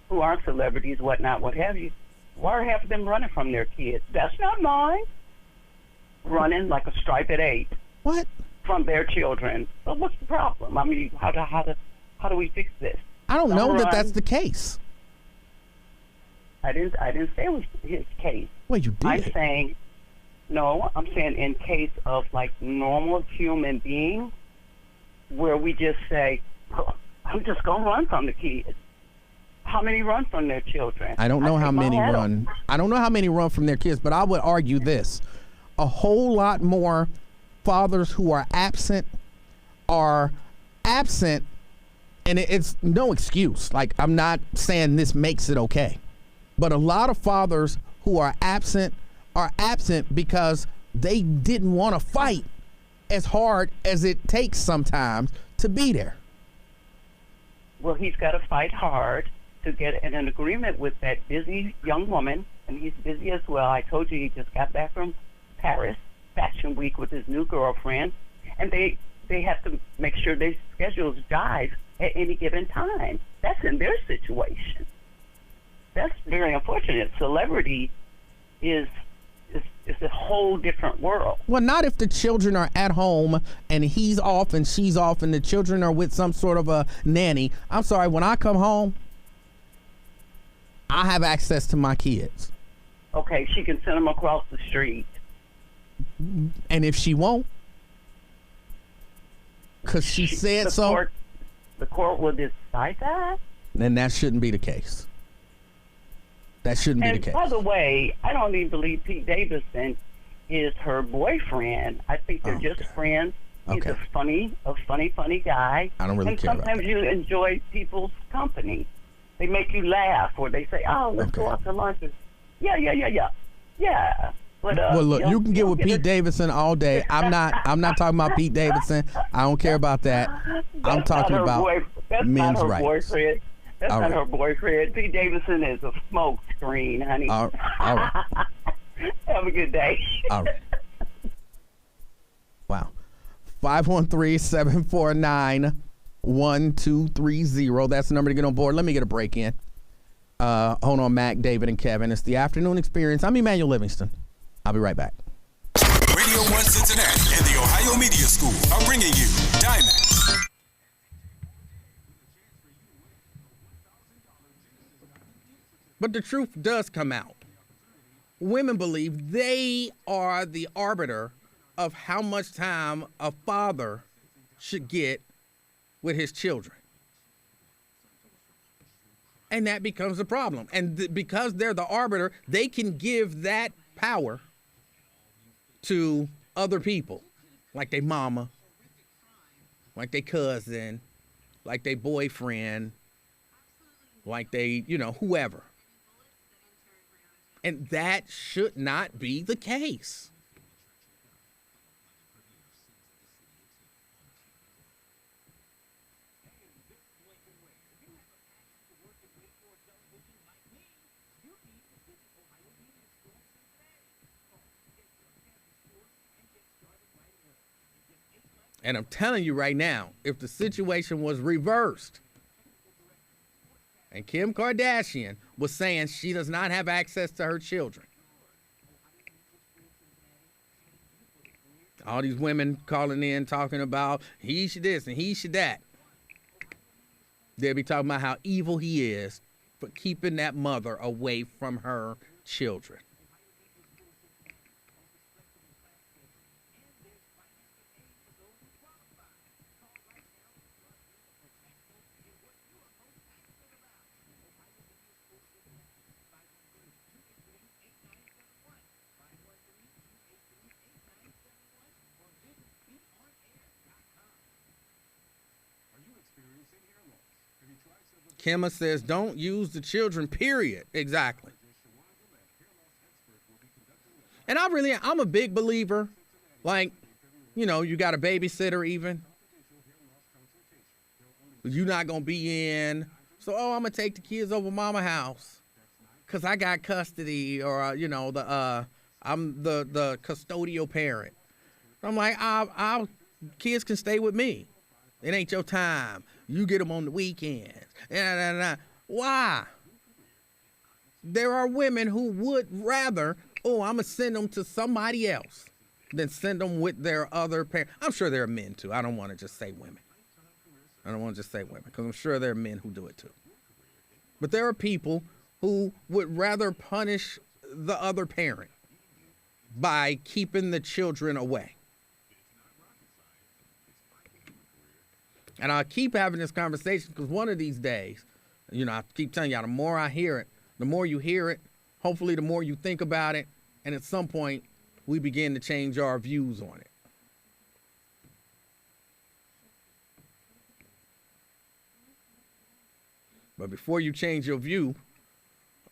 who aren't celebrities, whatnot, what have you, why are half of them running from their kids? That's not mine. Running like a striped ape. What? From their children. So what's the problem? I mean, how do we fix this? I don't know that that's the case. I didn't say it was his case. Well, you did. I'm saying in case of like normal human beings, where we just say, oh, I'm just going to run from the kids. How many run from their children? I don't know how many run. I don't know how many run from their kids, but I would argue this. A whole lot more fathers who are absent, and it's no excuse. Like, I'm not saying this makes it okay. But a lot of fathers who are absent because they didn't want to fight as hard as it takes sometimes to be there. Well, he's got to fight hard to get in an agreement with that busy young woman, and he's busy as well. I told you he just got back from Paris Fashion Week with his new girlfriend, and they have to make sure their schedules jive at any given time. That's in their situation. That's very unfortunate. Celebrity is a whole different world. Well, not if the children are at home and he's off and she's off and the children are with some sort of a nanny. I'm sorry, when I come home, I have access to my kids. Okay, she can send them across the street. And if she won't, because she said so. The court will decide that? Then that shouldn't be the case. That shouldn't be the case. By the way, I don't even believe Pete Davidson is her boyfriend. I think they're just friends. He's a funny guy. I don't really care about that. And sometimes you enjoy people's company. They make you laugh, or they say, "Oh, let's go out to lunch." Yeah. But, well, look, you can get with Pete Davidson all day. I'm not talking about Pete Davidson. I don't care about that. I'm talking about men's rights. Boyfriend. That's all not right. her boyfriend. Pete Davidson is a smoke screen, honey. All right. Have a good day. All right. Wow. 513-749-1230. That's the number to get on board. Let me get a break in. Hold on, Mac, David, and Kevin. It's the afternoon experience. I'm Emanuel Livingston. I'll be right back. Radio 1 Cincinnati and the Ohio Media School are bringing you Diamond. But the truth does come out. Women believe they are the arbiter of how much time a father should get with his children. And that becomes a problem. And because they're the arbiter, they can give that power to other people, like their mama, like their cousin, like their boyfriend, like they, whoever. And that should not be the case. And I'm telling you right now, if the situation was reversed and Kim Kardashian was saying she does not have access to her children, all these women calling in talking about he should this and he should that, they'll be talking about how evil he is for keeping that mother away from her children. Kimma says, don't use the children, period. Exactly. And I'm a big believer. Like, you know, you got a babysitter even. You're not going to be in. So, I'm going to take the kids over mama house because I got custody or, I'm the custodial parent. I'm like, I'll kids can stay with me. It ain't your time. You get them on the weekends. Why? There are women who would rather, I'm going to send them to somebody else than send them with their other parents. I'm sure there are men, too. I don't want to just say women. Because I'm sure there are men who do it, too. But there are people who would rather punish the other parent by keeping the children away. And I keep having this conversation because one of these days, you know, I keep telling y'all, the more I hear it, the more you hear it, hopefully the more you think about it, and at some point, we begin to change our views on it. But before you change your view,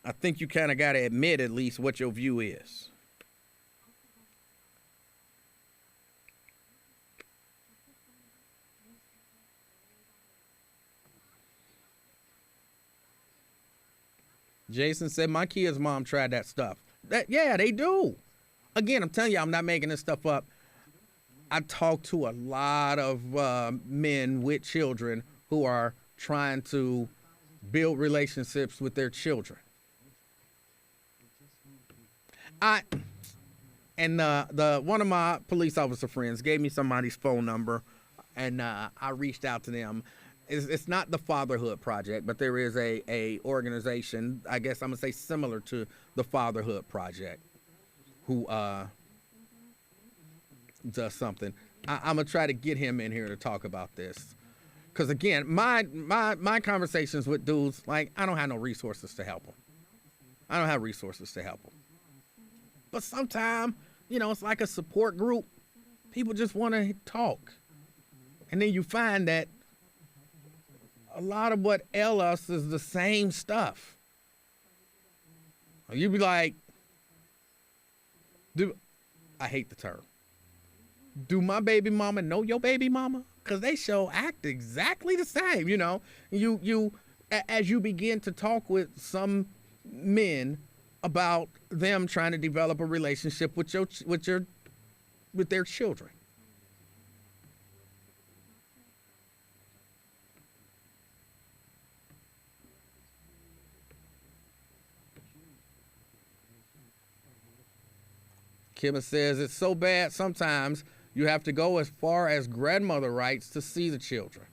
I think you kind of got to admit at least what your view is. Jason said, my kid's mom tried that stuff. Yeah, they do. Again, I'm telling you, I'm not making this stuff up. I talk to a lot of men with children who are trying to build relationships with their children. One of my police officer friends gave me somebody's phone number, and I reached out to them. It's not the Fatherhood Project, but there is a organization, I guess I'm going to say similar to the Fatherhood Project, who does something. I'm going to try to get him in here to talk about this. Because, again, my conversations with dudes, like, I don't have no resources to help them. But sometimes, you know, it's like a support group. People just want to talk. And then you find that a lot of what ails us is the same stuff. You be like, I hate the term. Do my baby mama know your baby mama? Because they act exactly the same, you know. As you begin to talk with some men about them trying to develop a relationship with their children. Kimma says, it's so bad sometimes you have to go as far as grandmother rights to see the children.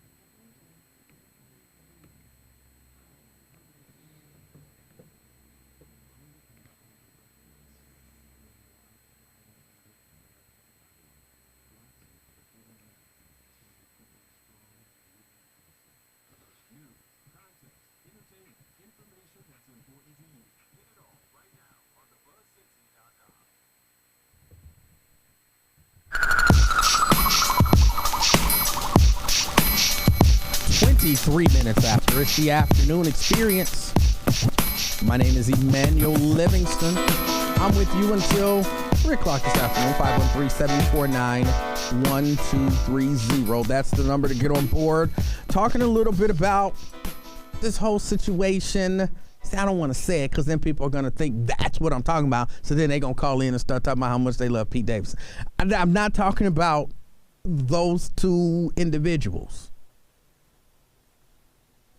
Three minutes after. It's the afternoon experience. My name is Emanuel Livingston. I'm with you until 3 o'clock this afternoon. 513-749-1230. That's the number to get on board. Talking a little bit about this whole situation. See, I don't want to say it because then people are going to think that's what I'm talking about. So then they're going to call in and start talking about how much they love Pete Davidson. I'm not talking about those two individuals.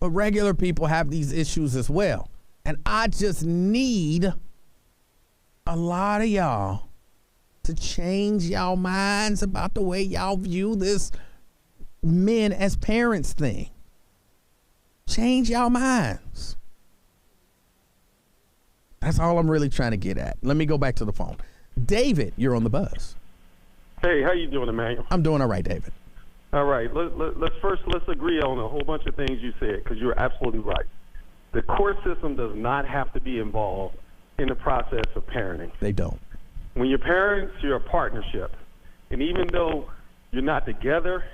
But regular people have these issues as well. And I just need a lot of y'all to change y'all minds about the way y'all view this men as parents thing. Change y'all minds. That's all I'm really trying to get at. Let me go back to the phone. David, you're on the buzz. Hey, how you doing, Emanuel? I'm doing all right, David. All right. Let's agree on a whole bunch of things you said, because you're absolutely right. The court system does not have to be involved in the process of parenting. They don't. When you're parents, you're a partnership. And even though you're not together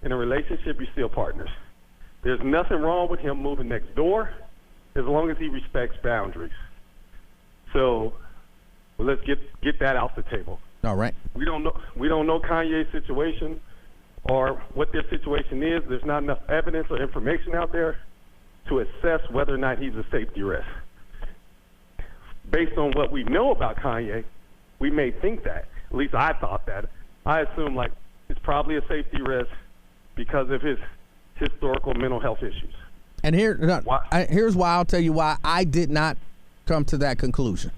in a relationship, you're still partners. There's nothing wrong with him moving next door as long as he respects boundaries. So let's get that off the table. All right. We don't know Kanye's situation or what their situation is. There's not enough evidence or information out there to assess whether or not he's a safety risk. Based on what we know about Kanye, we may think that. At least I thought that. I assume like it's probably a safety risk because of his historical mental health issues. And here's why I'll tell you why I did not come to that conclusion.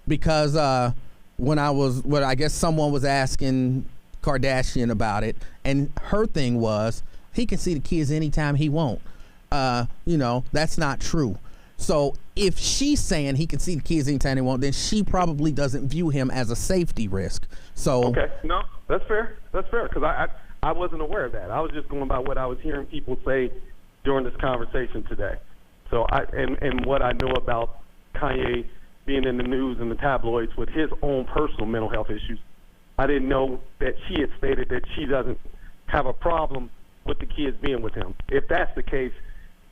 Because I guess someone was asking Kardashian about it, and her thing was he can see the kids anytime he wants. That's not true. So if she's saying he can see the kids anytime he wants, then she probably doesn't view him as a safety risk. So okay, no, that's fair. That's fair, because I wasn't aware of that. I was just going by what I was hearing people say during this conversation today. So and what I know about Kanye being in the news and the tabloids with his own personal mental health issues, I didn't know that she had stated that she doesn't have a problem with the kids being with him. If that's the case,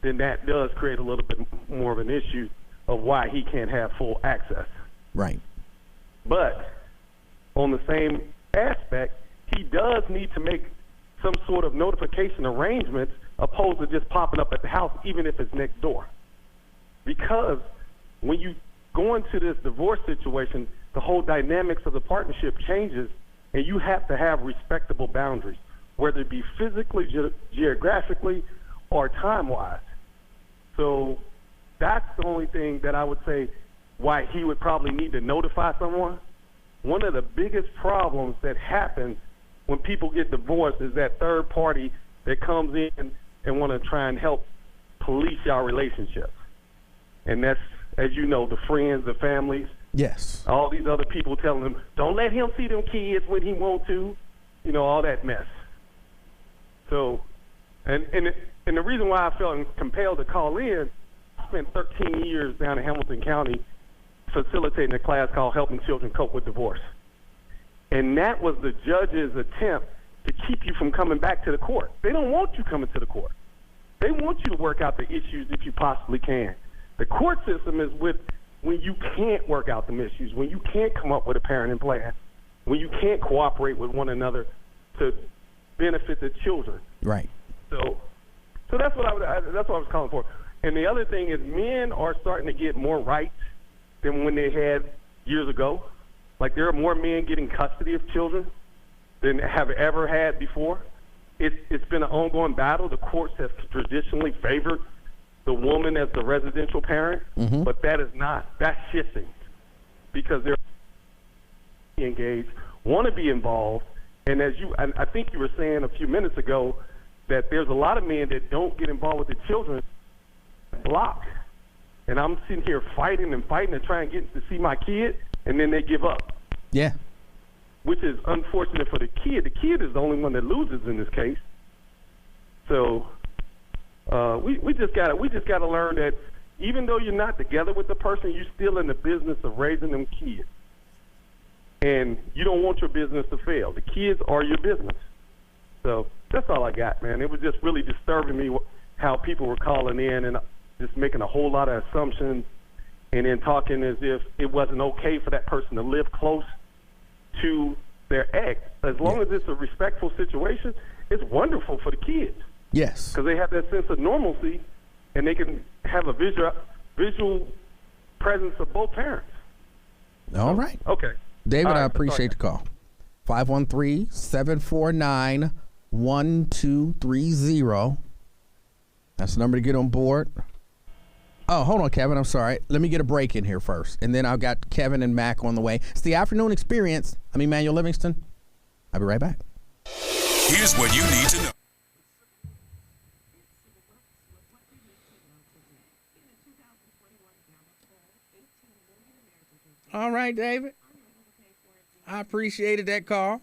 then that does create a little bit more of an issue of why he can't have full access. Right. But on the same aspect, he does need to make some sort of notification arrangements opposed to just popping up at the house, even if it's next door. Because when you go into this divorce situation, the whole dynamics of the partnership changes, and you have to have respectable boundaries, whether it be physically, geographically, or time-wise. So that's the only thing that I would say why he would probably need to notify someone. One of the biggest problems that happens when people get divorced is that third party that comes in and want to try and help police our relationship. And that's, as you know, the friends, the families. Yes. All these other people telling them, don't let him see them kids when he wants to. All that mess. So, and the reason why I felt compelled to call in, I spent 13 years down in Hamilton County facilitating a class called Helping Children Cope with Divorce. And that was the judge's attempt to keep you from coming back to the court. They don't want you coming to the court. They want you to work out the issues if you possibly can. The court system is when you can't work out the issues, when you can't come up with a parenting plan, when you can't cooperate with one another to benefit the children. Right. So that's what I was calling for. And the other thing is, men are starting to get more rights than when they had years ago. Like, there are more men getting custody of children than have ever had before. It's been an ongoing battle. The courts have traditionally favored the woman as the residential parent, but that's shifting because they're engaged, want to be involved, and I think you were saying a few minutes ago that there's a lot of men that don't get involved with the children, block. And I'm sitting here fighting and try and get to see my kid, and then they give up. Yeah. Which is unfortunate for the kid. The kid is the only one that loses in this case. So we just gotta learn that even though you're not together with the person, you're still in the business of raising them kids. And you don't want your business to fail. The kids are your business. So that's all I got, man. It was just really disturbing me how people were calling in and just making a whole lot of assumptions and then talking as if it wasn't okay for that person to live close to their ex. As long as it's a respectful situation, it's wonderful for the kids. Yes. Because they have that sense of normalcy and they can have a visual presence of both parents. All right. Okay. David, I appreciate the call. 513-749-1230. That's the number to get on board. Oh, hold on, Kevin. I'm sorry. Let me get a break in here first. And then I've got Kevin and Mac on the way. It's the afternoon experience. I'm Emanuel Livingston. I'll be right back. Here's what you need to know. All right, David. I appreciated that call.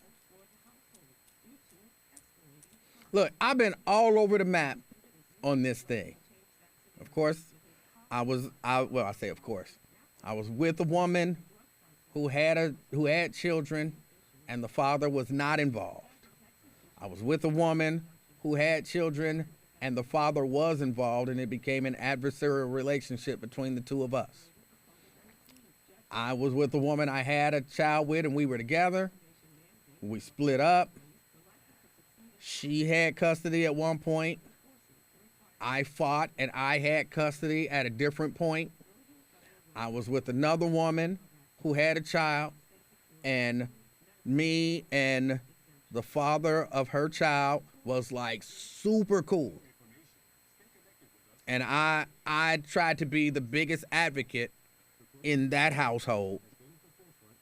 Look, I've been all over the map on this thing. Of course, I was with a woman who had children and the father was not involved. I was with a woman who had children and the father was involved, and it became an adversarial relationship between the two of us. I was with a woman I had a child with, and we were together. We split up. She had custody at one point. I fought, and I had custody at a different point. I was with another woman who had a child, and me and the father of her child was like super cool. And I tried to be the biggest advocate in that household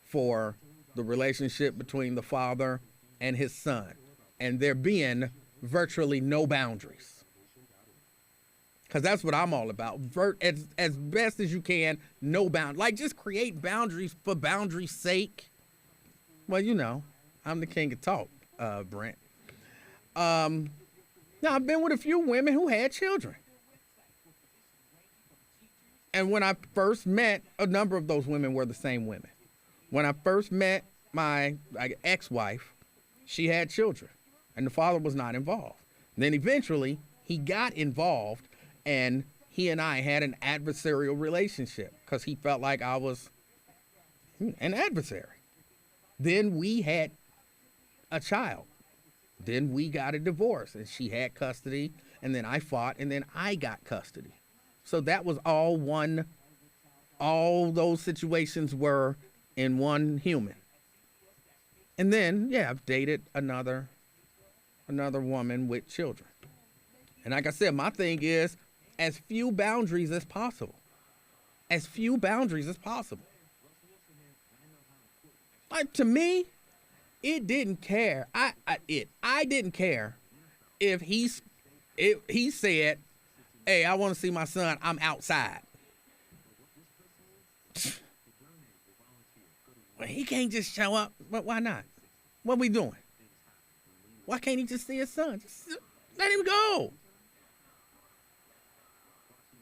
for the relationship between the father and his son, and there being virtually no boundaries. Because that's what I'm all about. As best as you can, no boundaries. Like, just create boundaries for boundaries' sake. Well, you know, I'm the king of talk, Brent. Now, I've been with a few women who had children. And when I first met, a number of those women were the same women. When I first met my ex-wife, she had children, and the father was not involved. And then eventually, he got involved, and he and I had an adversarial relationship because he felt like I was an adversary. Then we had a child. Then we got a divorce, and she had custody, and then I fought, and then I got custody. So that was all those situations were in one human. And then, yeah, I've dated another woman with children. And like I said, my thing is as few boundaries as possible. As few boundaries as possible. Like, to me, it didn't care. I didn't care if he said, hey, I want to see my son, I'm outside. Well, he can't just show up. But why not? What we doing? Why can't he just see his son? Just let him go.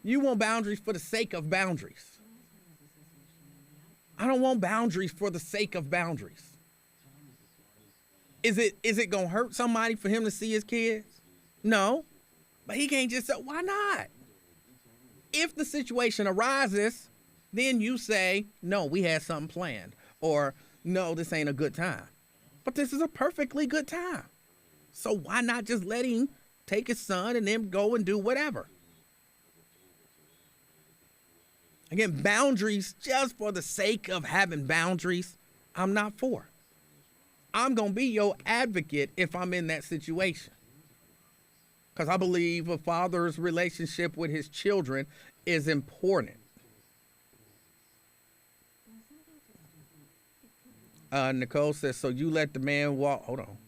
You want boundaries for the sake of boundaries. I don't want boundaries for the sake of boundaries. Is it going to hurt somebody for him to see his kids? No. But he can't just say, why not? If the situation arises, then you say, no, we had something planned. Or, no, this ain't a good time. But this is a perfectly good time. So why not just let him take his son and then go and do whatever? Again, boundaries just for the sake of having boundaries, I'm not for. I'm going to be your advocate if I'm in that situation. Because I believe a father's relationship with his children is important. Nicole says, so you let the man walk. Hold on.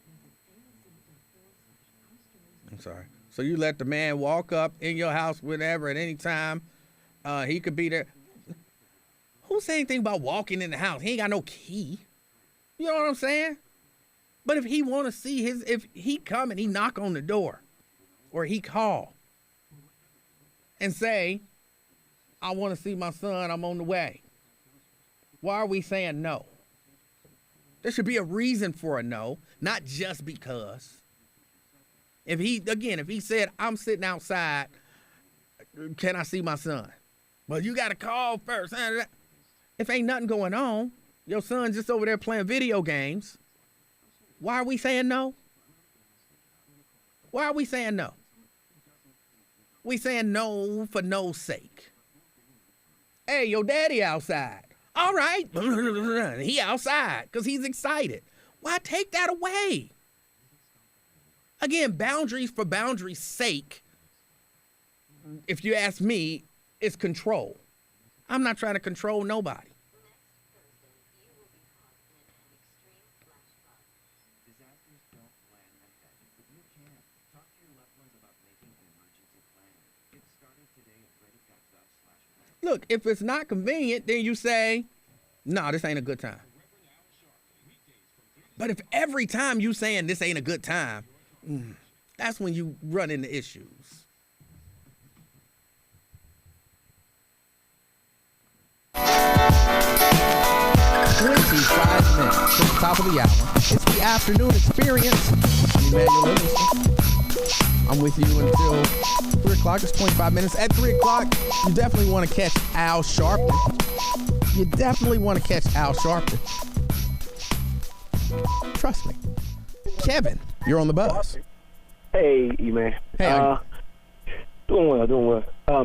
I'm sorry. So you let the man walk up in your house whenever, at any time. He could be there. Who said anything about walking in the house? He ain't got no key. You know what I'm saying? But if he want to see if he come and he knock on the door, or he call and say, I want to see my son, I'm on the way. Why are we saying no? There should be a reason for a no, not just because. If he said, I'm sitting outside, can I see my son? Well, you got to call first. If ain't nothing going on, your son's just over there playing video games, why are we saying no? Why are we saying no? We saying no for no's sake. Hey, your daddy outside. All right. He outside because he's excited. Why take that away? Again, boundaries for boundaries' sake, if you ask me, is control. I'm not trying to control nobody. Look, if it's not convenient, then you say, no, this ain't a good time. But if every time you saying this ain't a good time, that's when you run into issues. $25 minutes to the top of the hour. It's the afternoon experience. I'm Emanuel Livingston. I'm with you until 3 o'clock. It's 25 minutes. At 3 o'clock, you definitely want to catch Al Sharpton. Trust me. Kevin, you're on the bus. Hey, E-Man. Hey, doing well.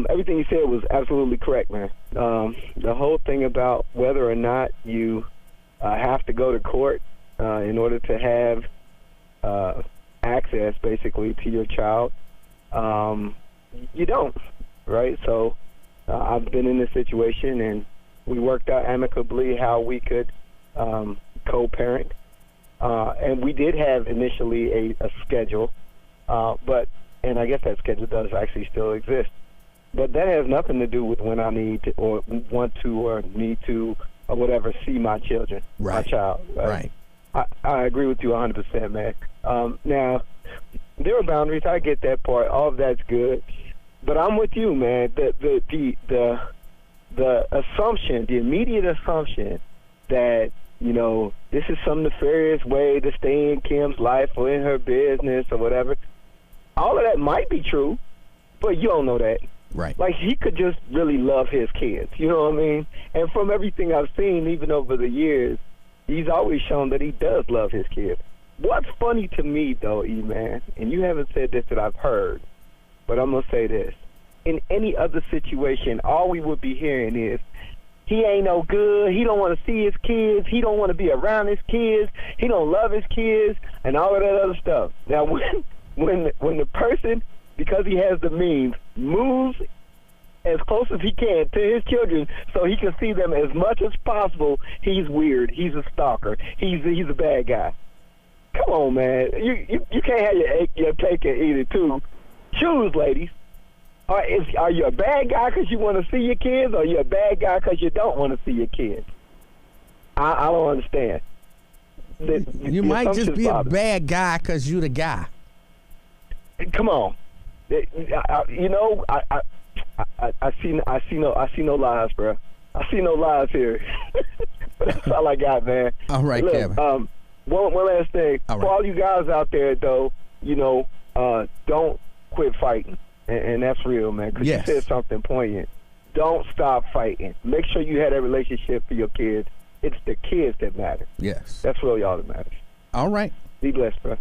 Everything you said was absolutely correct, man. The whole thing about whether or not you have to go to court in order to have access, basically, to your child, you don't, right? So I've been in this situation, and we worked out amicably how we could co-parent. And we did have initially a schedule, and I guess that schedule does actually still exist. But that has nothing to do with when I need to or want to or need to or whatever see my children, my child. Right. I agree with you 100%, man. Now, there are boundaries. I get that part. All of that's good. But I'm with you, man. The assumption, the immediate assumption that, you know, this is some nefarious way to stay in Kim's life or in her business or whatever, all of that might be true, but you don't know that. Right. Like, he could just really love his kids, you know what I mean? And from everything I've seen, even over the years, he's always shown that he does love his kids. What's funny to me, though, E-Man, and you haven't said this that I've heard, but I'm going to say this. In any other situation, all we would be hearing is, he ain't no good, he don't want to see his kids, he don't want to be around his kids, he don't love his kids, and all of that other stuff. Now, when the person, because he has the means, moves as close as he can to his children so he can see them as much as possible, he's weird, he's a stalker, he's a bad guy. Come on, man. You can't have your cake and eat it, too. Choose, ladies. Are you a bad guy because you want to see your kids, or are you a bad guy because you don't want to see your kids? I don't understand. You might just be a bad guy because you the guy. Come on. You know, I see no lies, bro. I see no lies here. That's all I got, man. All right, look, Kevin. One last thing. All right. For all you guys out there, though, you know, don't quit fighting. And that's real, man, because you said something poignant. Don't stop fighting. Make sure you have that relationship for your kids. It's the kids that matter. Yes. That's really all that matters. All right. Be blessed, bro.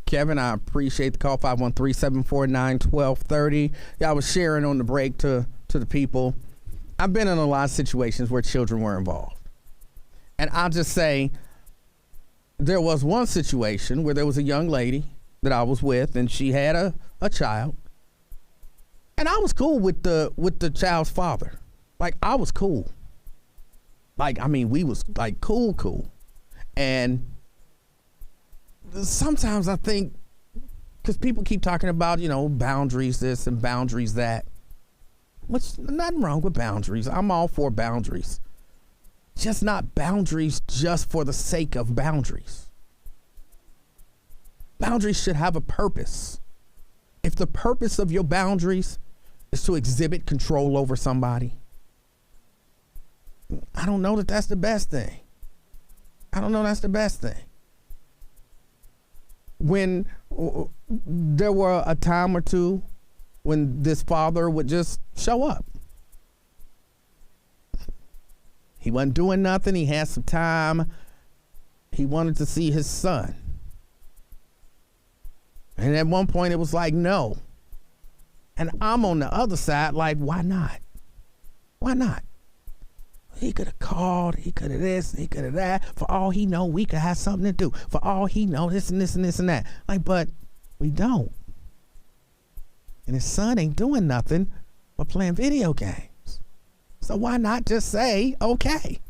Kevin, I appreciate the call, 513-749-1230. Yeah, I was sharing on the break to the people. I've been in a lot of situations where children were involved. And I'll just say there was one situation where there was a young lady that I was with, and she had a child. And I was cool with the child's father. Like, I was cool. Like, I mean, we was like cool. And sometimes I think, because people keep talking about, you know, boundaries this and boundaries that. Which, nothing wrong with boundaries. I'm all for boundaries. Just not boundaries just for the sake of boundaries. Boundaries should have a purpose. If the purpose of your boundaries is to exhibit control over somebody, I don't know that that's the best thing. When there were a time or two when this father would just show up. He wasn't doing nothing. He had some time. He wanted to see his son. And at one point it was like, no. And I'm on the other side like, why not? Why not? He could have called. He could have this. He could have that. For all he know, we could have something to do. For all he know, this and this and this and that. Like, but we don't. And his son ain't doing nothing but playing video games. So why not just say, okay?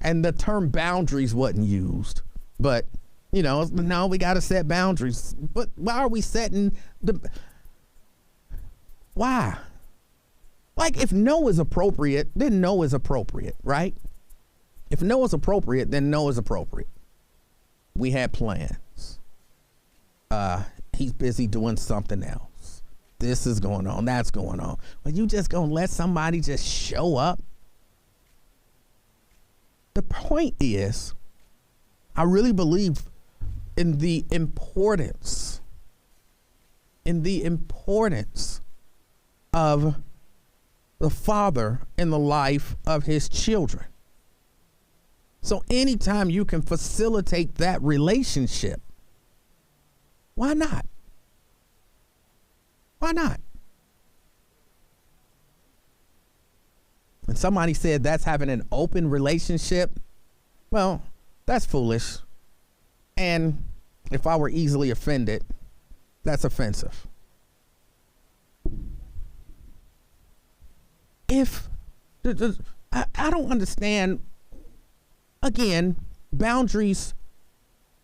And the term boundaries wasn't used. But, you know, no, we got to set boundaries. But why are we setting why? Like, if no is appropriate, then no is appropriate, right? If no is appropriate, then no is appropriate. We had plans. He's busy doing something else. This is going on. That's going on. But you just gonna let somebody just show up? The point is, I really believe in the importance of the father in the life of his children. So anytime you can facilitate that relationship, why not? Why not? And somebody said that's having an open relationship. Well, that's foolish. And if I were easily offended, that's offensive. I don't understand, again, boundaries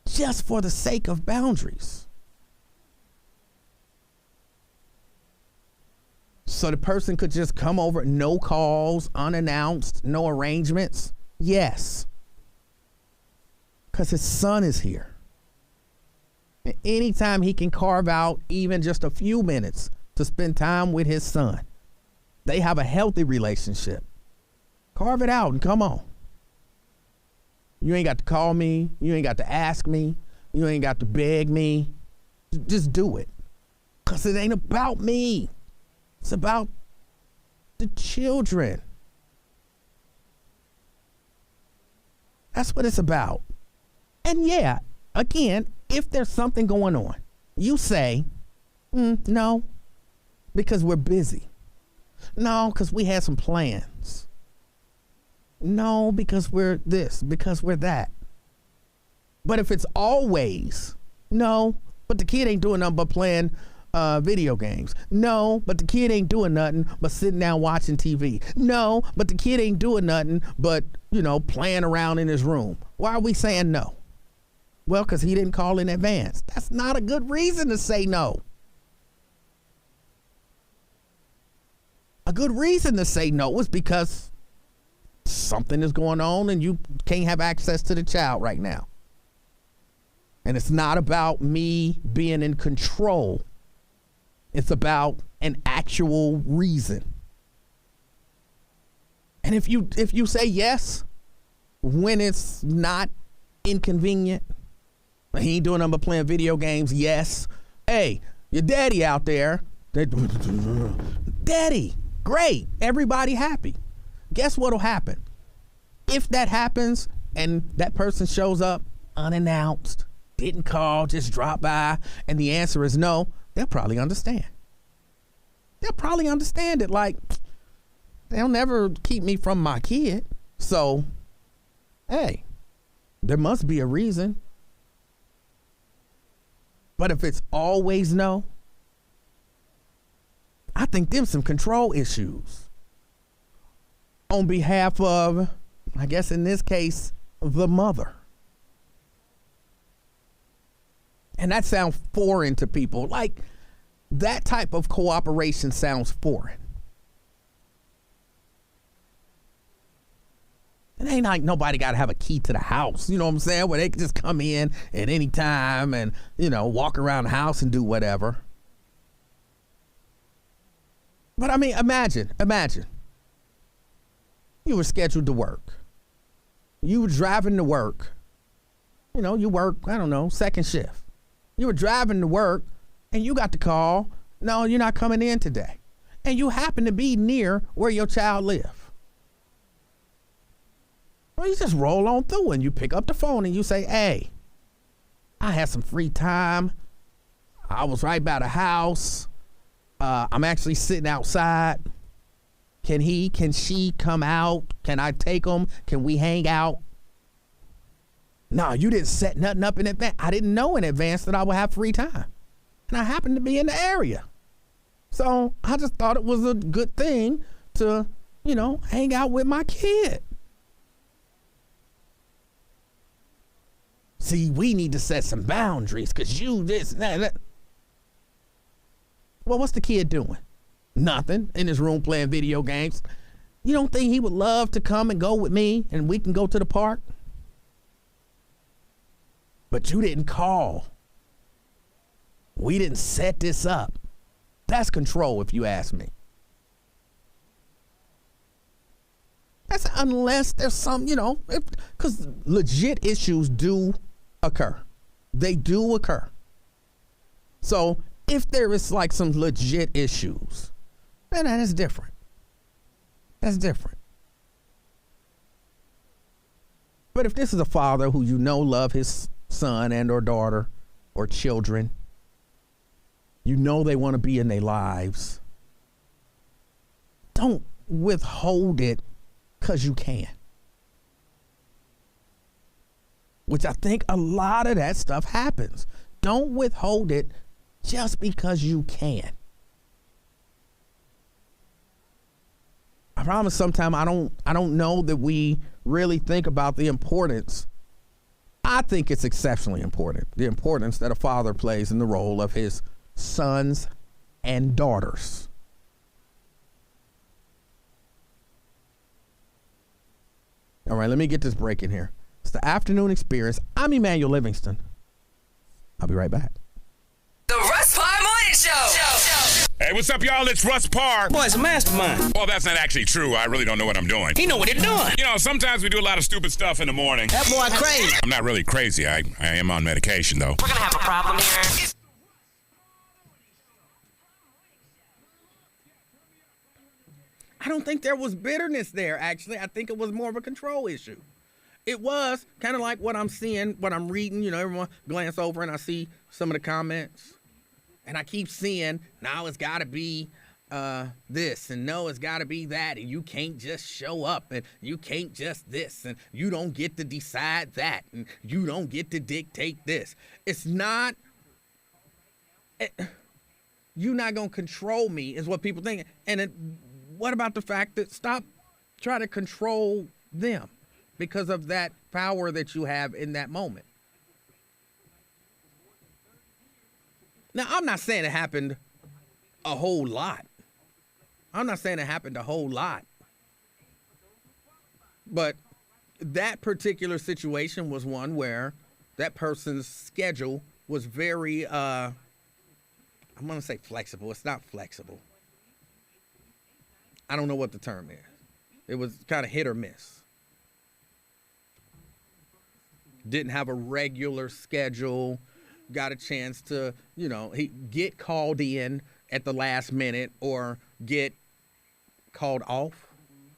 just for the sake of boundaries. So the person could just come over, no calls, unannounced, no arrangements? Yes. Because his son is here. And anytime he can carve out even just a few minutes to spend time with his son, they have a healthy relationship. Carve it out and come on. You ain't got to call me. You ain't got to ask me. You ain't got to beg me. Just do it. Because it ain't about me. It's about the children. That's what it's about. And yeah, again, if there's something going on, you say, no, because we're busy. No, because we had some plans. No, because we're this, because we're that. But if it's always, no, but the kid ain't doing nothing but playing video games. No, but the kid ain't doing nothing but sitting down watching TV. No, but the kid ain't doing nothing but, you know, playing around in his room. Why are we saying no? Well, because he didn't call in advance. That's not a good reason to say no. A good reason to say no is because something is going on and you can't have access to the child right now. And it's not about me being in control. It's about an actual reason. And if you say yes when it's not inconvenient, he ain't doing nothing but playing video games, yes. Hey, your daddy out there. Daddy, great. Everybody happy. Guess what'll happen? If that happens and that person shows up unannounced, didn't call, just dropped by, and the answer is no, they'll probably understand. They'll probably understand it, like, they'll never keep me from my kid. So, hey, there must be a reason. But if it's always no, I think there's some control issues on behalf of, I guess in this case, the mother. And that sounds foreign to people. Like, that type of cooperation sounds foreign. It ain't like nobody got to have a key to the house, you know what I'm saying, where they can just come in at any time and, you know, walk around the house and do whatever. But I mean, imagine. You were scheduled to work. You were driving to work. You know, you work, I don't know, second shift. You were driving to work and you got the call, no, you're not coming in today. And you happen to be near where your child lives. Well, you just roll on through and you pick up the phone and you say, hey, I had some free time. I was right by the house. I'm actually sitting outside. Can she come out? Can I take him? Can we hang out? No, you didn't set nothing up in advance. I didn't know in advance that I would have free time. And I happened to be in the area. So I just thought it was a good thing to, hang out with my kid. See, we need to set some boundaries because you this, that. Well, what's the kid doing? Nothing. In his room playing video games. You don't think he would love to come and go with me and we can go to the park? But you didn't call. We didn't set this up. That's control, if you ask me. That's unless there's some, because legit issues do occur. They do occur. So if there is like some legit issues, then that is different. That's different. But if this is a father who love his son and or daughter or children, they want to be in their lives, don't withhold it because you can. Which I think a lot of that stuff happens. Don't withhold it just because you can. I promise sometime I don't know that we really think about the importance. I think it's exceptionally important, the importance that a father plays in the role of his sons and daughters. All right, let me get this break in here. It's the Afternoon Experience. I'm Emanuel Livingston. I'll be right back. The Russ Parr Morning Show. Hey, what's up, y'all? It's Russ Parr. Boy, it's a mastermind. Well, that's not actually true. I really don't know what I'm doing. He know what he's doing. Sometimes we do a lot of stupid stuff in the morning. That boy crazy. I'm not really crazy. I am on medication, though. We're gonna have a problem here. I don't think there was bitterness there, actually. I think it was more of a control issue. It was kind of like what I'm seeing, what I'm reading. Everyone glance over and I see some of the comments. And I keep seeing, now it's got to be this, and no, it's got to be that, and you can't just show up, and you can't just this, and you don't get to decide that, and you don't get to dictate this. It's not, you're not going to control me, is what people think. And what about the fact that stop trying to control them because of that power that you have in that moment? Now, I'm not saying it happened a whole lot. But that particular situation was one where that person's schedule was very, I'm going to say flexible. It's not flexible. I don't know what the term is. It was kind of hit or miss. Didn't have a regular schedule. Got a chance to, he get called in at the last minute or get called off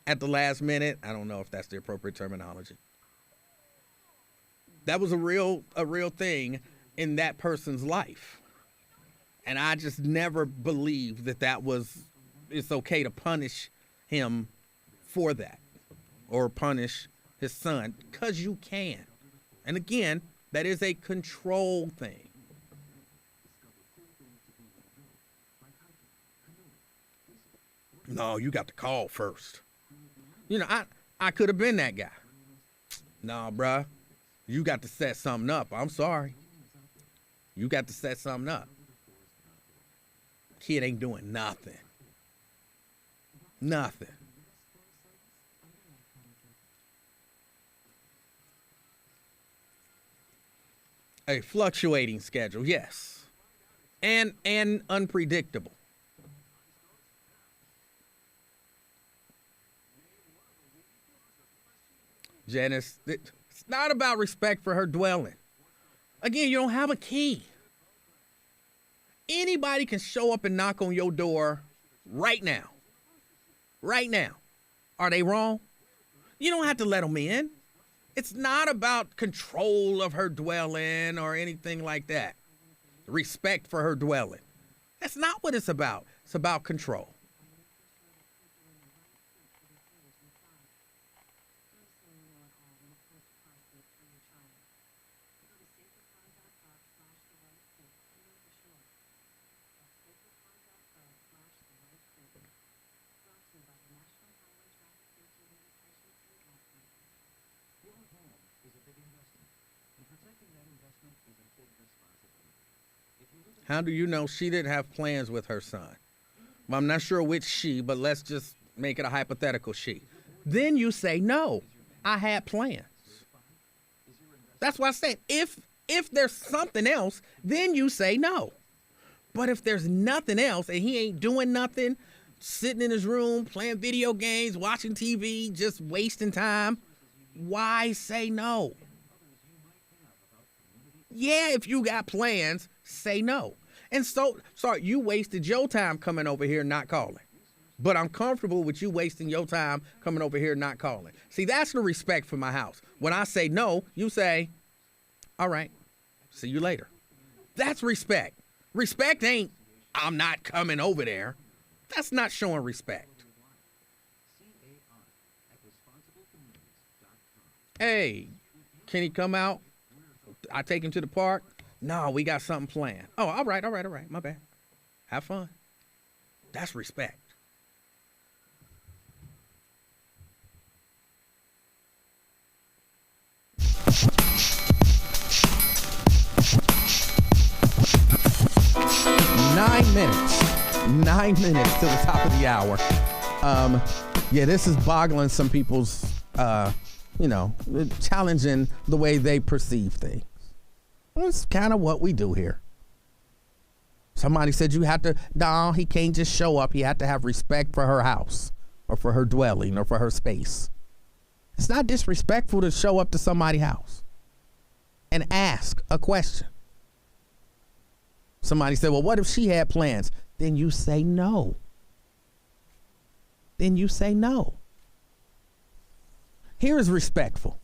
at the last minute. I don't know if that's the appropriate terminology. That was a real thing in that person's life. And I just never believed that it's okay to punish him for that or punish his son, because you can. And again, that is a control thing. No, you got to call first. I could have been that guy. No, bruh, you got to set something up. I'm sorry. You got to set something up. Kid ain't doing nothing. Nothing. A fluctuating schedule, yes. And unpredictable. Janice, it's not about respect for her dwelling. Again, you don't have a key. Anybody can show up and knock on your door right now. Right now. Are they wrong? You don't have to let them in. It's not about control of her dwelling or anything like that. Respect for her dwelling. That's not what it's about. It's about control. How do you know she didn't have plans with her son? Well, I'm not sure which she, but let's just make it a hypothetical she. Then you say, no, I had plans. That's why I said, if there's something else, then you say no. But if there's nothing else and he ain't doing nothing, sitting in his room, playing video games, watching TV, just wasting time, why say no? Yeah, if you got plans, say no. And so, sorry, you wasted your time coming over here not calling. But I'm comfortable with you wasting your time coming over here not calling. See, that's the respect for my house. When I say no, you say, all right, see you later. That's respect. Respect ain't, I'm not coming over there. That's not showing respect. Hey, can he come out? I take him to the park? No, we got something planned. Oh, all right. My bad. Have fun. That's respect. Nine minutes to the top of the hour. Yeah, this is boggling some people's, challenging the way they perceive things. That's kind of what we do here. Somebody said he can't just show up. He had to have respect for her house or for her dwelling or for her space. It's not disrespectful to show up to somebody's house and ask a question. Somebody said, well, what if she had plans? Then you say no. Here's respectful.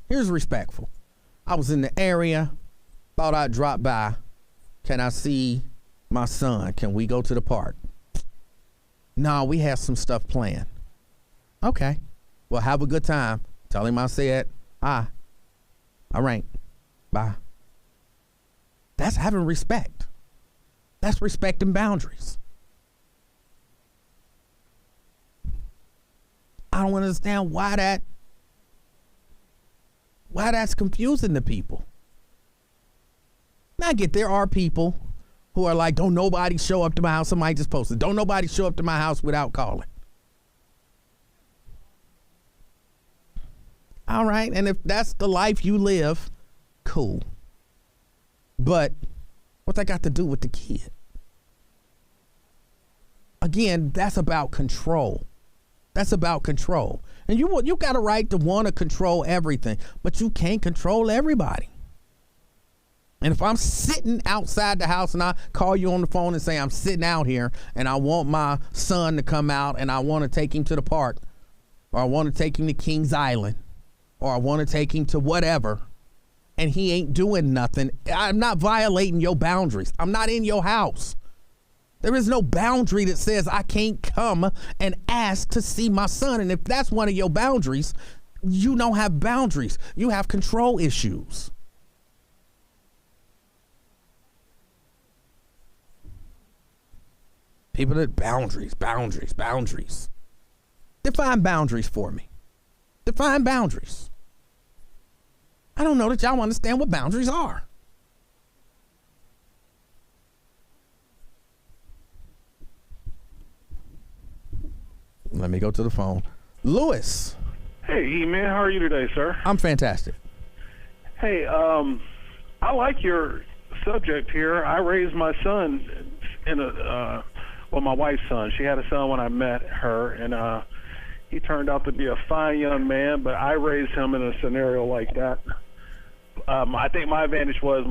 I was in the area, thought I'd drop by. Can I see my son? Can we go to the park? No, we have some stuff planned. Okay. Well, have a good time. Tell him I said, all right, bye. That's having respect. That's respecting boundaries. I don't understand why that's confusing to people. Now I get there are people who are like, don't nobody show up to my house. Somebody just posted, don't nobody show up to my house without calling. All right, and if that's the life you live, cool. But what's that got to do with the kid? Again, that's about control. And you got a right to want to control everything, but you can't control everybody. And if I'm sitting outside the house and I call you on the phone and say I'm sitting out here and I want my son to come out and I want to take him to the park, or I want to take him to Kings Island, or I want to take him to whatever, and he ain't doing nothing, I'm not violating your boundaries. I'm not in your house. There is no boundary that says I can't come and ask to see my son. And if that's one of your boundaries, you don't have boundaries. You have control issues. People that boundaries. Define boundaries for me. Define boundaries. I don't know that y'all understand what boundaries are. Let me go to the phone. Lewis. Hey, man, how are you today, sir? I'm fantastic. Hey, I like your subject here. I raised my son my wife's son. She had a son when I met her, and he turned out to be a fine young man, but I raised him in a scenario like that. I think my advantage was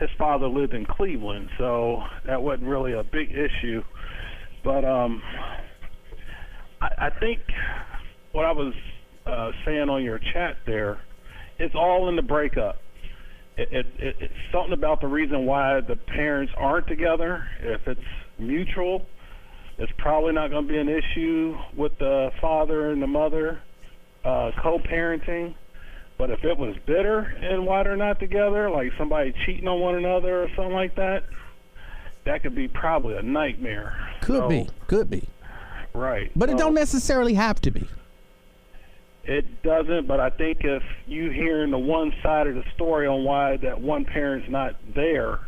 his father lived in Cleveland, so that wasn't really a big issue. But I think what I was saying on your chat there, it's all in the breakup. It's something about the reason why the parents aren't together. If it's mutual, it's probably not going to be an issue with the father and the mother co-parenting. But if it was bitter and why they're not together, like somebody cheating on one another or something like that, that could be probably a nightmare. Could be. Right. But it don't necessarily have to be. It doesn't, but I think if you hearing the one side of the story on why that one parent's not there,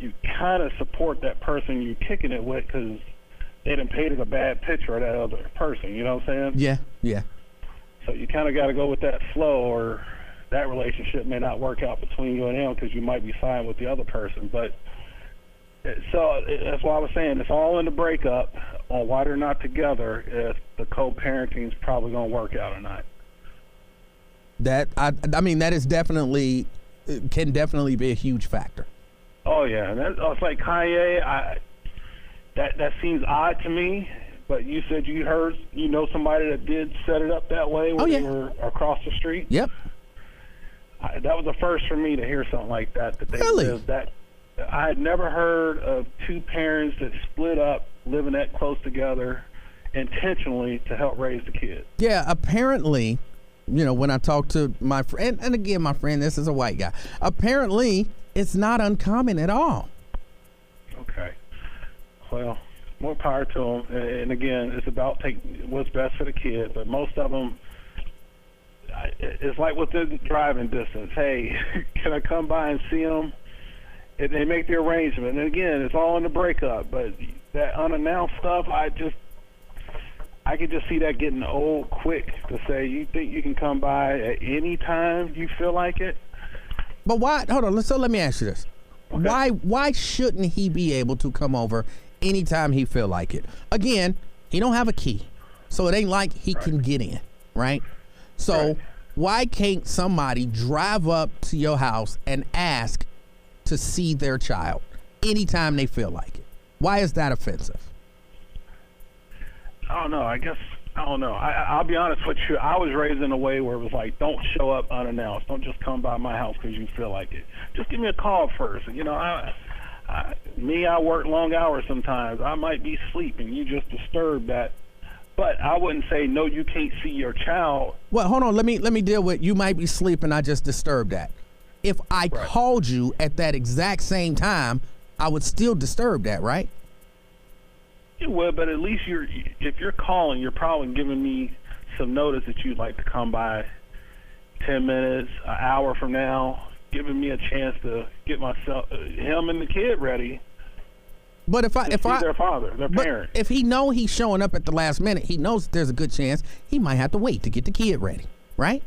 you kind of support that person you're kicking it with because they done painted a bad picture of that other person. You know what I'm saying? Yeah. So you kind of got to go with that flow, or that relationship may not work out between you and him because you might be fine with the other person. But so that's why I was saying it's all in the breakup on why they're not together if the co-parenting is probably going to work out or not. That I mean that is definitely can definitely be a huge factor. Oh yeah, and it's like Kanye. That seems odd to me. But you said you know somebody that did set it up that way when they were across the street. Yep. That was the first for me to hear something like that. That they lived that. I had never heard of two parents that split up, living that close together, intentionally to help raise the kids. Yeah, apparently, when I talk to my friend, and again, my friend, this is a white guy. Apparently, it's not uncommon at all. Okay. Well, more power to them. And again, it's about taking what's best for the kid. But most of them, it's like within driving distance. Hey, can I come by and see them? And they make the arrangement. And again, it's all in the breakup. But that unannounced stuff, I could just see that getting old quick. To say you think you can come by at any time you feel like it. But why? Hold on. So let me ask you this: okay. Why shouldn't he be able to come over anytime he feel like it? Again, he don't have a key, so it ain't like he can get in, right? So why can't somebody drive up to your house and ask to see their child anytime they feel like it? Why is that offensive? I don't know. I don't know. I'll be honest with you. I was raised in a way where it was like, don't show up unannounced. Don't just come by my house because you feel like it. Just give me a call first. I work long hours sometimes. I might be sleeping. You just disturb that. But I wouldn't say, no, you can't see your child. Well, hold on. Let me deal with you might be sleeping. I just disturbed that. If I called you at that exact same time, I would still disturb that, right? You would, but at least if you're calling, you're probably giving me some notice that you'd like to come by 10 minutes, an hour from now, giving me a chance to get him and the kid ready. But if their father, their parent. If he know he's showing up at the last minute, he knows there's a good chance he might have to wait to get the kid ready, right?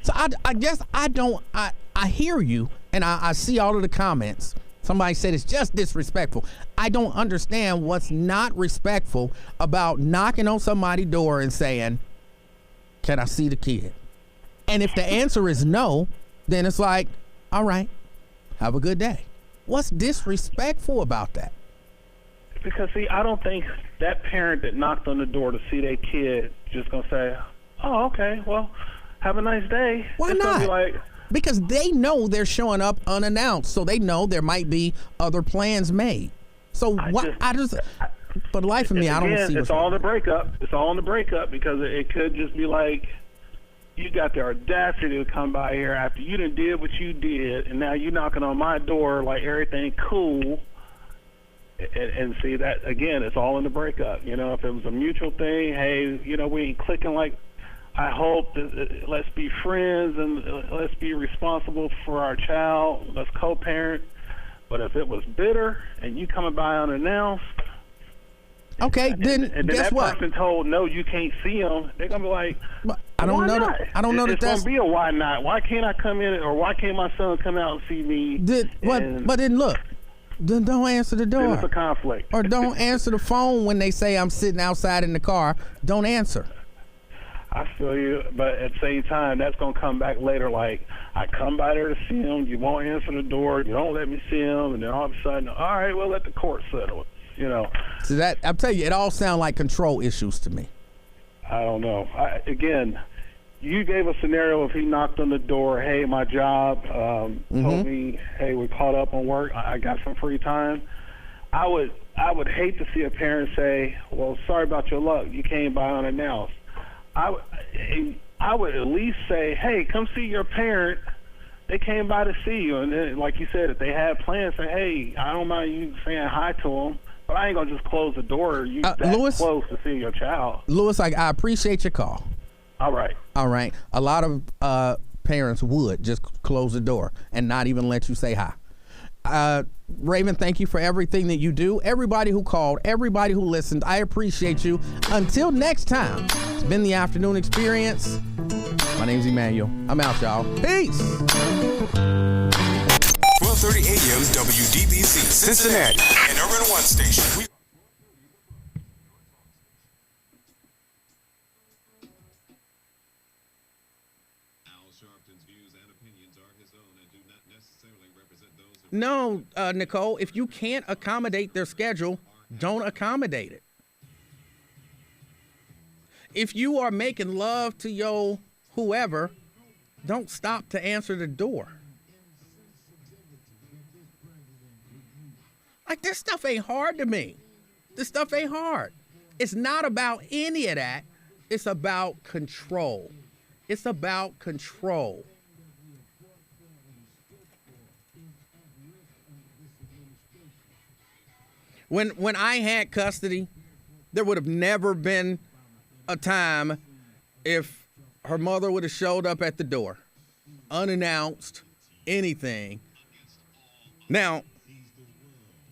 So I guess I hear you, and I see all of the comments. Somebody said it's just disrespectful. I don't understand what's not respectful about knocking on somebody's door and saying, can I see the kid? And if the answer is no, then it's like, all right, have a good day. What's disrespectful about that? Because, see, I don't think that parent that knocked on the door to see their kid just going to say, oh, okay, well, have a nice day. Why not? Because they know they're showing up unannounced, so they know there might be other plans made. So for the life of me, I don't see. It's all in the breakup. It's all in the breakup because it could just be like, you got the audacity to come by here after you done did what you did, and now you knocking on my door like everything cool. And see that again, it's all in the breakup. If it was a mutual thing, hey, we ain't clicking like. I hope that let's be friends and let's be responsible for our child. Let's co-parent. But if it was bitter and you coming by unannounced, okay, then guess what? That person told no, you can't see them. They're gonna be like, I don't know. I don't know that that's gonna be a why not. Why can't I come in, or why can't my son come out and see me? But then look. Then don't answer the door. Then it's a conflict. Or don't answer the phone when they say I'm sitting outside in the car. Don't answer. I feel you, but at the same time, that's going to come back later. Like, I come by there to see him, you won't answer the door, you don't let me see him, and then all of a sudden, all right, we'll let the court settle it, So that, I'll tell you, it all sounds like control issues to me. I don't know. Again, you gave a scenario if he knocked on the door, hey, my job, told me, hey, we're caught up on work, I got some free time. I would hate to see a parent say, well, sorry about your luck, you came by unannounced. I would at least say, hey, come see your parent. They came by to see you. And then, like you said, if they had plans, say, hey, I don't mind you saying hi to them, but I ain't going to just close the door. You that close to see your child. Lewis, I appreciate your call. All right. A lot of parents would just close the door and not even let you say hi. Raven, thank you for everything that you do. Everybody who called, everybody who listened, I appreciate you. Until next time, it's been the afternoon experience. My name's Emanuel. I'm out, y'all. Peace. 12:30 a.m. WDBC Cincinnati, an Urban One station. No, Nicole, if you can't accommodate their schedule, don't accommodate it. If you are making love to your whoever, don't stop to answer the door. Like, this stuff ain't hard to me. This stuff ain't hard. It's not about any of that. It's about control. It's about control. When I had custody, there would have never been a time if her mother would have showed up at the door, unannounced, anything. Now,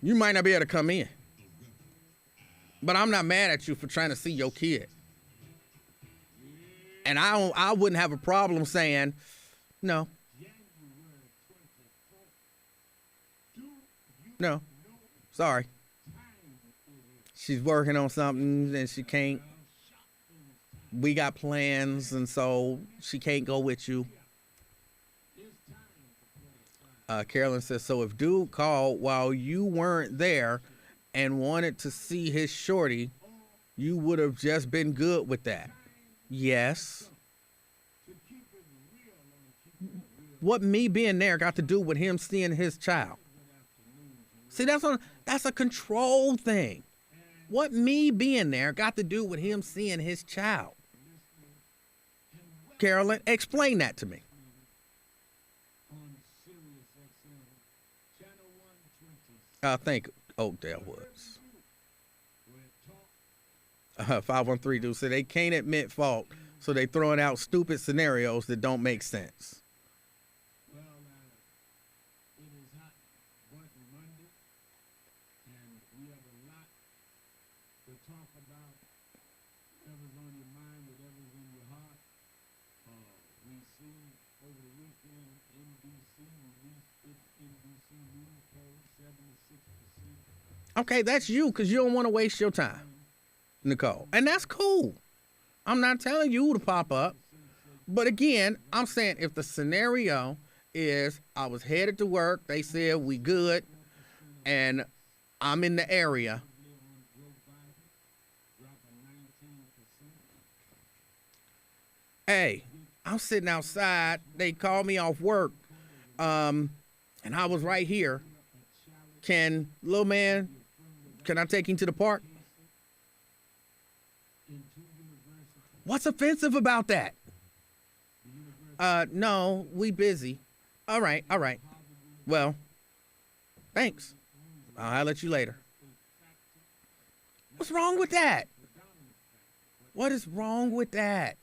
you might not be able to come in, but I'm not mad at you for trying to see your kid. And I wouldn't have a problem saying, no. No, sorry. She's working on something and she can't. We got plans, and so she can't go with you. Carolyn says, so if dude called while you weren't there and wanted to see his shorty, you would have just been good with that. Yes. What me being there got to do with him seeing his child? See, that's a control thing. What me being there got to do with him seeing his child? Carolyn, explain that to me. I think Oakdale was. 513 dude said they can't admit fault, so they throwing out stupid scenarios that don't make sense. Okay, that's you because you don't want to waste your time, Nicole. And that's cool. I'm not telling you to pop up. But again, I'm saying if the scenario is I was headed to work, they said we good, and I'm in the area. Hey, I'm sitting outside. They called me off work, and I was right here. Little man, can I take him to the park? What's offensive about that? No, we busy. All right. Well, thanks. I'll holler at you later. What's wrong with that? What is wrong with that?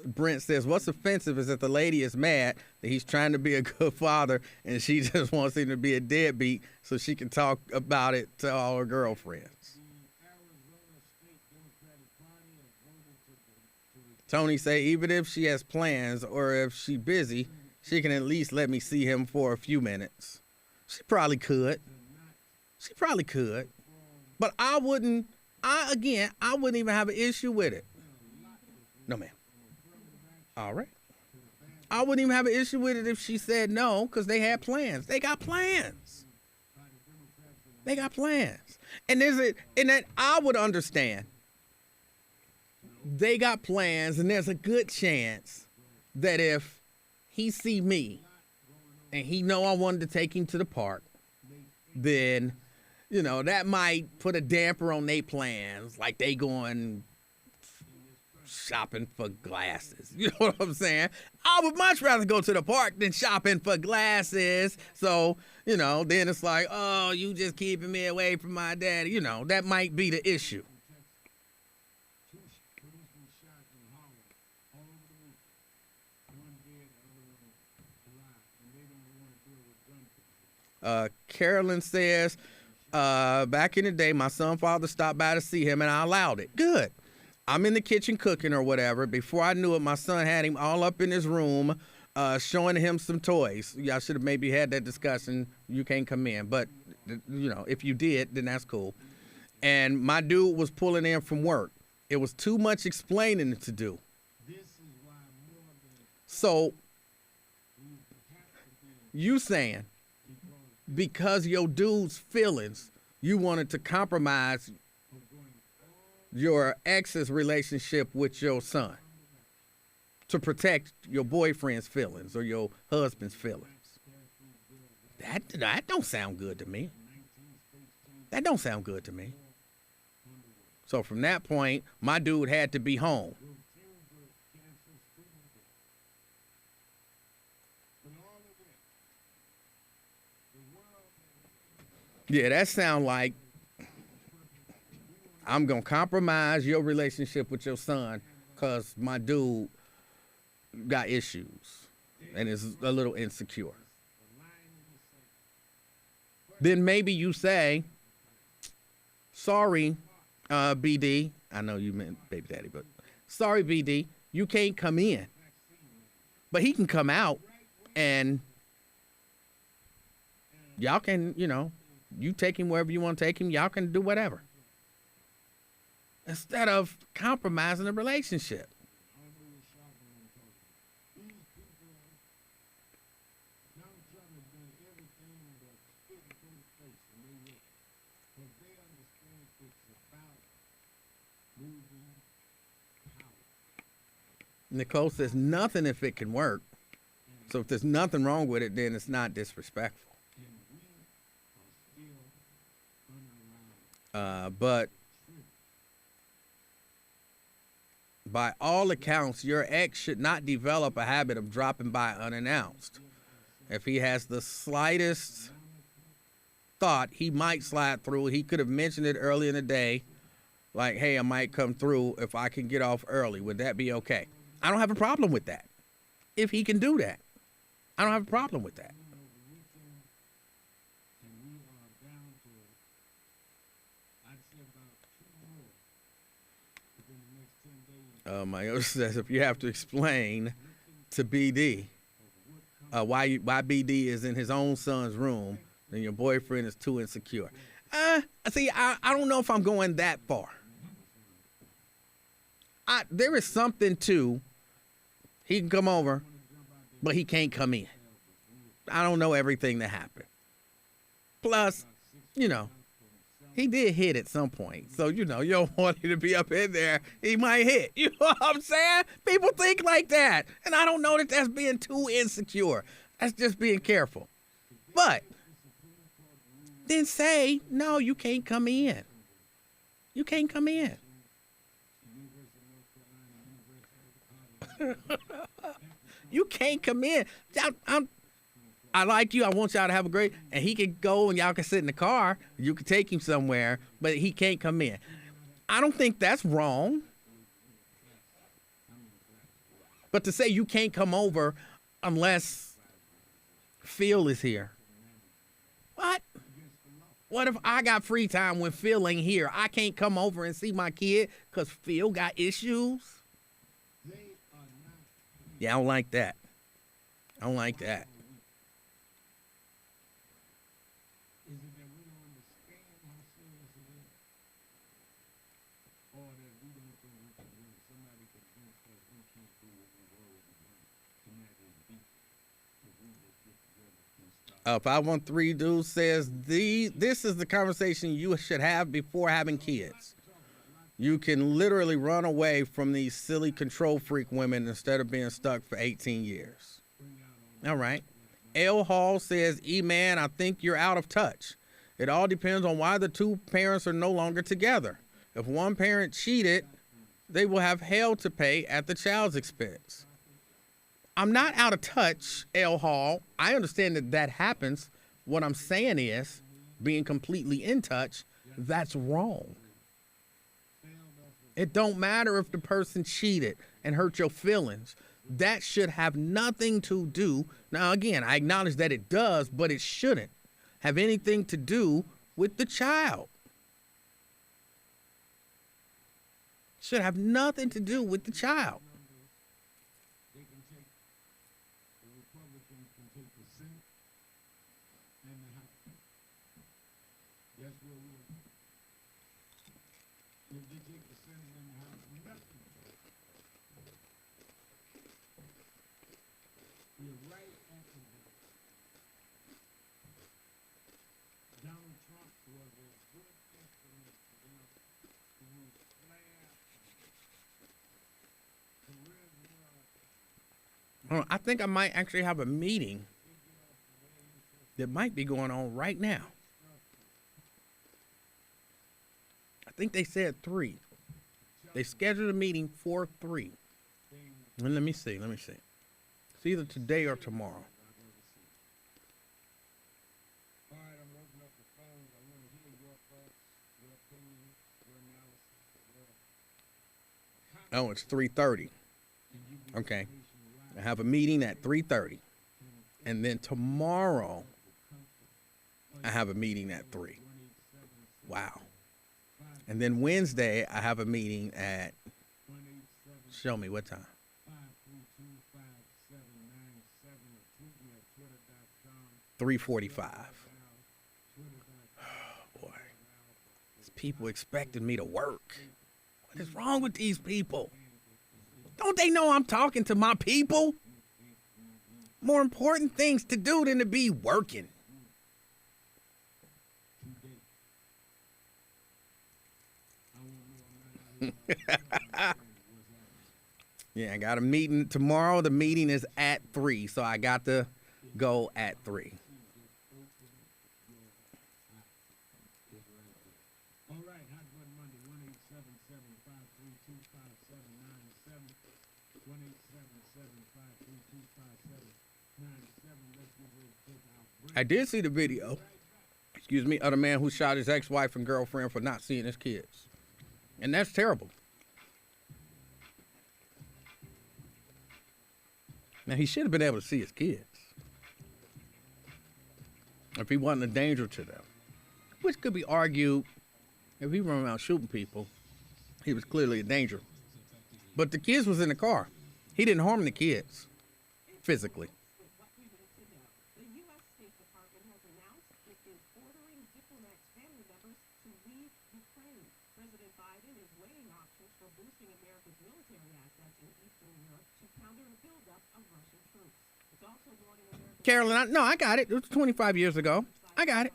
Brent says, what's offensive is that the lady is mad that he's trying to be a good father and she just wants him to be a deadbeat so she can talk about it to all her girlfriends. Tony say, even if she has plans or if she's busy, she can at least let me see him for a few minutes. She probably could. But I wouldn't even have an issue with it. No, ma'am. All right. I wouldn't even have an issue with it if she said no, because they had plans. They got plans. And that I would understand they got plans, and there's a good chance that if he see me and he know I wanted to take him to the park, then, that might put a damper on their plans, like they going shopping for glasses. You know what I'm saying? I would much rather go to the park than shopping for glasses. So, then it's like, oh, you just keeping me away from my daddy. That might be the issue. Carolyn says, back in the day, my son's father stopped by to see him, and I allowed it. Good. I'm in the kitchen cooking or whatever. Before I knew it, my son had him all up in his room, showing him some toys. Y'all should have maybe had that discussion. You can't come in. But, if you did, then that's cool. And my dude was pulling in from work. It was too much explaining to do. So, you saying, because your dude's feelings, you wanted to compromise your ex's relationship with your son to protect your boyfriend's feelings or your husband's feelings. That don't sound good to me. That don't sound good to me. So from that point, my dude had to be home. Yeah, that sound like I'm going to compromise your relationship with your son because my dude got issues and is a little insecure. Then maybe you say, sorry, BD. I know you meant baby daddy, but sorry, BD, you can't come in. But he can come out and y'all can, you take him wherever you want to take him. Y'all can do whatever. Instead of compromising the relationship. Nicole says nothing if it can work. So if there's nothing wrong with it, then it's not disrespectful. But by all accounts, your ex should not develop a habit of dropping by unannounced. If he has the slightest thought he might slide through, he could have mentioned it early in the day, like, hey, I might come through if I can get off early. Would that be okay? I don't have a problem with that. If he can do that, I don't have a problem with that. My other says if you have to explain to BD why BD is in his own son's room, then your boyfriend is too insecure. See, I don't know if I'm going that far. There is something to he can come over, but he can't come in. I don't know everything that happened. Plus, he did hit at some point. So, you don't want him to be up in there. He might hit. You know what I'm saying? People think like that. And I don't know that that's being too insecure. That's just being careful. But then say, no, you can't come in. You can't come in. You can't come in. I like you. I want y'all to have a great, and he can go and y'all can sit in the car. You can take him somewhere, but he can't come in. I don't think that's wrong. But to say you can't come over unless Phil is here. What? What if I got free time when Phil ain't here? I can't come over and see my kid because Phil got issues? Yeah, I don't like that. I don't like that. If I Want 3 Dudes says, this is the conversation you should have before having kids. You can literally run away from these silly control freak women instead of being stuck for 18 years. All right. L. Hall says, E-Man, I think you're out of touch. It all depends on why the two parents are no longer together. If one parent cheated, they will have hell to pay at the child's expense. I'm not out of touch, L. Hall. I understand that happens. What I'm saying is, being completely in touch, that's wrong. It don't matter if the person cheated and hurt your feelings. That should have nothing to do. Now, again, I acknowledge that it does, but it shouldn't have anything to do with the child. Should have nothing to do with the child. I think I might actually have a meeting that might be going on right now. I think they said 3. They scheduled a meeting for 3. And let me see. It's either today or tomorrow. Oh, it's 3:30. Okay. I have a meeting at 3:30. And then tomorrow, I have a meeting at 3. Wow. And then Wednesday, I have a meeting at, show me what time. 3:45. Oh, boy. These people expecting me to work. What is wrong with these people? Don't they know I'm talking to my people? More important things to do than to be working. Yeah, I got a meeting tomorrow. The meeting is at 3, so I got to go at 3. I did see the video, of the man who shot his ex-wife and girlfriend for not seeing his kids. And that's terrible. Now, he should have been able to see his kids if he wasn't a danger to them, which could be argued if he ran around shooting people, he was clearly a danger. But the kids was in the car. He didn't harm the kids physically. Carolyn, I got it. It was 25 years ago. I got it.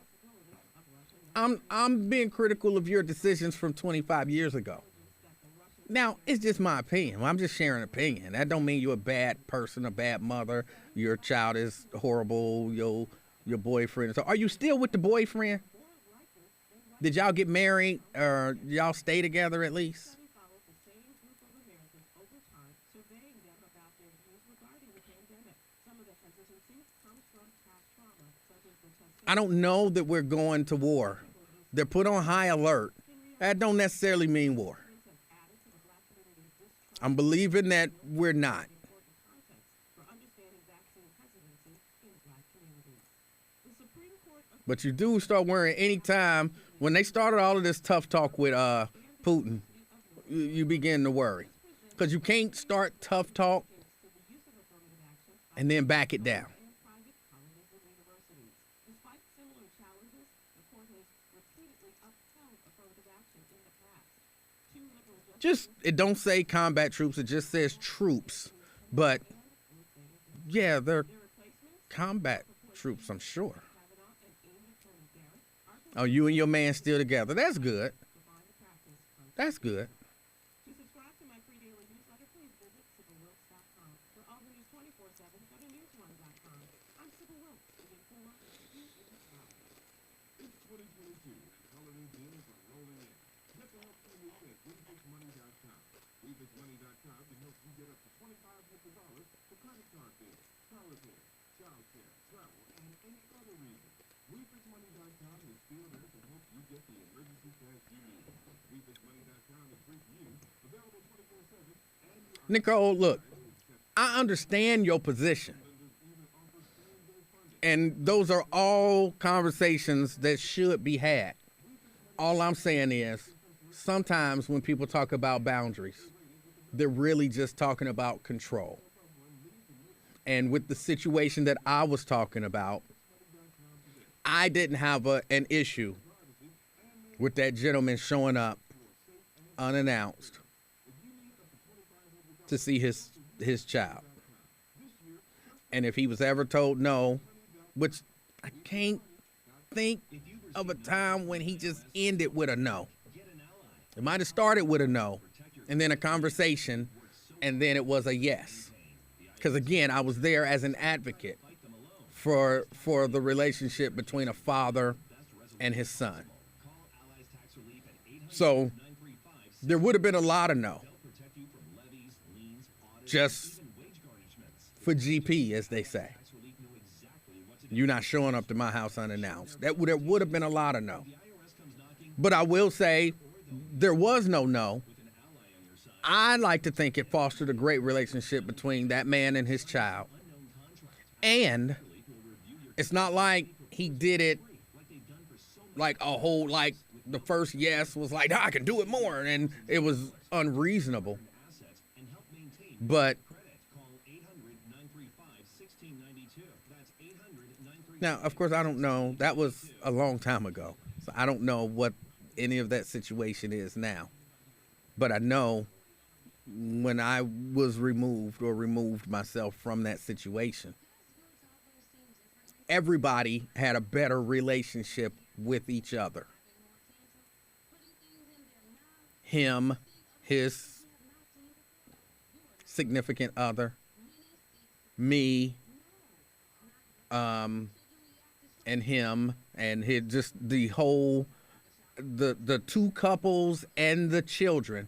I'm being critical of your decisions from 25 years ago. Now, it's just my opinion. I'm just sharing an opinion. That don't mean you're a bad person, a bad mother. Your child is horrible. Your boyfriend. So, are you still with the boyfriend? Did y'all get married, or y'all stay together at least? I don't know that we're going to war. They're put on high alert. That don't necessarily mean war. I'm believing that we're not. But you do start worrying any time when they started all of this tough talk with Putin, you begin to worry. Because you can't start tough talk and then back it down. It don't say combat troops, it just says troops. But, yeah, they're combat troops, I'm sure. Oh, you and your man still together. That's good. That's good. my free daily newsletter, please visit SybilWilkes.com. For all the news 24/7, go to newsone.com. I'm Sybil Wilkes. Inform, It's 2022. Holiday deals are rolling in. Get the help you need at WeFixMoney.com. WeFixMoney.com can help you get up to $2,500 for credit card bills, car repair, child care, travel, and any other reason. WeFixMoney.com is still there to help you get the emergency cash you need. WeFixMoney.com is free for you, available 24/7, and Nicole, look, I understand your position. And those are all conversations that should be had. All I'm saying is, sometimes when people talk about boundaries, they're really just talking about control. And with the situation that I was talking about, I didn't have an issue with that gentleman showing up unannounced to see his child. And if he was ever told no, which I can't think of a time when he just ended with a no. It might have started with a no, and then a conversation, and then it was a yes. Because again, I was there as an advocate for the relationship between a father and his son. So there would have been a lot of no. Just for GP, as they say. You're not showing up to my house unannounced. There would have been a lot of no. But I will say there was no. I like to think it fostered a great relationship between that man and his child. And it's not like he did it like the first yes was like, I can do it more. And it was unreasonable. But now, of course, I don't know. That was a long time ago. So I don't know what any of that situation is now. But I know when I was removed myself from that situation, everybody had a better relationship with each other. Him, his significant other, me, and him, and just the whole, the two couples and the children,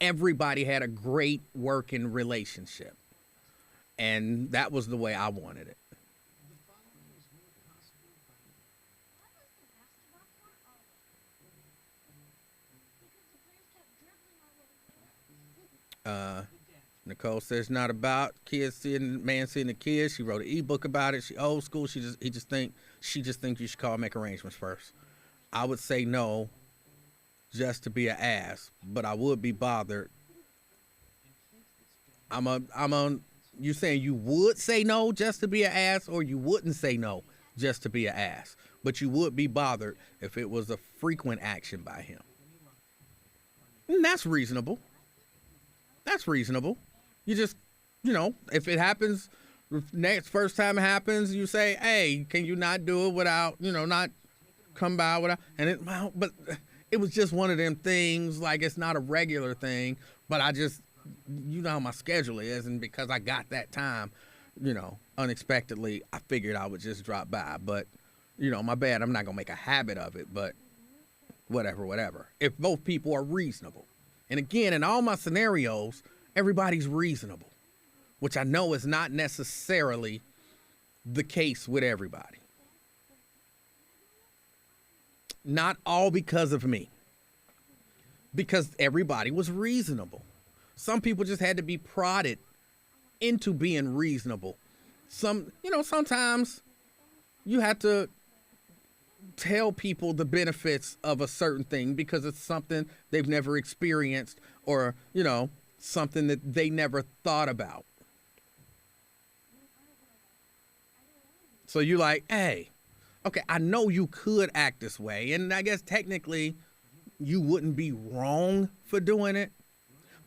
everybody had a great working relationship. And that was the way I wanted it. Nicole says not about kids seeing the kids. She wrote an ebook about it. She old school. She just thinks you should call, make arrangements first. I would say no, just to be an ass, but I would be bothered. You saying you would say no just to be an ass, or you wouldn't say no just to be an ass, but you would be bothered if it was a frequent action by him. And that's reasonable. That's reasonable. You just, if it happens, first time it happens, you say, hey, can you not do it without, not come by without, but it was just one of them things, like it's not a regular thing, but I just, how my schedule is, and because I got that time, unexpectedly, I figured I would just drop by, but, my bad, I'm not going to make a habit of it, but whatever. If both people are reasonable. And again, in all my scenarios, everybody's reasonable, which I know is not necessarily the case with everybody. Not all because of me, because everybody was reasonable. Some people just had to be prodded into being reasonable. Sometimes you have to tell people the benefits of a certain thing because it's something they've never experienced, or, something that they never thought about. So you like, hey, okay, I know you could act this way, and I guess technically you wouldn't be wrong for doing it,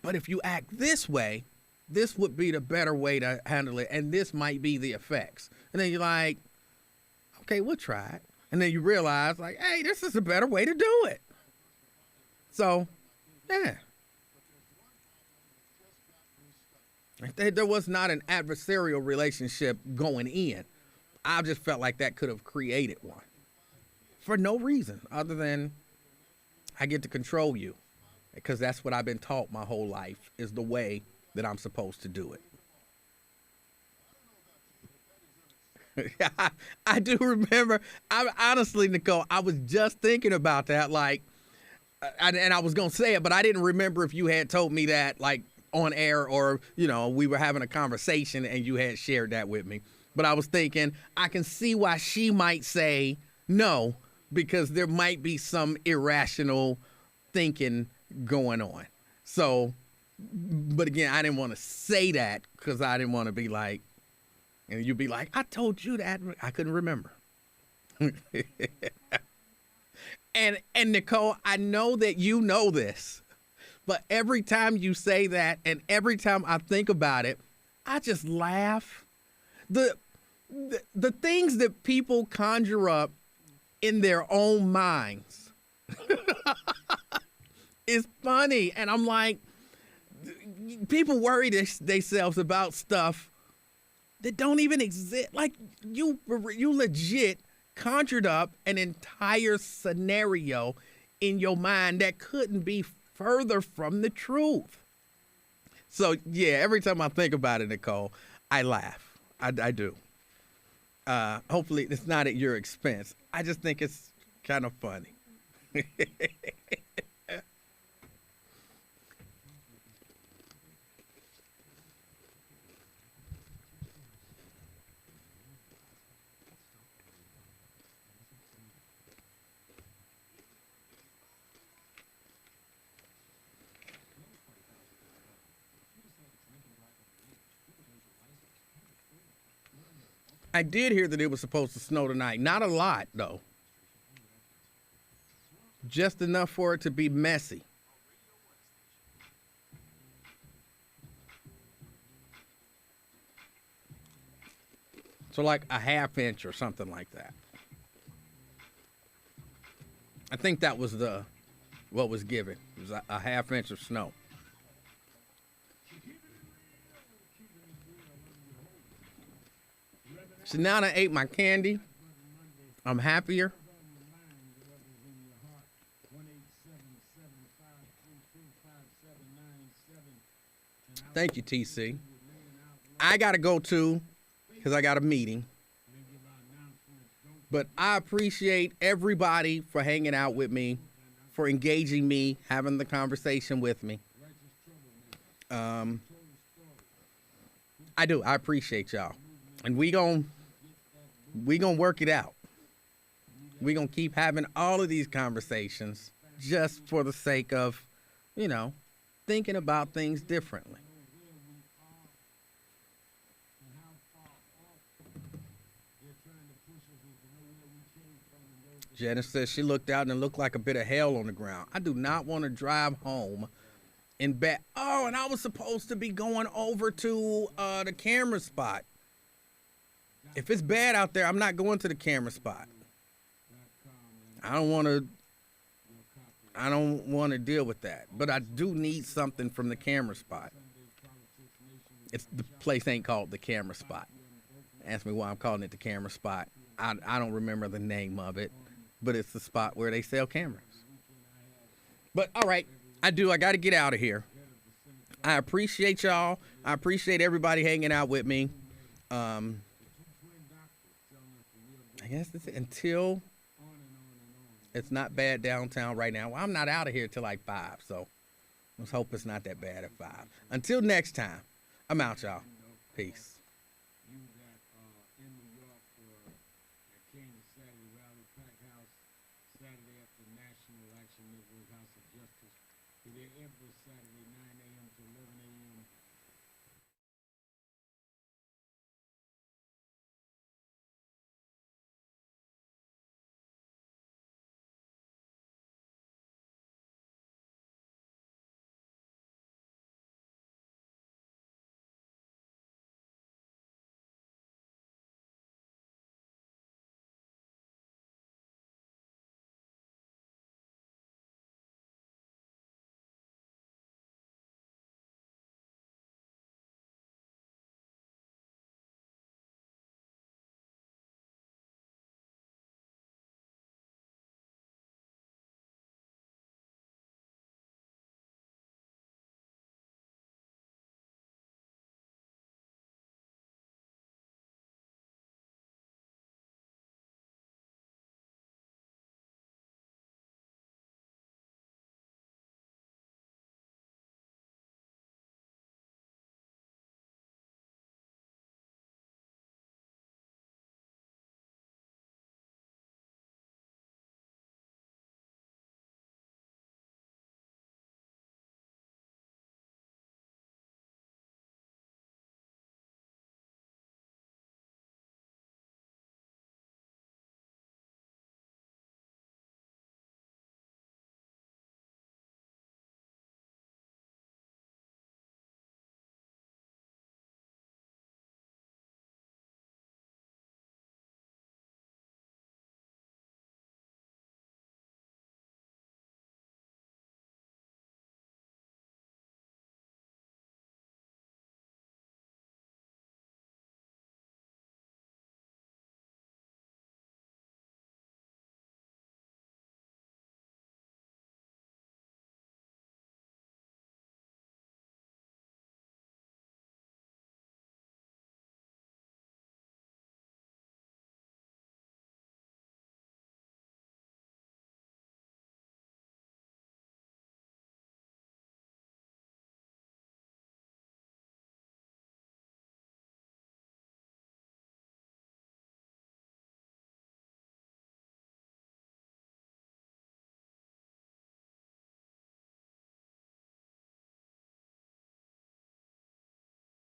but if you act this way, this would be the better way to handle it, and this might be the effects. And then you're like, okay, we'll try it. And then you realize, like, hey, this is a better way to do it. So, yeah. There was not an adversarial relationship going in. I just felt like that could have created one for no reason other than I get to control you, because that's what I've been taught my whole life is the way that I'm supposed to do it. I do remember. Honestly, Nicole, I was just thinking about that, like, and I was gonna say it, but I didn't remember if you had told me that, like, on air, or we were having a conversation and you had shared that with me. But I was thinking, I can see why she might say no, because there might be some irrational thinking going on. So, but again, I didn't want to say that because I didn't want to be like, and you'd be like, I told you that. I couldn't remember. And Nicole, I know that you know this, but every time you say that and every time I think about it, I just laugh. The things that people conjure up in their own minds is funny. And I'm like, people worry themselves about stuff that don't even exist. Like, you legit conjured up an entire scenario in your mind that couldn't be further from the truth. So, yeah, every time I think about it, Nicole, I laugh. I do. Hopefully it's not at your expense. I just think it's kind of funny. I did hear that it was supposed to snow tonight. Not a lot, though. Just enough for it to be messy. So like a half inch or something like that. I think that was what was given. It was a half inch of snow. So now that I ate my candy, I'm happier. Thank you, TC. I got to go too, because I got a meeting. But I appreciate everybody for hanging out with me, for engaging me, having the conversation with me. I do. I appreciate y'all. And we gonna work it out. We gonna keep having all of these conversations just for the sake of, thinking about things differently. Janice says she looked out and it looked like a bit of hell on the ground. I do not want to drive home and bet. Oh, and I was supposed to be going over to the camera spot. If it's bad out there, I'm not going to the camera spot. I don't want to deal with that. But I do need something from the camera spot. The place ain't called the camera spot. Ask me why I'm calling it the camera spot. I don't remember the name of it, but it's the spot where they sell cameras. But all right, I got to get out of here. I appreciate y'all. I appreciate everybody hanging out with me. I guess that's it. Until it's not bad downtown right now. Well, I'm not out of here till like 5, so let's hope it's not that bad at 5. Until next time, I'm out, y'all. Peace.